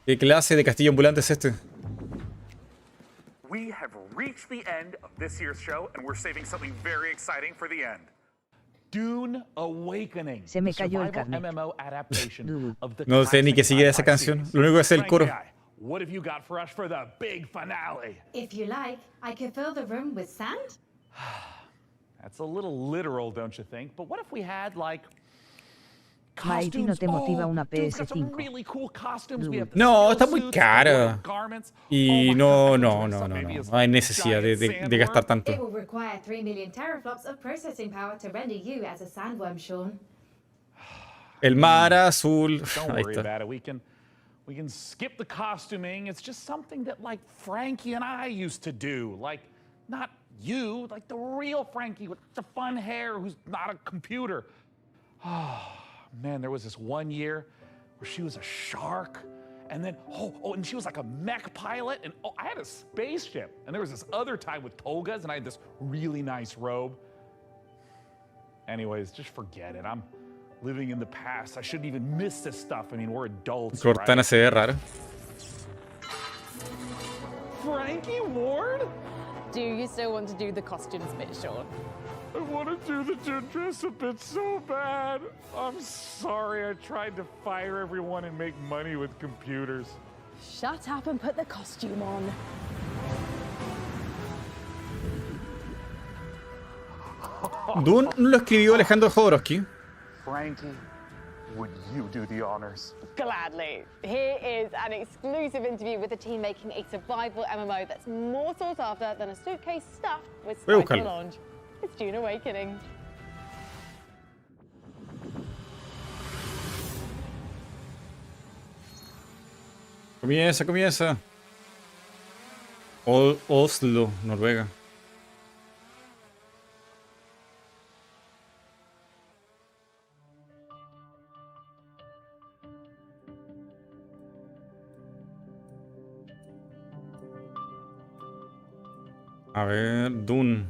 ¿Qué clase de castillo ambulante es este? We have reached the end of this year's show, and we're saving something very exciting for the end. Dune Awakening. Se me cayó el carnet. MMO adaptation of the No sé ni qué sigue de esa canción. Lo único que sé es el coro. What have you got for us for the big finale? If you like, I could fill the room with sand. That's a little literal, don't you think? But what if we had like Mighty, ¿no te motiva una PS5? really cool costumes. We have No, está muy cara. Y no hay necesidad de gastar tanto. It will require 3 million teraflops of processing power to render you as a sandworm, Sean. El mar azul. Don't Ahí worry está. about it. We can skip the costuming. It's just something that like Frankie and I used to do. Like not you, like the real Frankie with the fun hair who's not a computer. Oh, man, there was this one year where she was a shark, and then and she was like a mech pilot, and I had a spaceship, and there was this other time with togas, and I had this really nice robe. Anyways, just forget it. I'm living in the past. I shouldn't even miss this stuff. I mean, we're adults, Cortana right? se ve rara. Frankie Ward? Do you still want to do the costumes bit, Sean? I want to do the dress-up bit so bad. I'm sorry. I tried to fire everyone and make money with computers. Shut up and put the costume on. Dune lo escribió Alejandro Jodorowsky. Frankie, would you do the honors? Gladly. Here is an exclusive interview with the team making a survival MMO that's more sought after than a suitcase stuffed with Voy a spice buscarlo. melange. It's Dune Awakening. Comienza. Oslo, Noruega. A ver, Dune.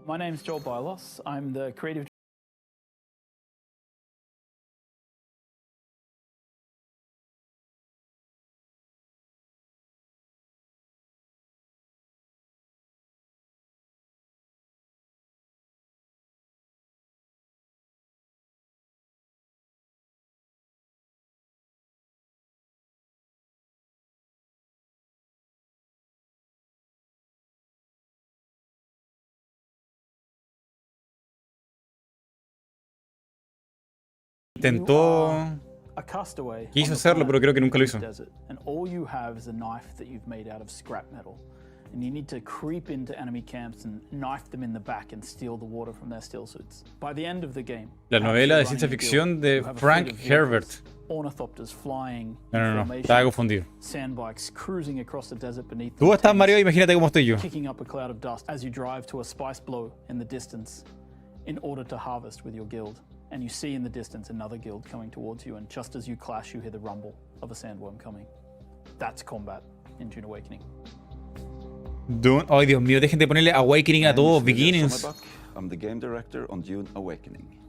My name's Joel Bylos. I'm the creative. Intentó. A castaway. Quiso on the hacerlo, pero creo que nunca lo hizo. desert, and all you have is a knife that you've made out of scrap metal. And you need to creep into enemy camps and knife them in the back and steal the water from their still suits. By the end of the game, La novela de ciencia ficción de Frank Herbert. Ornithopters flying No, estaba confundido. Sandbikes cruising across the desert beneath Tú estás Mario, imagínate cómo estoy yo. kicking up a cloud of dust as you drive to a spice blow in the distance in order to harvest with your guild. And you see in the distance another guild coming towards you, and just as you clash, you hear the rumble of a sandworm coming. That's combat in Dune Awakening. Dune. Ay, Dios mío, dejen de ponerle Awakening a todos, Beginnings. I'm the game director on Dune Awakening.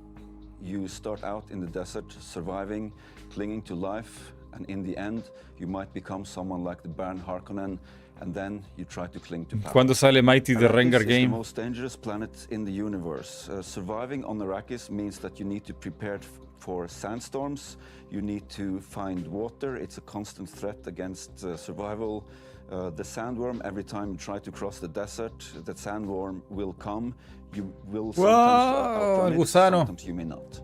You start out in the desert, surviving, clinging to life, and in the end, you might become someone like the Baron Harkonnen, and then you try to cling to power. ¿Cuándo sale MightyRengar Arrakis is Game? the most dangerous planet in the universe. Surviving on Arrakis means that you need to prepare for sandstorms, you need to find water, it's a constant threat against survival. The sandworm, every time you try to cross the desert, the sandworm will come. You will sometimes outrun it, gusano. sometimes you may not.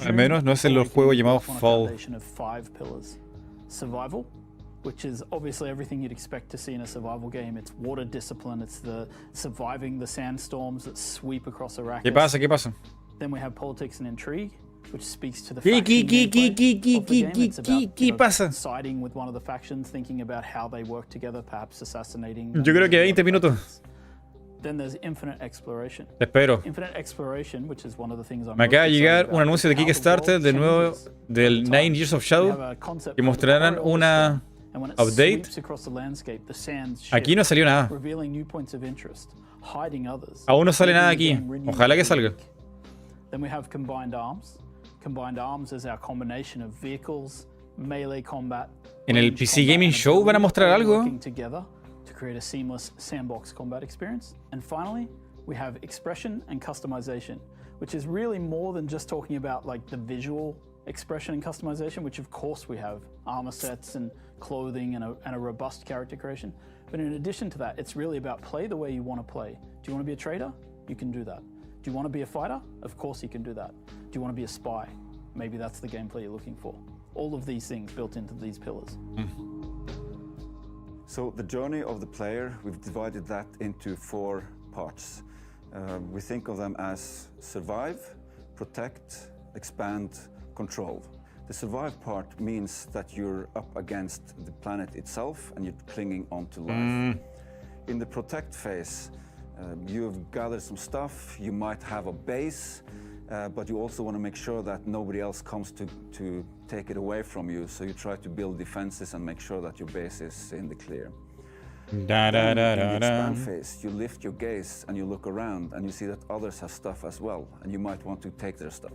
Al menos no es el juego llamado On a Fall. foundation of 5 pillars. Survival, which is obviously everything you'd expect to see in a survival game. It's water discipline, it's the surviving the sandstorms that sweep across Arrakis. ¿Qué pasa? ¿Qué pasa? Then we have politics and intrigue, which speaks to the ¿Qué faction gameplay of the game. It's about, ¿Qué pasa? siding with one of the factions, thinking about how they work together, perhaps assassinating. Yo creo que 20 minutos. Then there's infinite exploration. Te espero. Infinite exploration, which is one of the things I'm Me acaba de most llegar excited un about, anuncio de is how the Kickstarter world de nuevo changes del over 9 time. Years of We Shadow have a concept que called mostrarán Corridor una Stone, and when it update. sweeps across the landscape, the sands shift, Aquí no salió nada. revealing new points of interest, hiding others. Aún no sale making nada the aquí. game renewed Ojalá que and salga. unique. Then we have Combined Arms. Combined Arms is our combination of vehicles, melee combat. En el range PC combat, Gaming and Show van a ability, mostrar all algo. working together to create a seamless sandbox combat experience. And finally, we have expression and customization, which is really more than just talking about like the visual expression and customization, which of course we have armor sets and clothing and a robust character creation. But in addition to that, it's really about play the way you want to play. Do you want to be a trader? You can do that. Do you want to be a fighter? Of course you can do that. Do you want to be a spy? Maybe that's the gameplay you're looking for. All of these things built into these pillars. So the journey of the player, we've divided that into 4 parts. We think of them as survive, protect, expand, control. The survive part means that you're up against the planet itself and you're clinging onto life. In the protect phase, you've gathered some stuff, you might have a base, but you also want to make sure that nobody else comes to take it away from you, so you try to build defenses and make sure that your base is in the clear. In the expand phase, you lift your gaze and you look around and you see that others have stuff as well, and you might want to take their stuff.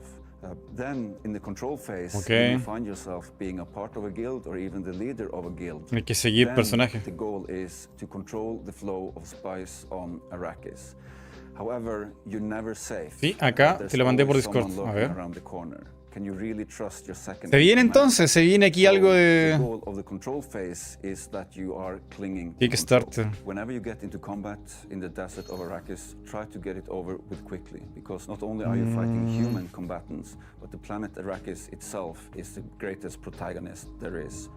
Then, in the control phase, you find yourself being a part of a guild or even the leader of a guild. Hay que seguir Then personaje. the goal is to control the flow of spies on Arrakis. However, you're never safe. Sí, acá There's te lo mandé por always Discord. someone A lurking ver. around the corner. Can you really trust your second Se viene in command? entonces, se viene aquí algo The de goal of the control phase is that you are clinging to Kickstarter. control. Whenever you get into combat in the desert of Arrakis, try to get it over with quickly, because not only are you fighting human combatants, but the planet Arrakis itself is the greatest protagonist there is.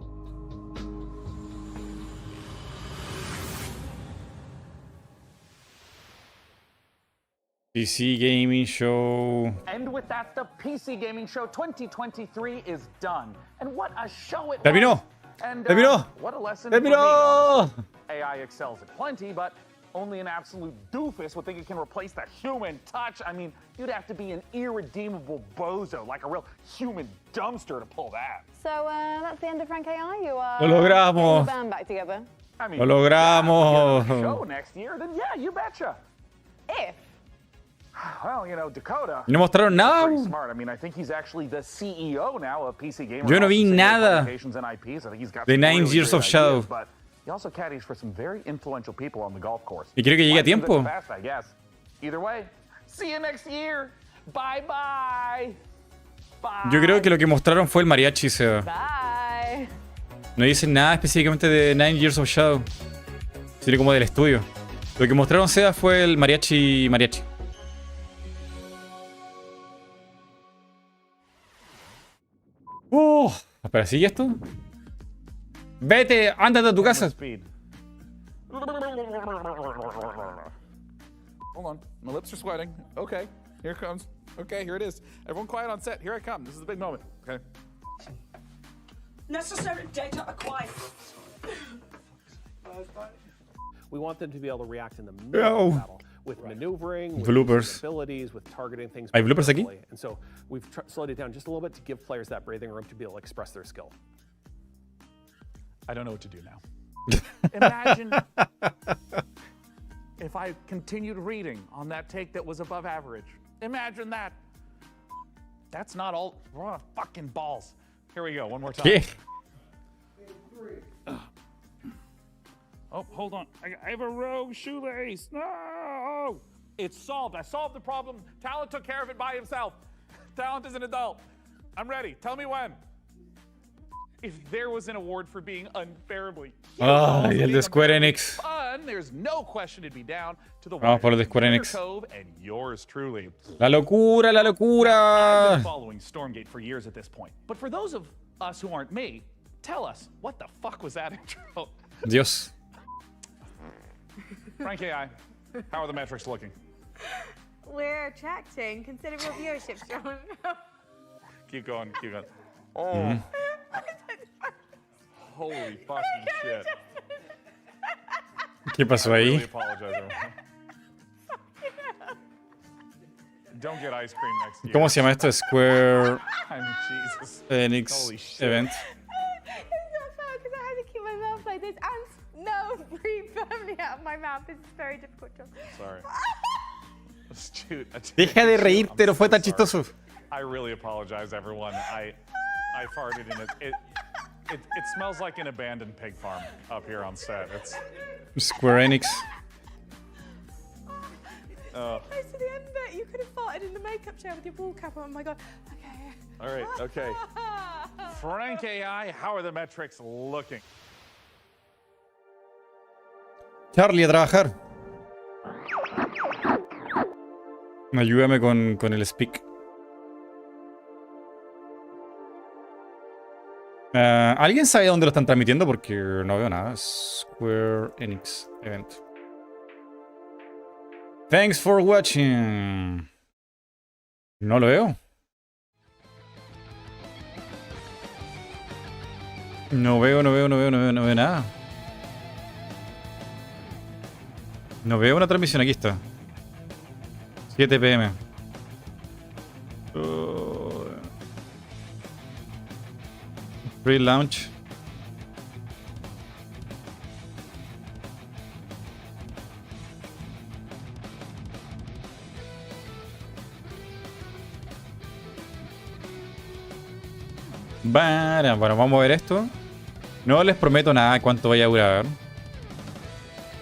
PC Gaming Show. And with that, the PC Gaming Show 2023 is done. And what a show it Terminó. was. And Terminó. what a lesson Terminó. for me, honestly. AI excels at plenty, but only an absolute doofus would think it can replace the human touch. I mean, you'd have to be an irredeemable bozo, like a real human dumpster to pull that. So that's the end of Frank AI. You are Lo logramos. getting the band back together. I mean, Lo logramos. if you get on a show next year, then yeah, you betcha. If. Well, you know, Dakota. No mostraron nada. Pretty smart. I mean, I think he's actually the CEO now of PC Gamer. Yo no vi Also, nada publications and IPs. I think he's got de some 9 really Years great of Shadow. ideas, but he also caddies for some very influential people on the golf course. Y creo que llegue a tiempo. Fast, I guess. Either way, see you next year. Bye bye. Bye. Yo creo que lo que mostraron fue el mariachi, Seba. Bye. No dicen nada específicamente de 9 Years of Shadow, sino como del estudio. Lo que mostraron, Seba, fue el mariachi. Espera, ¿sigue esto? Vete, ándate a tu casa. Hold on, my lips are sweating. Okay, here it comes. Okay, here it is. Everyone quiet on set. Here I come. This is the big moment. Okay. Necessary data acquired. We want them to be able to react in the Oh. middle of the battle with maneuvering, with Bloopers. abilities, with targeting things. ¿Hay bloopers aquí? perfectly. And so we've slowed it down just a little bit to give players that breathing room to be able to express their skill. I don't know what to do now. Imagine if I continued reading on that take that was above average. Imagine that. That's not all. Oh, fucking balls. Here we go. One more time. ¿Qué? Oh, hold on. I have a rogue shoelace. No! It's solved. I solved the problem. Talent took care of it by himself. Talent is an adult. I'm ready. Tell me when. If there was an award for being unbearably Ah, y el de Square Enix. fun, there's no question it'd be down to the Vamos por el de Square Enix. Cove and yours truly. La locura, la I've locura. been following Stormgate for years at this point. But for those of us who aren't me, tell us, what the fuck was that intro? Dios. Frank AI, how are the metrics looking? We're attracting considerable viewership, John. Keep going, keep going. Oh, Mhm. holy fucking shit. ¿Qué pasó I ahí? really apologize, everyone. Don't get ice cream next year. ¿Cómo se llama esto? Square I mean, Jesus. Enix Holy shit. Event. It's not fair because I had to keep my mouth like this and no, breathe firmly out of my mouth. This is very difficult job. Sorry. Dude, Deja de reírte, no fue tan chistoso. I really apologize, everyone. I farted and it smells like an abandoned pig farm up here on set. It's Square Enix. Close to the end bit. You could have farted in the makeup chair with your ball cap on. Oh my god. Okay. all right. Okay. Frank AI, how are the metrics looking? Charlie, a trabajar. Ayúdame con el speak. ¿Alguien sabe dónde lo están transmitiendo? Porque no veo nada. Square Enix Event. Thanks for watching. No lo veo. No veo nada. No veo una transmisión. Aquí está. 7 PM. Free launch. Bueno, vamos a ver esto. No les prometo nada cuánto vaya a durar.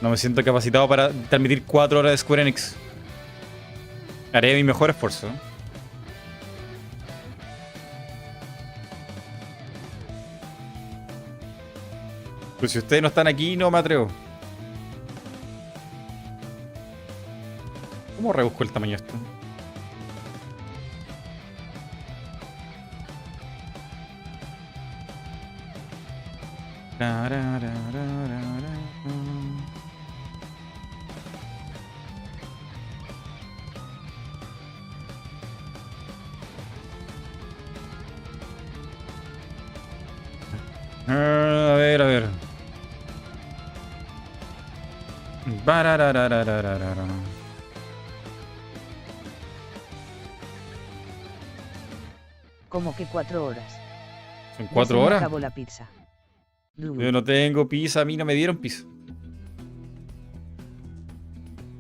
No me siento capacitado para transmitir 4 horas de Square Enix. Haré mi mejor esfuerzo. Pues si ustedes no están aquí, no me atrevo. ¿Cómo rebusco el tamaño de esto? A ver. Bararararararara. Como que 4 horas. ¿Son Ya 4 se me horas? acabó la pizza. Yo no tengo pizza, a mí no me dieron pizza.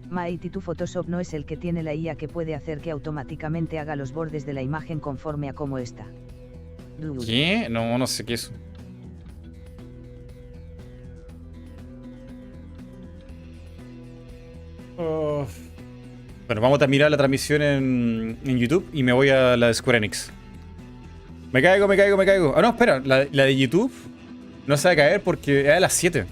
Mighty, tu Photoshop no es el que tiene la IA que puede hacer que automáticamente haga los bordes de la imagen conforme a cómo está. ¿Qué? No sé qué es. Bueno, vamos a mirar la transmisión en YouTube y me voy a la de Square Enix. Me caigo. Ah, no, espera, la de YouTube no se va a caer porque es a las 7.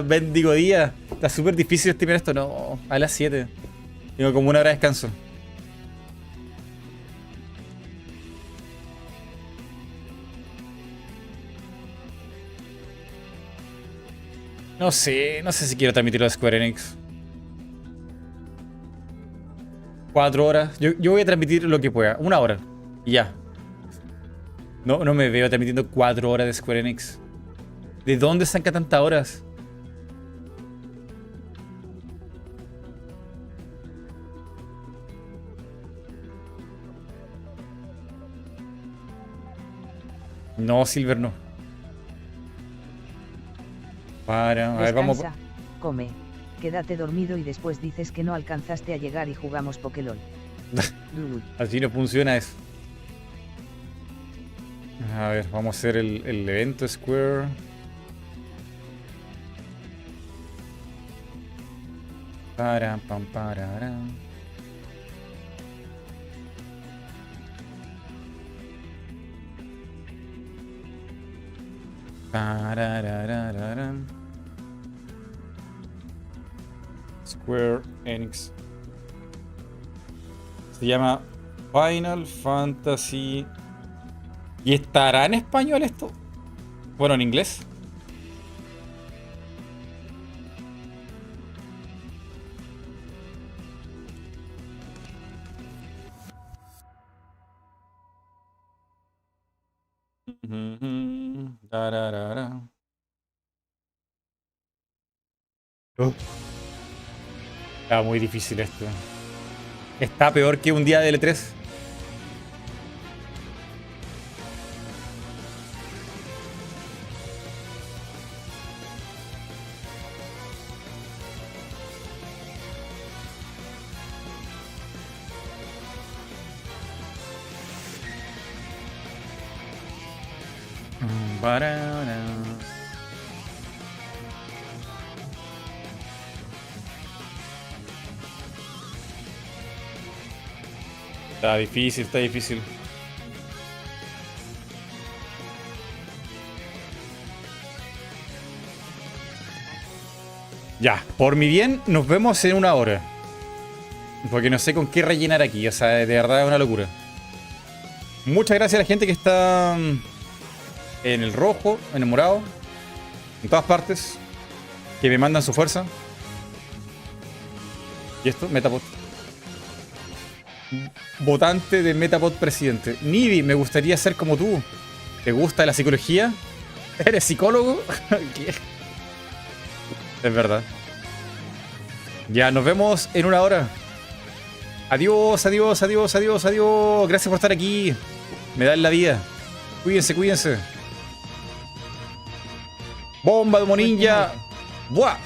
Bendigo día. Está súper difícil estimar esto. No, a las 7. Tengo como 1 hora de descanso. No sé si quiero transmitirlo a Square Enix. 4 horas. Yo voy a transmitir lo que pueda. 1 hora. Y ya. No me veo transmitiendo 4 horas de Square Enix. ¿De dónde saca tantas horas? No, Silver no. A ver, vamos. Descansa, come, quédate dormido y después dices que no alcanzaste a llegar y jugamos Pokélol. Así no funciona eso. A ver, vamos a hacer el evento Square. Pararam. Square Enix. Se llama Final Fantasy. ¿Y estará en español esto? Bueno, en inglés. Está muy difícil esto. Está peor que un día de L3. Está difícil, está difícil. Ya, por mi bien, nos vemos en una hora. Porque no sé con qué rellenar aquí, o sea, de verdad es una locura. Muchas gracias a la gente que está en el rojo, en el morado, en todas partes, que me mandan su fuerza. Y esto, Metapod. Votante de Metapod presidente. Nibi, me gustaría ser como tú. ¿Te gusta la psicología? ¿Eres psicólogo? ¿Qué? Es verdad. Ya, nos vemos en una hora. Adiós, adiós, adiós, adiós, adiós. Gracias por estar aquí. Me dan la vida. Cuídense, cuídense. Bomba de Moninja. ¡Buah!